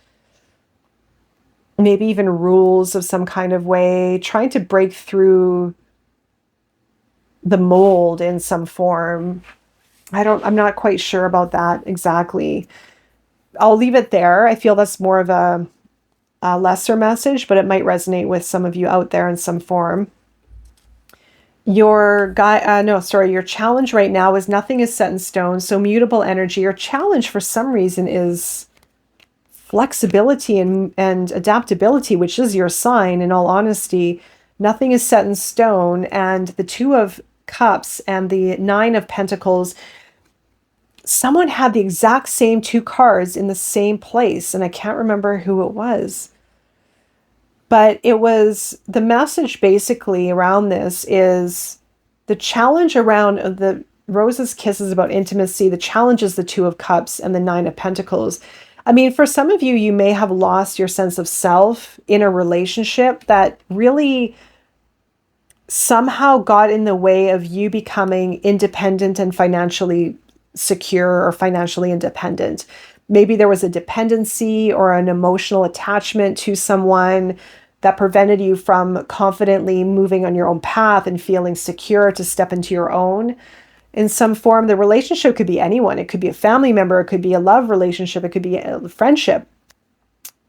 maybe even rules of some kind of way, trying to break through the mold in some form. I'm not quite sure about that exactly. I'll leave it there. I feel that's more of a lesser message, but it might resonate with some of you out there in some form. Your your challenge right now is nothing is set in stone. So mutable energy. Your challenge for some reason is flexibility and adaptability, which is your sign, in all honesty. Nothing is set in stone. And the Two of Cups and the Nine of Pentacles, someone had the exact same two cards in the same place, and I can't remember who it was. But it was, the message basically around this is the challenge around the Rose's Kiss is about intimacy. The challenge is the Two of Cups and the Nine of Pentacles. I mean, for some of you, you may have lost your sense of self in a relationship that really somehow got in the way of you becoming independent and financially secure or financially independent. Maybe there was a dependency or an emotional attachment to someone that prevented you from confidently moving on your own path and feeling secure to step into your own in some form. The relationship could be anyone. It could be a family member. It could be a love relationship. It could be a friendship.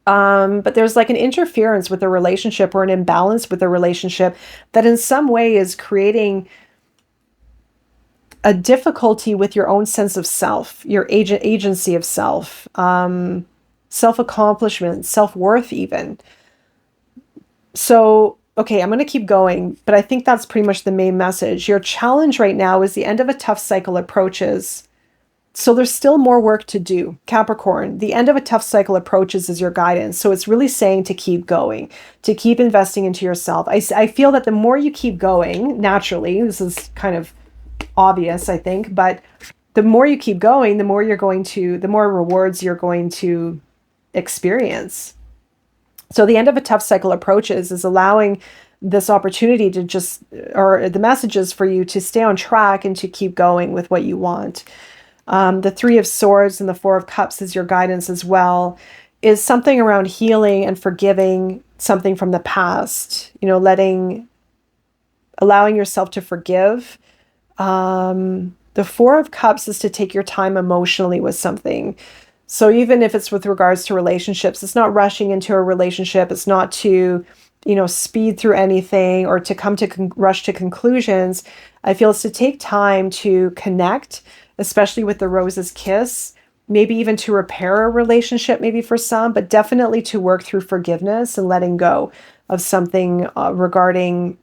But there's like an interference with a relationship or an imbalance with a relationship that in some way is creating a difficulty with your own sense of self, your agency of self, self-accomplishment, self-worth even. So, okay, I'm going to keep going, but I think that's pretty much the main message. Your challenge right now is the end of a tough cycle approaches. So there's still more work to do. Capricorn, the end of a tough cycle approaches is your guidance. So it's really saying to keep going, to keep investing into yourself. I feel that the more you keep going, naturally, this is kind of obvious, I think, but the more you keep going, the more rewards you're going to experience. So the end of a tough cycle approaches is allowing this opportunity to or the messages for you to stay on track and to keep going with what you want. The Three of Swords and the Four of Cups is your guidance as well, is something around healing and forgiving something from the past, allowing yourself to forgive. The Four of Cups is to take your time emotionally with something. So even if it's with regards to relationships, it's not rushing into a relationship. It's not to, speed through anything or to come to rush to conclusions. I feel it's to take time to connect, especially with the Rose's Kiss, maybe even to repair a relationship, maybe for some, but definitely to work through forgiveness and letting go of something regarding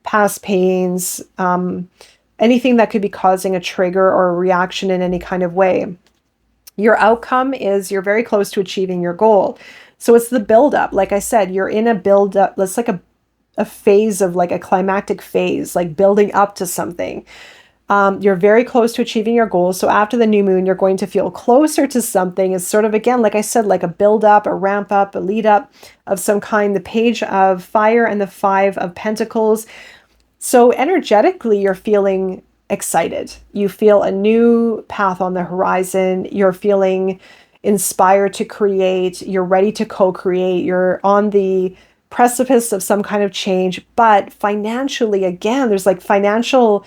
past pains, anything that could be causing a trigger or a reaction in any kind of way. Your outcome is you're very close to achieving your goal. So it's the buildup. Like I said, you're in a buildup. It's like a phase of like a climactic phase, like building up to something. You're very close to achieving your goals. So after the new moon, you're going to feel closer to something. It's sort of, again, like I said, like a build up, a ramp up, a lead up of some kind. The Page of Fire and the Five of Pentacles. So energetically, you're feeling excited. You feel a new path on the horizon. You're feeling inspired to create. You're ready to co-create. You're on the precipice of some kind of change. But financially, again, there's like a financial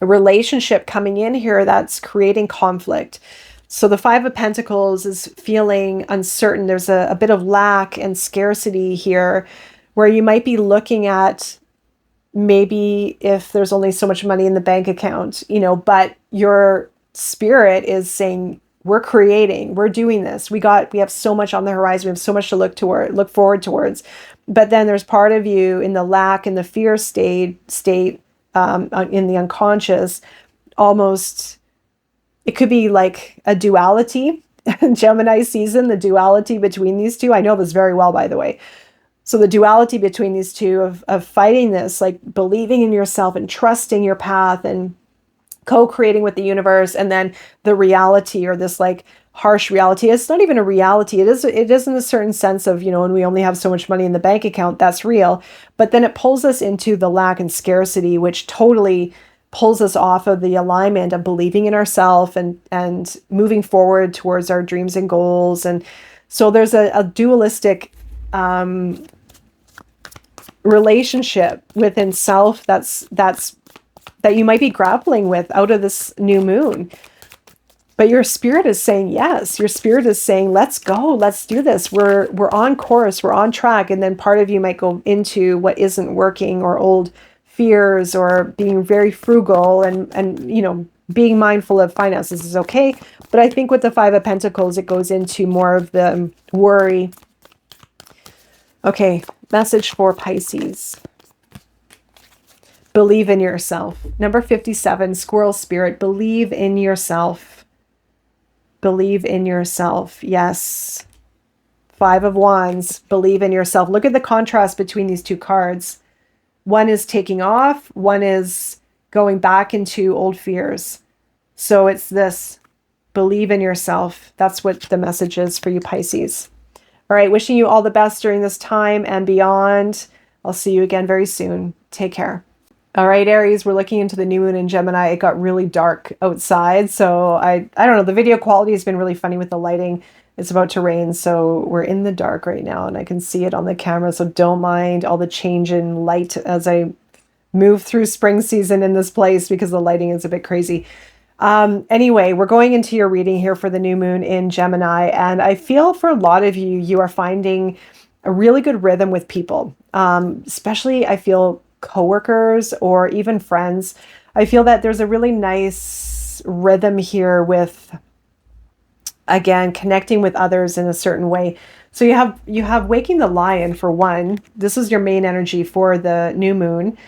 relationship coming in here that's creating conflict. So the Five of Pentacles is feeling uncertain. There's a bit of lack and scarcity here where you might be looking at maybe if there's only so much money in the bank account, but your spirit is saying, we're creating, we're doing this. We have so much on the horizon. We have so much to look forward towards. But then there's part of you in the lack and the fear state in the unconscious, almost, it could be like a duality. Gemini season, the duality between these two. I know this very well, by the way. So the duality between these two of fighting this, like believing in yourself and trusting your path and co-creating with the universe, and then the reality, or this like harsh reality. It's not even a reality. It is in a certain sense of, when we only have so much money in the bank account, that's real. But then it pulls us into the lack and scarcity, which totally pulls us off of the alignment of believing in ourselves and moving forward towards our dreams and goals. And so there's a dualistic relationship within self that you might be grappling with out of this new moon. But your spirit is saying yes. Your spirit is saying, let's go, let's do this. We're on course, we're on track. And then part of you might go into what isn't working, or old fears, or being very frugal, and you know, being mindful of finances is okay. But I think with the Five of Pentacles, it goes into more of the worry. Okay, message for Pisces. Believe in yourself. Number 57, Squirrel Spirit, believe in yourself. Believe in yourself. Yes. Five of Wands, believe in yourself. Look at the contrast between these two cards. One is taking off, one is going back into old fears. So it's this, believe in yourself. That's what the message is for you, Pisces. All right, wishing you all the best during this time and beyond. I'll see you again very soon. Take care. All right, Aries, we're looking into the new moon in Gemini. It got really dark outside, so I don't know. The video quality has been really funny with the lighting. It's about to rain, so we're in the dark right now, and I can see it on the camera, so don't mind all the change in light as I move through spring season in this place, because the lighting is a bit crazy. Anyway, we're going into your reading here for the new moon in Gemini, and I feel for a lot of you, you are finding a really good rhythm with people, especially I feel coworkers or even friends. I feel that there's a really nice rhythm here with, again, connecting with others in a certain way. So you have waking the lion for one. This is your main energy for the new moon.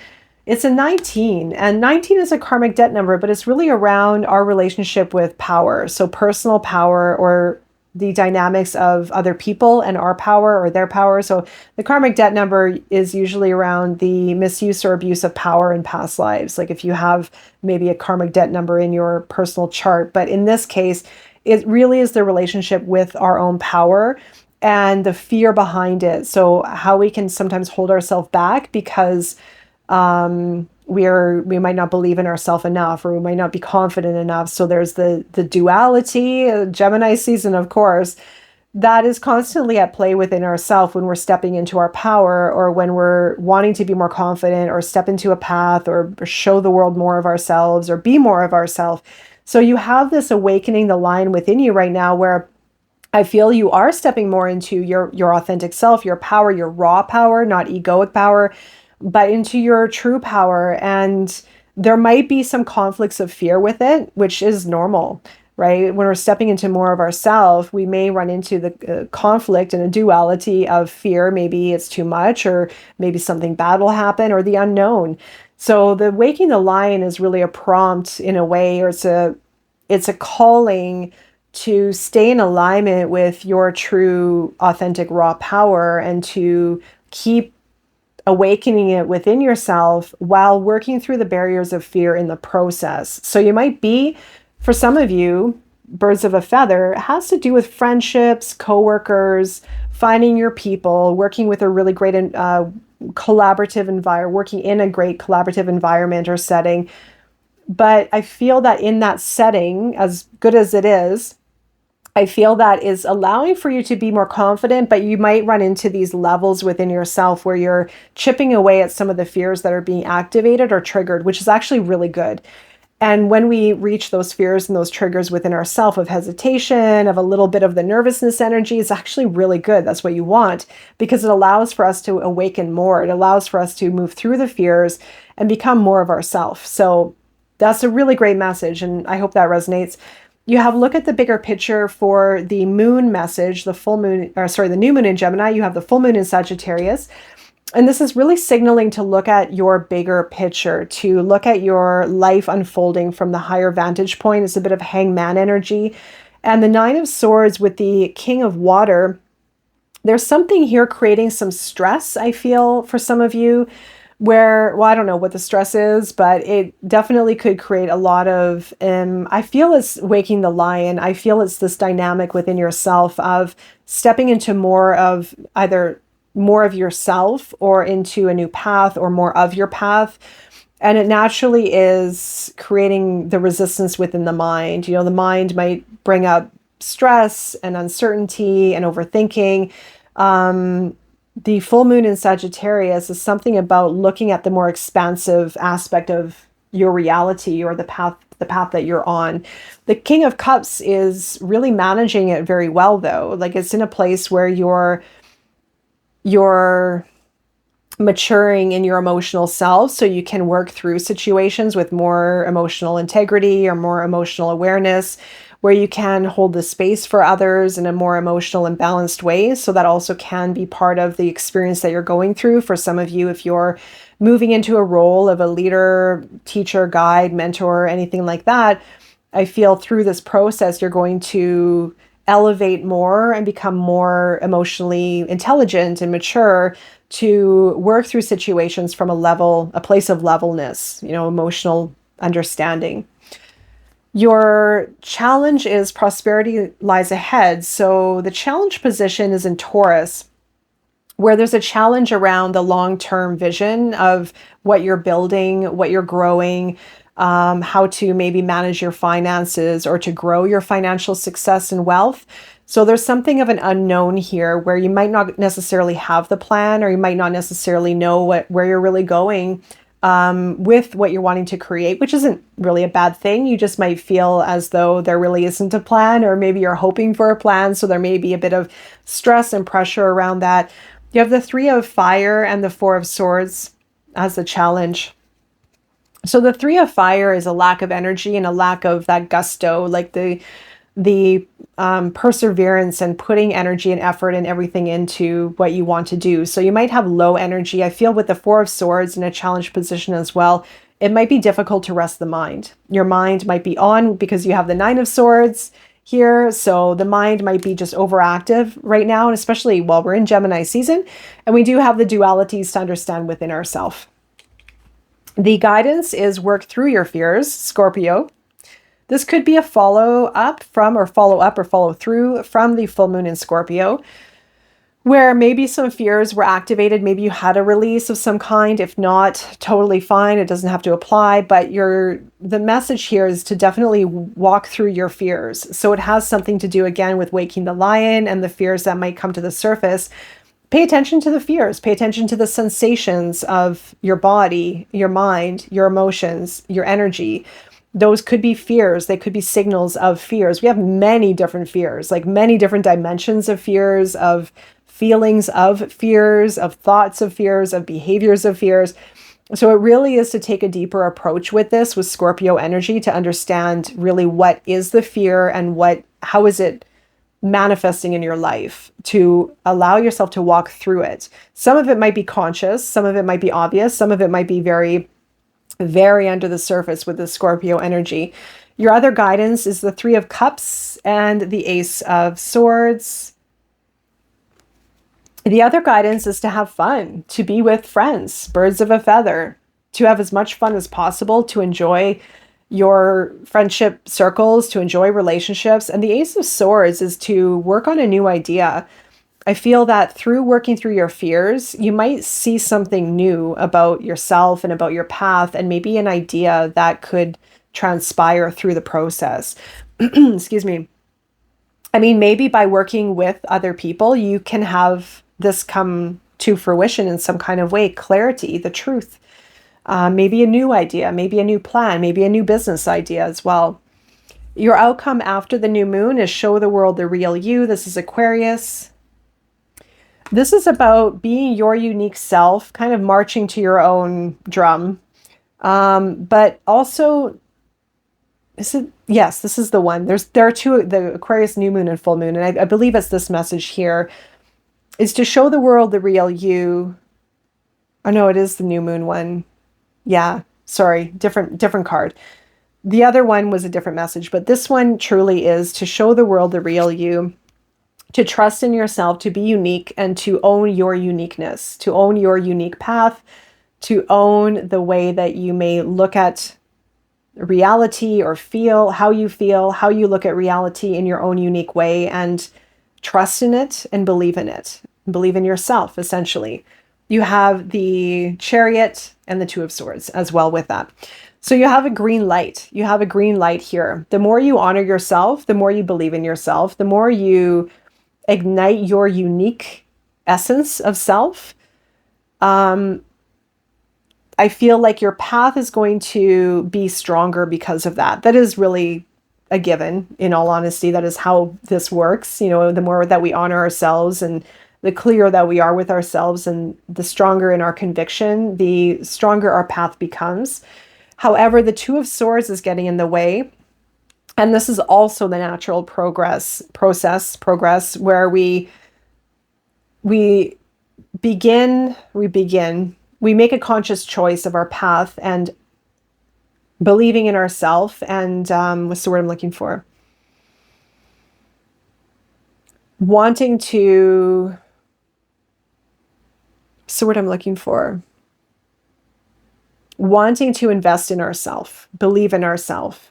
It's a 19, and 19 is a karmic debt number, but it's really around our relationship with power. So personal power, or the dynamics of other people and our power or their power. So the karmic debt number is usually around the misuse or abuse of power in past lives. Like if you have maybe a karmic debt number in your personal chart, but in this case, it really is the relationship with our own power and the fear behind it. So how we can sometimes hold ourselves back because we might not believe in ourselves enough, or we might not be confident enough. So there's the duality, Gemini season, of course, that is constantly at play within ourselves when we're stepping into our power, or when we're wanting to be more confident, or step into a path, or show the world more of ourselves, or be more of ourselves. So you have this awakening the lion within you right now, where I feel you are stepping more into your authentic self, your power, your raw power, not egoic power, but into your true power. And there might be some conflicts of fear with it, which is normal, right? When we're stepping into more of ourselves, we may run into the conflict and a duality of fear. Maybe it's too much, or maybe something bad will happen, or the unknown. So the waking the lion is really a prompt in a way, or it's a calling to stay in alignment with your true authentic raw power, and to keep awakening it within yourself while working through the barriers of fear in the process. So you might be, for some of you, birds of a feather. It has to do with friendships, coworkers, finding your people, working with a really great collaborative environment, working in a great collaborative environment or setting. But I feel that in that setting, as good as it is, I feel that is allowing for you to be more confident, but you might run into these levels within yourself where you're chipping away at some of the fears that are being activated or triggered, which is actually really good. And when we reach those fears and those triggers within ourself of hesitation, of a little bit of the nervousness energy, it's actually really good. That's what you want, because it allows for us to awaken more. It allows for us to move through the fears and become more of ourself. So that's a really great message, and I hope that resonates. You have look at the bigger picture for the moon message, the full moon, or sorry, the new moon in Gemini. You have the full moon in Sagittarius. And this is really signaling to look at your bigger picture, to look at your life unfolding from the higher vantage point. It's a bit of hangman energy. And the Nine of Swords with the King of Water, there's something here creating some stress, I feel, for some of you, where, well, I don't know what the stress is, but it definitely could create a lot of, I feel it's waking the lion. I feel it's this dynamic within yourself of stepping into more of either more of yourself, or into a new path, or more of your path. And it naturally is creating the resistance within the mind. You know, the mind might bring up stress and uncertainty and overthinking. The full moon in Sagittarius is something about looking at the more expansive aspect of your reality, or the path the path that you're on. The King of Cups is really managing it very well, though. Like, it's in a place where you're maturing in your emotional self, so you can work through situations with more emotional integrity or more emotional awareness, where you can hold the space for others in a more emotional and balanced way. So that also can be part of the experience that you're going through. For some of you, if you're moving into a role of a leader, teacher, guide, mentor, anything like that, I feel through this process, you're going to elevate more and become more emotionally intelligent and mature to work through situations from a place of levelness, emotional understanding. Your challenge is prosperity lies ahead. So the challenge position is in Taurus, where there's a challenge around the long-term vision of what you're building, what you're growing, how to maybe manage your finances or to grow your financial success and wealth. So there's something of an unknown here where you might not necessarily have the plan, or you might not necessarily know where you're really going with what you're wanting to create, which isn't really a bad thing. You just might feel as though there really isn't a plan, or maybe you're hoping for a plan. So there may be a bit of stress and pressure around that. You have the Three of Fire and the Four of Swords as the challenge. So the Three of Fire is a lack of energy and a lack of that gusto, like the perseverance and putting energy and effort and everything into what you want to do. So you might have low energy. I feel with the Four of Swords in a challenge position as well, it might be difficult to rest the mind. Your mind might be on because you have the Nine of Swords here. So the mind might be just overactive right now, and especially while we're in Gemini season. And we do have the dualities to understand within ourselves. The guidance is work through your fears, Scorpio. This could be a follow through from the full moon in Scorpio, where maybe some fears were activated. Maybe you had a release of some kind. If not, totally fine. It doesn't have to apply, but the message here is to definitely walk through your fears. So it has something to do again with waking the lion and the fears that might come to the surface. Pay attention to the fears. Pay attention to the sensations of your body, your mind, your emotions, your energy. Those could be fears. They could be signals of fears. We have many different fears, like many different dimensions of fears, of feelings of fears, of thoughts of fears, of behaviors of fears. So it really is to take a deeper approach with this, with Scorpio energy, to understand really what is the fear and how is it manifesting in your life, to allow yourself to walk through it. Some of it might be conscious, some of it might be obvious, some of it might be very, very under the surface with the Scorpio energy. Your other guidance is the Three of Cups and the Ace of Swords. The other guidance is to have fun, to be with friends, birds of a feather, to have as much fun as possible, to enjoy your friendship circles, to enjoy relationships. And the Ace of Swords is to work on a new idea. I feel that through working through your fears, you might see something new about yourself and about your path, and maybe an idea that could transpire through the process. Excuse me. I mean, maybe by working with other people, you can have this come to fruition in some kind of way, clarity, the truth. Maybe a new idea, maybe a new plan, maybe a new business idea as well. Your outcome after the new moon is show the world the real you. This is Aquarius. This is about being your unique self, kind of marching to your own drum. But also, yes, this is the one. There are two, the Aquarius new moon and full moon. And I believe it's this message here, is to show the world the real you. Oh no, it is the new moon one. Yeah, sorry, different card. The other one was a different message, but this one truly is to show the world the real you, to trust in yourself, to be unique, and to own your uniqueness, to own your unique path, to own the way that you may look at reality or feel, how you look at reality in your own unique way, and trust in it and believe in it. Believe in yourself, essentially. You have the Chariot and the Two of Swords as well with that. So you have a green light. You have a green light here. The more you honor yourself, the more you believe in yourself, the more you ignite your unique essence of self. I feel like your path is going to be stronger because of that. That is really a given, in all honesty. That is how this works. You know, the more that we honor ourselves and the clearer that we are with ourselves and the stronger in our conviction, the stronger our path becomes. However, the Two of Swords is getting in the way. And this is also the natural progress where we make a conscious choice of our path and believing in ourselves. And what's the word I'm looking for? Wanting to, what's the word I'm looking for? Wanting to invest in ourselves, believe in ourselves.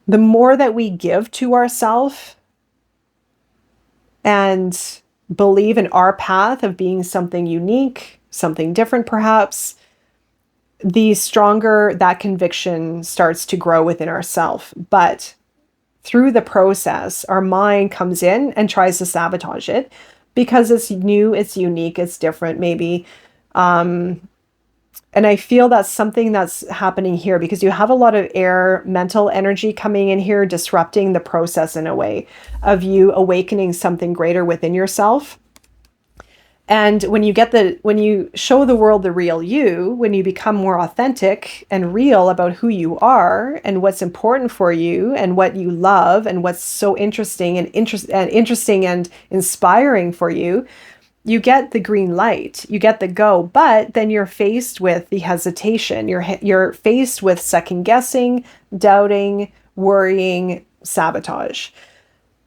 The more that we give to ourselves and believe in our path of being something unique, something different perhaps, the stronger that conviction starts to grow within ourselves. But through the process, our mind comes in and tries to sabotage it because it's new, it's unique, it's different maybe. And I feel that's something that's happening here because you have a lot of air mental energy coming in here, disrupting the process in a way of you awakening something greater within yourself. And when you show the world the real you, when you become more authentic and real about who you are and what's important for you and what you love and what's so interesting and inspiring for you, you get the green light, you get the go, but then you're faced with the hesitation. You're faced with second guessing, doubting, worrying, sabotage.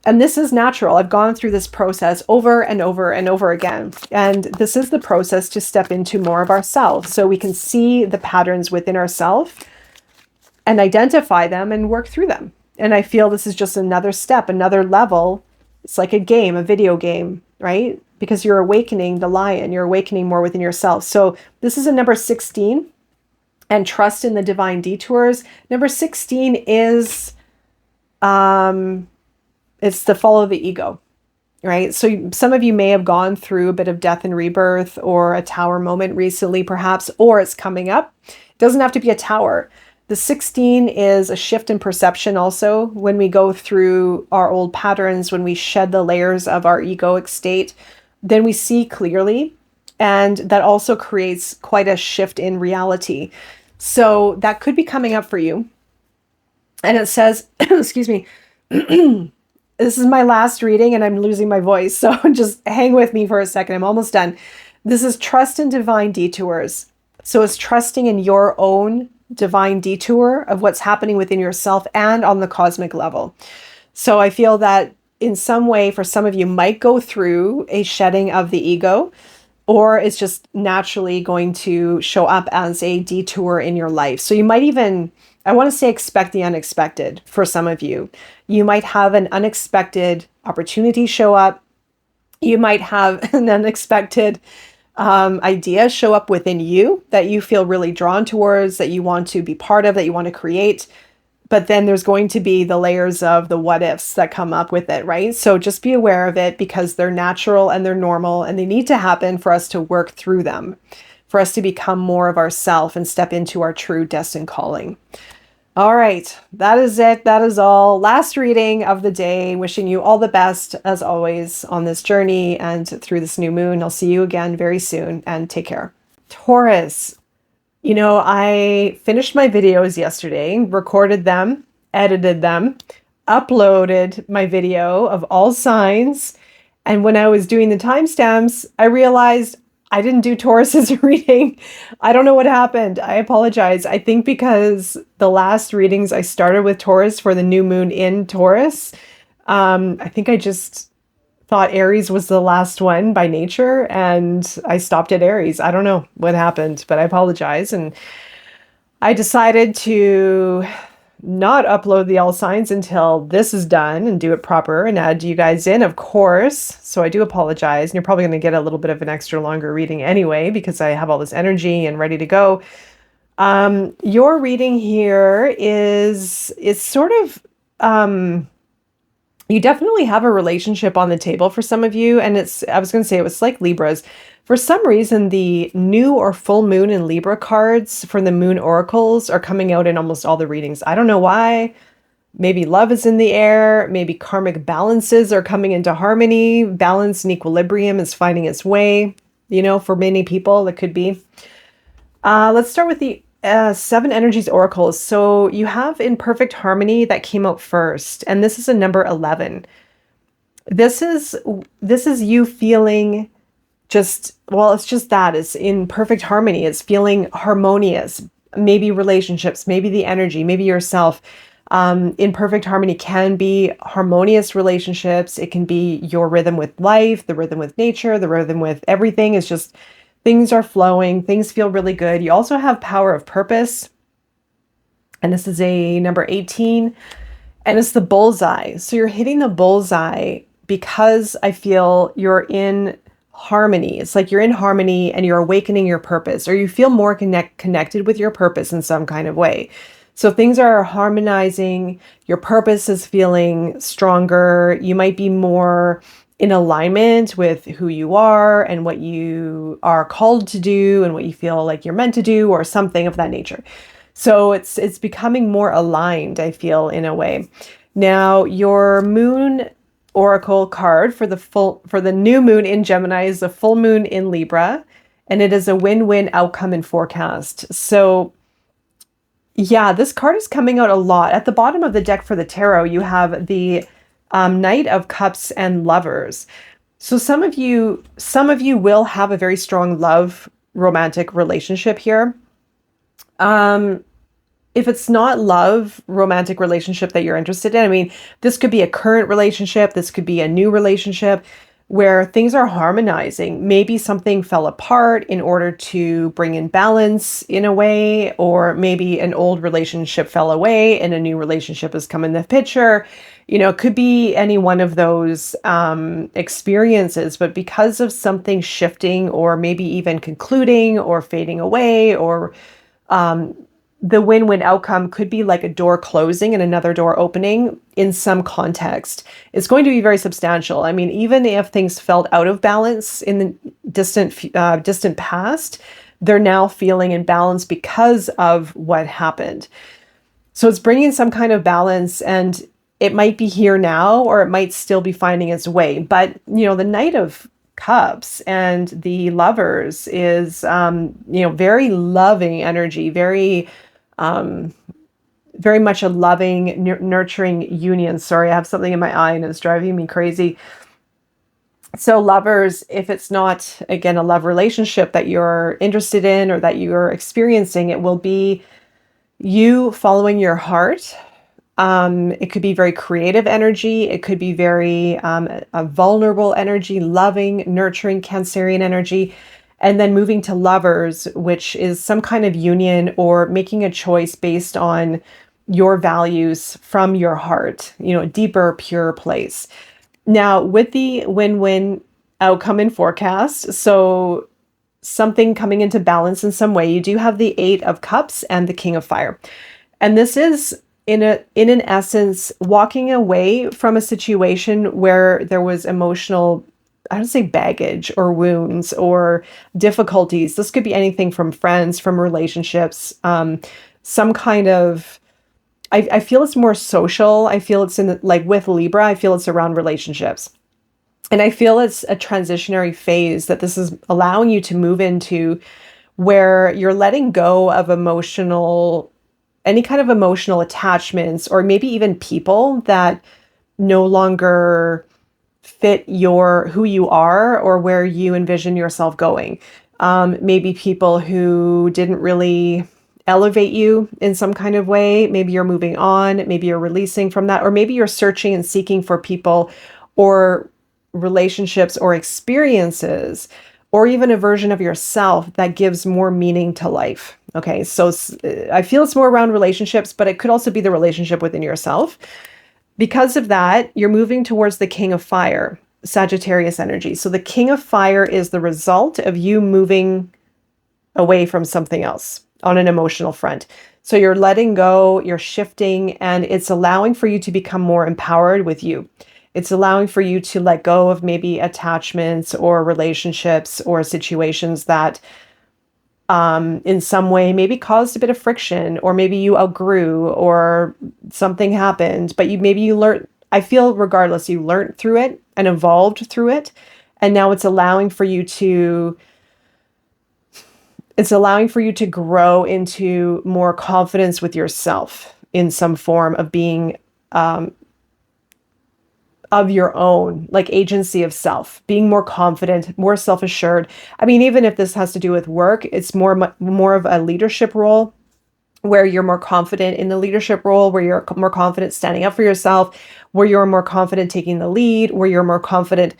And this is natural. I've gone through this process over and over and over again. And this is the process to step into more of ourselves so we can see the patterns within ourselves and identify them and work through them. And I feel this is just another step, another level. It's like a game, a video game, right? Because you're awakening the lion, you're awakening more within yourself. So this is a number 16, and trust in the divine detours. Number 16 is, it's the fall of the ego, right? So some of you may have gone through a bit of death and rebirth or a tower moment recently, perhaps, or it's coming up. It doesn't have to be a tower. The 16 is a shift in perception also. When we go through our old patterns, when we shed the layers of our egoic state, then we see clearly. And that also creates quite a shift in reality. So that could be coming up for you. And it says, excuse me, this is my last reading and I'm losing my voice. So just hang with me for a second. I'm almost done. This is trust in divine detours. So it's trusting in your own divine detour of what's happening within yourself and on the cosmic level. So I feel that in some way, for some of you, might go through a shedding of the ego, or it's just naturally going to show up as a detour in your life. So you might even, I want to say, expect the unexpected for some of you. You might have an unexpected opportunity show up. You might have an unexpected idea show up within you that you feel really drawn towards, that you want to be part of, that you want to create. But then there's going to be the layers of the what ifs that come up with it, right? So just be aware of it because they're natural and they're normal and they need to happen for us to work through them, for us to become more of ourself and step into our true destined calling. All right, that is it. That is all. Last reading of the day. Wishing you all the best as always on this journey and through this new moon. I'll see you again very soon and take care. Taurus. You know, I finished my videos yesterday, recorded them, edited them, uploaded my video of all signs. And when I was doing the timestamps, I realized I didn't do Taurus's reading. I don't know what happened. I apologize. I think because the last readings I started with Taurus for the new moon in Taurus, I think I just thought Aries was the last one by nature and I stopped at Aries. I don't know what happened, but I apologize. And I decided to not upload the all signs until this is done and do it proper and add you guys in, of course. So I do apologize. And you're probably going to get a little bit of an extra longer reading anyway, because I have all this energy and ready to go. Your reading here is sort of, You definitely have a relationship on the table for some of you. And I was going to say, it was like Libras. For some reason, the new or full moon in Libra cards from the moon oracles are coming out in almost all the readings. I don't know why. Maybe love is in the air. Maybe karmic balances are coming into harmony. Balance and equilibrium is finding its way. You know, for many people, it could be. Let's start with the Seven Energies Oracles. So you have In Perfect Harmony that came out first, and this is a number 11. This is you feeling just, well, it's just that. It's in perfect harmony. It's feeling harmonious. Maybe relationships, maybe the energy, maybe yourself. In perfect harmony can be harmonious relationships. It can be your rhythm with life, the rhythm with nature, the rhythm with everything. It's just things are flowing. Things feel really good. You also have power of purpose. And this is a number 18. And it's the bullseye. So you're hitting the bullseye because I feel you're in harmony. It's like you're in harmony and you're awakening your purpose, or you feel more connected with your purpose in some kind of way. So things are harmonizing. Your purpose is feeling stronger. You might be more in alignment with who you are and what you are called to do and what you feel like you're meant to do, or something of that nature. So it's becoming more aligned, I feel, in a way. Now, your moon oracle card for the new moon in Gemini is the full moon in Libra, and it is a win-win outcome and forecast. So yeah, this card is coming out a lot. At the bottom of the deck for the tarot, you have the Knight of Cups and Lovers. So some of you will have a very strong love romantic relationship here. If it's not love romantic relationship that you're interested in, I mean, this could be a current relationship. This could be a new relationship where things are harmonizing. Maybe something fell apart in order to bring in balance in a way, or maybe an old relationship fell away and a new relationship has come in the picture. You know, it could be any one of those experiences, but because of something shifting, or maybe even concluding or fading away, or the win-win outcome could be like a door closing and another door opening in some context. It's going to be very substantial. I mean, even if things felt out of balance in the distant past, they're now feeling in balance because of what happened. So it's bringing some kind of balance, and it might be here now, or it might still be finding its way. But, you know, the Knight of Cups and the Lovers is, very loving energy, very much a loving, nurturing union. Sorry, I have something in my eye and it's driving me crazy. So lovers, if it's not, again, a love relationship that you're interested in or that you're experiencing, it will be you following your heart. It could be very creative energy. It could be very a vulnerable energy, loving, nurturing, Cancerian energy. And then moving to Lovers, which is some kind of union or making a choice based on your values from your heart, you know, a deeper, pure place. Now, with the win-win outcome and forecast, so something coming into balance in some way, you do have the Eight of Cups and the King of Fire. And this is, in an essence, walking away from a situation where there was emotional, I don't say baggage or wounds or difficulties. This could be anything from friends, from relationships, some kind of, I feel it's more social. I feel it's like with Libra, I feel it's around relationships. And I feel it's a transitionary phase that this is allowing you to move into, where you're letting go of any kind of emotional attachments, or maybe even people that no longer fit who you are or where you envision yourself going. Maybe people who didn't really elevate you in some kind of way. Maybe you're moving on, maybe you're releasing from that, or maybe you're searching and seeking for people or relationships or experiences, or even a version of yourself that gives more meaning to life. Okay, so I feel it's more around relationships, but it could also be the relationship within yourself. Because of that, you're moving towards the King of Fire, Sagittarius energy. So the King of Fire is the result of you moving away from something else on an emotional front. So you're letting go, you're shifting, and it's allowing for you to become more empowered with you. It's allowing for you to let go of maybe attachments or relationships or situations that in some way maybe caused a bit of friction, or maybe you outgrew, or something happened, but you learned, I feel regardless, you learned through it and evolved through it. And now it's allowing for you to grow into more confidence with yourself in some form of being of your own, like agency of self, being more confident, more self-assured. I mean, even if this has to do with work, it's more of a leadership role, where you're more confident in the leadership role, where you're more confident standing up for yourself, where you're more confident taking the lead, where you're more confident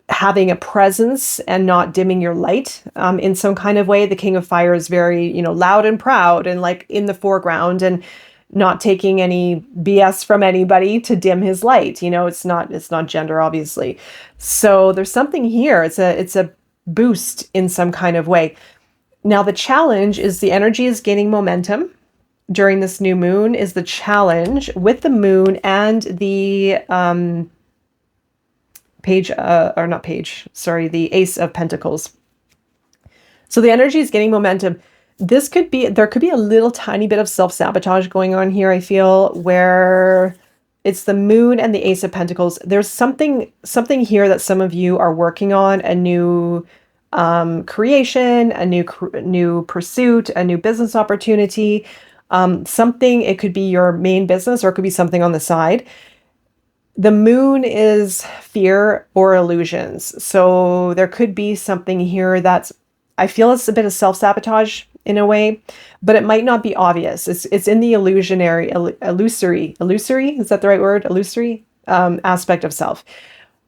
having a presence and not dimming your light in some kind of way. The King of Fire is very, loud and proud and like in the foreground, and not taking any BS from anybody to dim his light. It's not gender, obviously. So there's something here. It's a boost in some kind of way. Now the challenge is the energy is gaining momentum during this new moon, is the challenge with the moon and the the Ace of Pentacles. So the energy is gaining momentum. There could be a little tiny bit of self-sabotage going on here, I feel, where it's the moon and the Ace of Pentacles. There's something here that some of you are working on, a new creation, a new pursuit, a new business opportunity, something. It could be your main business, or it could be something on the side. The moon is fear or illusions. So there could be something here that's, I feel it's a bit of self-sabotage in a way, but it might not be obvious. It's in the illusory, is that the right word? Illusory aspect of self,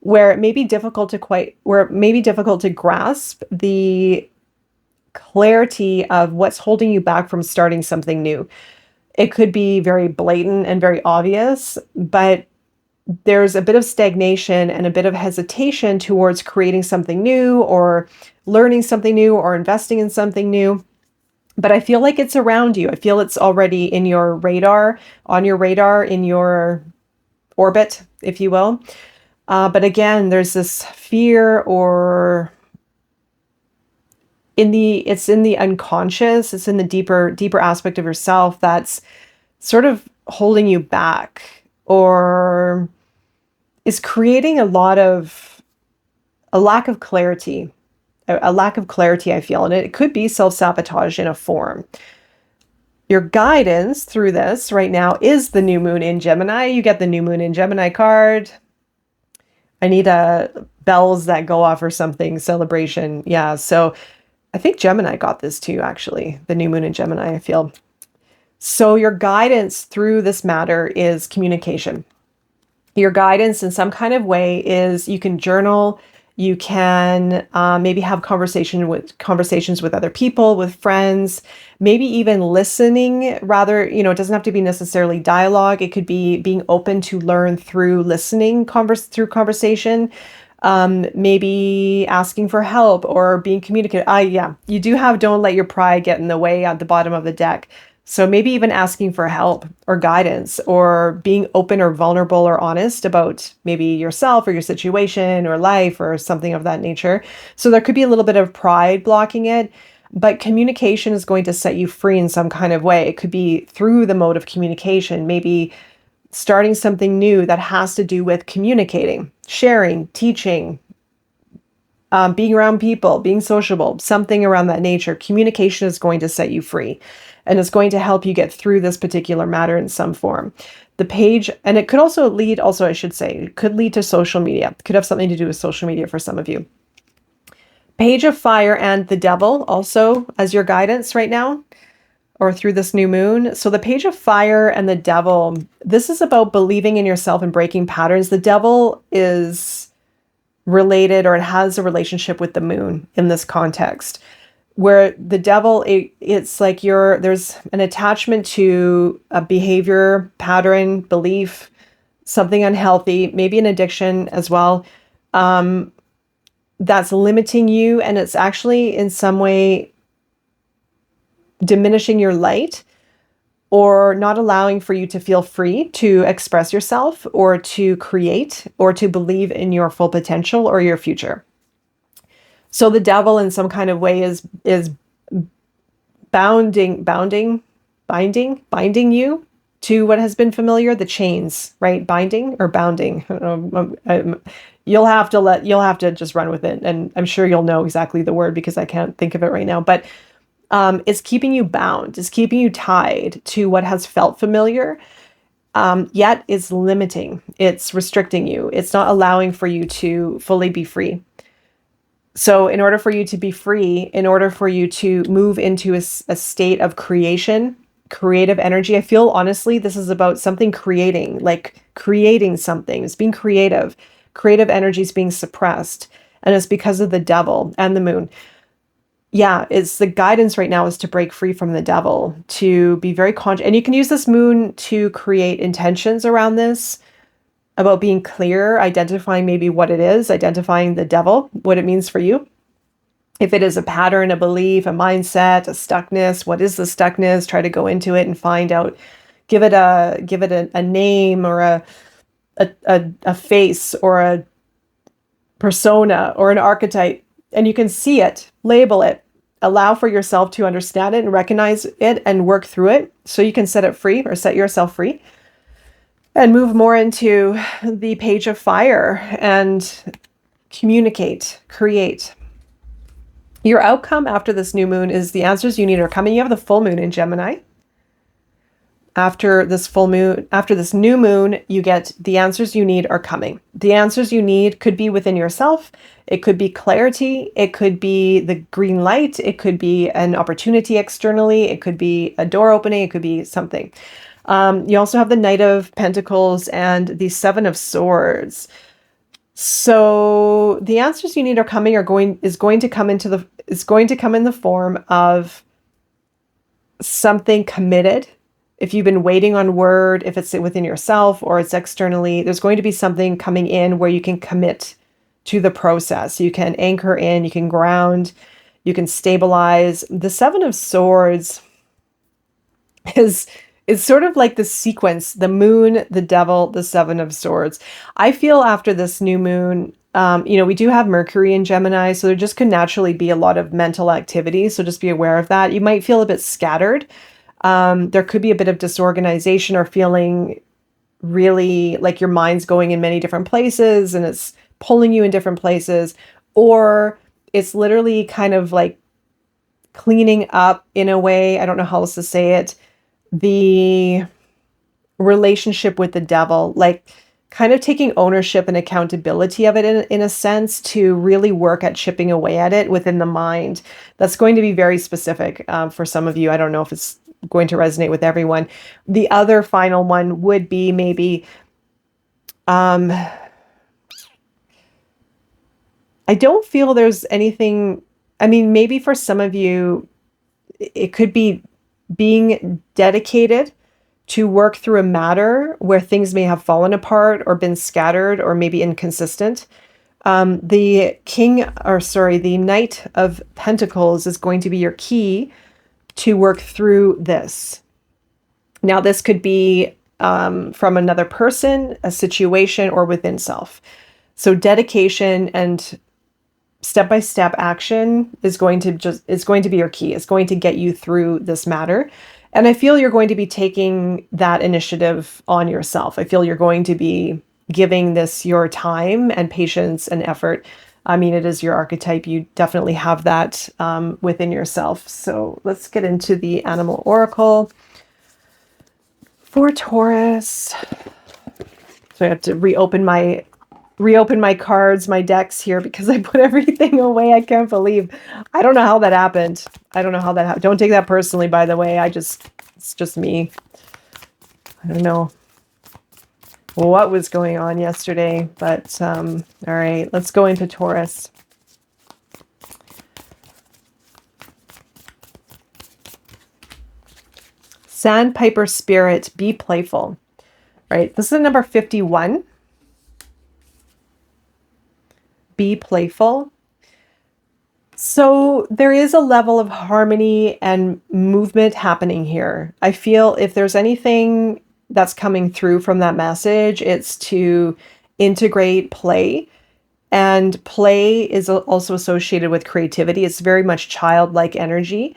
where it may be difficult to grasp the clarity of what's holding you back from starting something new. It could be very blatant and very obvious, but there's a bit of stagnation and a bit of hesitation towards creating something new, or learning something new, or investing in something new. But I feel like it's around you. I feel it's already in your radar, in your orbit, if you will. But again, there's this fear, or it's in the unconscious, it's in the deeper aspect of yourself that's sort of holding you back, or is creating a lack of clarity. A lack of clarity, I feel, and it could be self-sabotage in a form. Your guidance through this right now is the new moon in Gemini. You get the new moon in Gemini card. I need bells that go off or something, celebration. Yeah, so I think Gemini got this too, actually, the new moon in Gemini, I feel. So your guidance through this matter is communication. Your guidance in some kind of way is, you can journal, you can maybe have conversations with other people, with friends, maybe even listening. Rather, it doesn't have to be necessarily dialogue. It could be being open to learn through listening, through conversation. Maybe asking for help, or being communicative. Yeah, you do have don't let your pride get in the way at the bottom of the deck. So maybe even asking for help or guidance, or being open or vulnerable or honest about maybe yourself or your situation or life or something of that nature. So there could be a little bit of pride blocking it, but communication is going to set you free in some kind of way. It could be through the mode of communication, maybe starting something new that has to do with communicating, sharing, teaching, being around people, being sociable, something around that nature. Communication is going to set you free, and it's going to help you get through this particular matter in some form. The page, and it could also lead, it could lead to social media. It could have something to do with social media for some of you. Page of Fire and the Devil also as your guidance right now, or through this new moon. So the Page of Fire and the Devil, this is about believing in yourself and breaking patterns. The Devil is related, or it has a relationship with the moon in this context, where the devil, it's like there's an attachment to a behavior, pattern, belief, something unhealthy, maybe an addiction as well, that's limiting you, and it's actually in some way diminishing your light, or not allowing for you to feel free to express yourself or to create or to believe in your full potential or your future. So the devil in some kind of way is binding you to what has been familiar, the chains, right? Binding or bounding. I don't know. You'll have to just run with it. And I'm sure you'll know exactly the word because I can't think of it right now. But it's keeping you bound, it's keeping you tied to what has felt familiar, yet is limiting, it's restricting you, it's not allowing for you to fully be free. So in order for you to be free, in order for you to move into a state of creation, creative energy, I feel honestly, this is about something creating, like creating something. It's being creative. Creative energy is being suppressed. And it's because of the devil and the moon. Yeah, it's the guidance right now is to break free from the devil, to be very conscious. And you can use this moon to create intentions around this, about being clear, identifying maybe what it is, identifying the devil, what it means for you. If it is a pattern, a belief, a mindset, a stuckness, what is the stuckness? Try to go into it and find out, give it a name or a face or a persona or an archetype, and you can see it, label it, allow for yourself to understand it and recognize it and work through it so you can set it free or set yourself free and move more into the page of fire and communicate, create. Your outcome after this new moon is the answers you need are coming. You have the full moon in Gemini. After this full moon, after this new moon, you get the answers you need are coming. The answers you need could be within yourself. It could be clarity. It could be the green light. It could be an opportunity externally. It could be a door opening. It could be something. You also have the Knight of Pentacles and the Seven of Swords. So the answers you need are coming is going to come in the form of something committed. If you've been waiting on word, if it's within yourself or it's externally, there's going to be something coming in where you can commit to the process. You can anchor in, you can ground, you can stabilize. The Seven of Swords is sort of like the sequence, the moon, the devil, the Seven of Swords. I feel after this new moon, we do have Mercury in Gemini, so there just could naturally be a lot of mental activity. So just be aware of that. You might feel a bit scattered. There could be a bit of disorganization or feeling really like your mind's going in many different places and it's pulling you in different places, or it's literally kind of like cleaning up in a way. I don't know how else to say it. The relationship with the devil, like kind of taking ownership and accountability of it in a sense to really work at chipping away at it within the mind. That's going to be very specific for some of you. I don't know if it's going to resonate with everyone. The other final one would be maybe, I don't feel there's anything, I mean, maybe for some of you, it could be being dedicated to work through a matter where things may have fallen apart or been scattered or maybe inconsistent. The Knight of Pentacles is going to be your key to work through this. Now, this could be from another person, a situation, or within self. So dedication and step-by-step action is going to be your key. It's going to get you through this matter. And I feel you're going to be taking that initiative on yourself. I feel you're going to be giving this your time and patience and effort. I mean, it is your archetype. You definitely have that within yourself. So let's get into the animal oracle for Taurus. So I have to reopen my cards, my decks here, because I put everything away. I can't believe. I don't know how that happened. Don't take that personally, by the way. It's just me. I don't know what was going on yesterday, but all right, let's go into Taurus. Sandpiper spirit, be playful. All right, this is number 51. Be playful. So there is a level of harmony and movement happening here. I feel if there's anything that's coming through from that message, it's to integrate play. And play is also associated with creativity. It's very much childlike energy.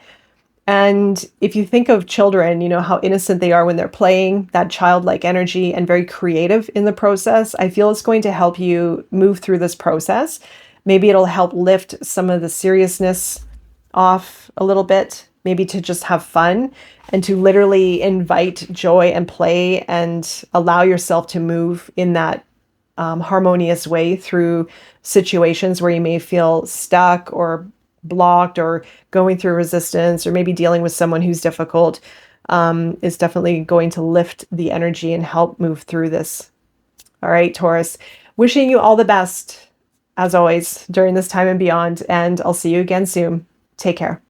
And if you think of children, you know, how innocent they are when they're playing, that childlike energy and very creative in the process, I feel it's going to help you move through this process. Maybe it'll help lift some of the seriousness off a little bit, maybe to just have fun and to literally invite joy and play and allow yourself to move in that harmonious way through situations where you may feel stuck or blocked or going through resistance or maybe dealing with someone who's difficult, is definitely going to lift the energy and help move through this. All right, Taurus, wishing you all the best as always during this time and beyond, and I'll see you again soon. Take care.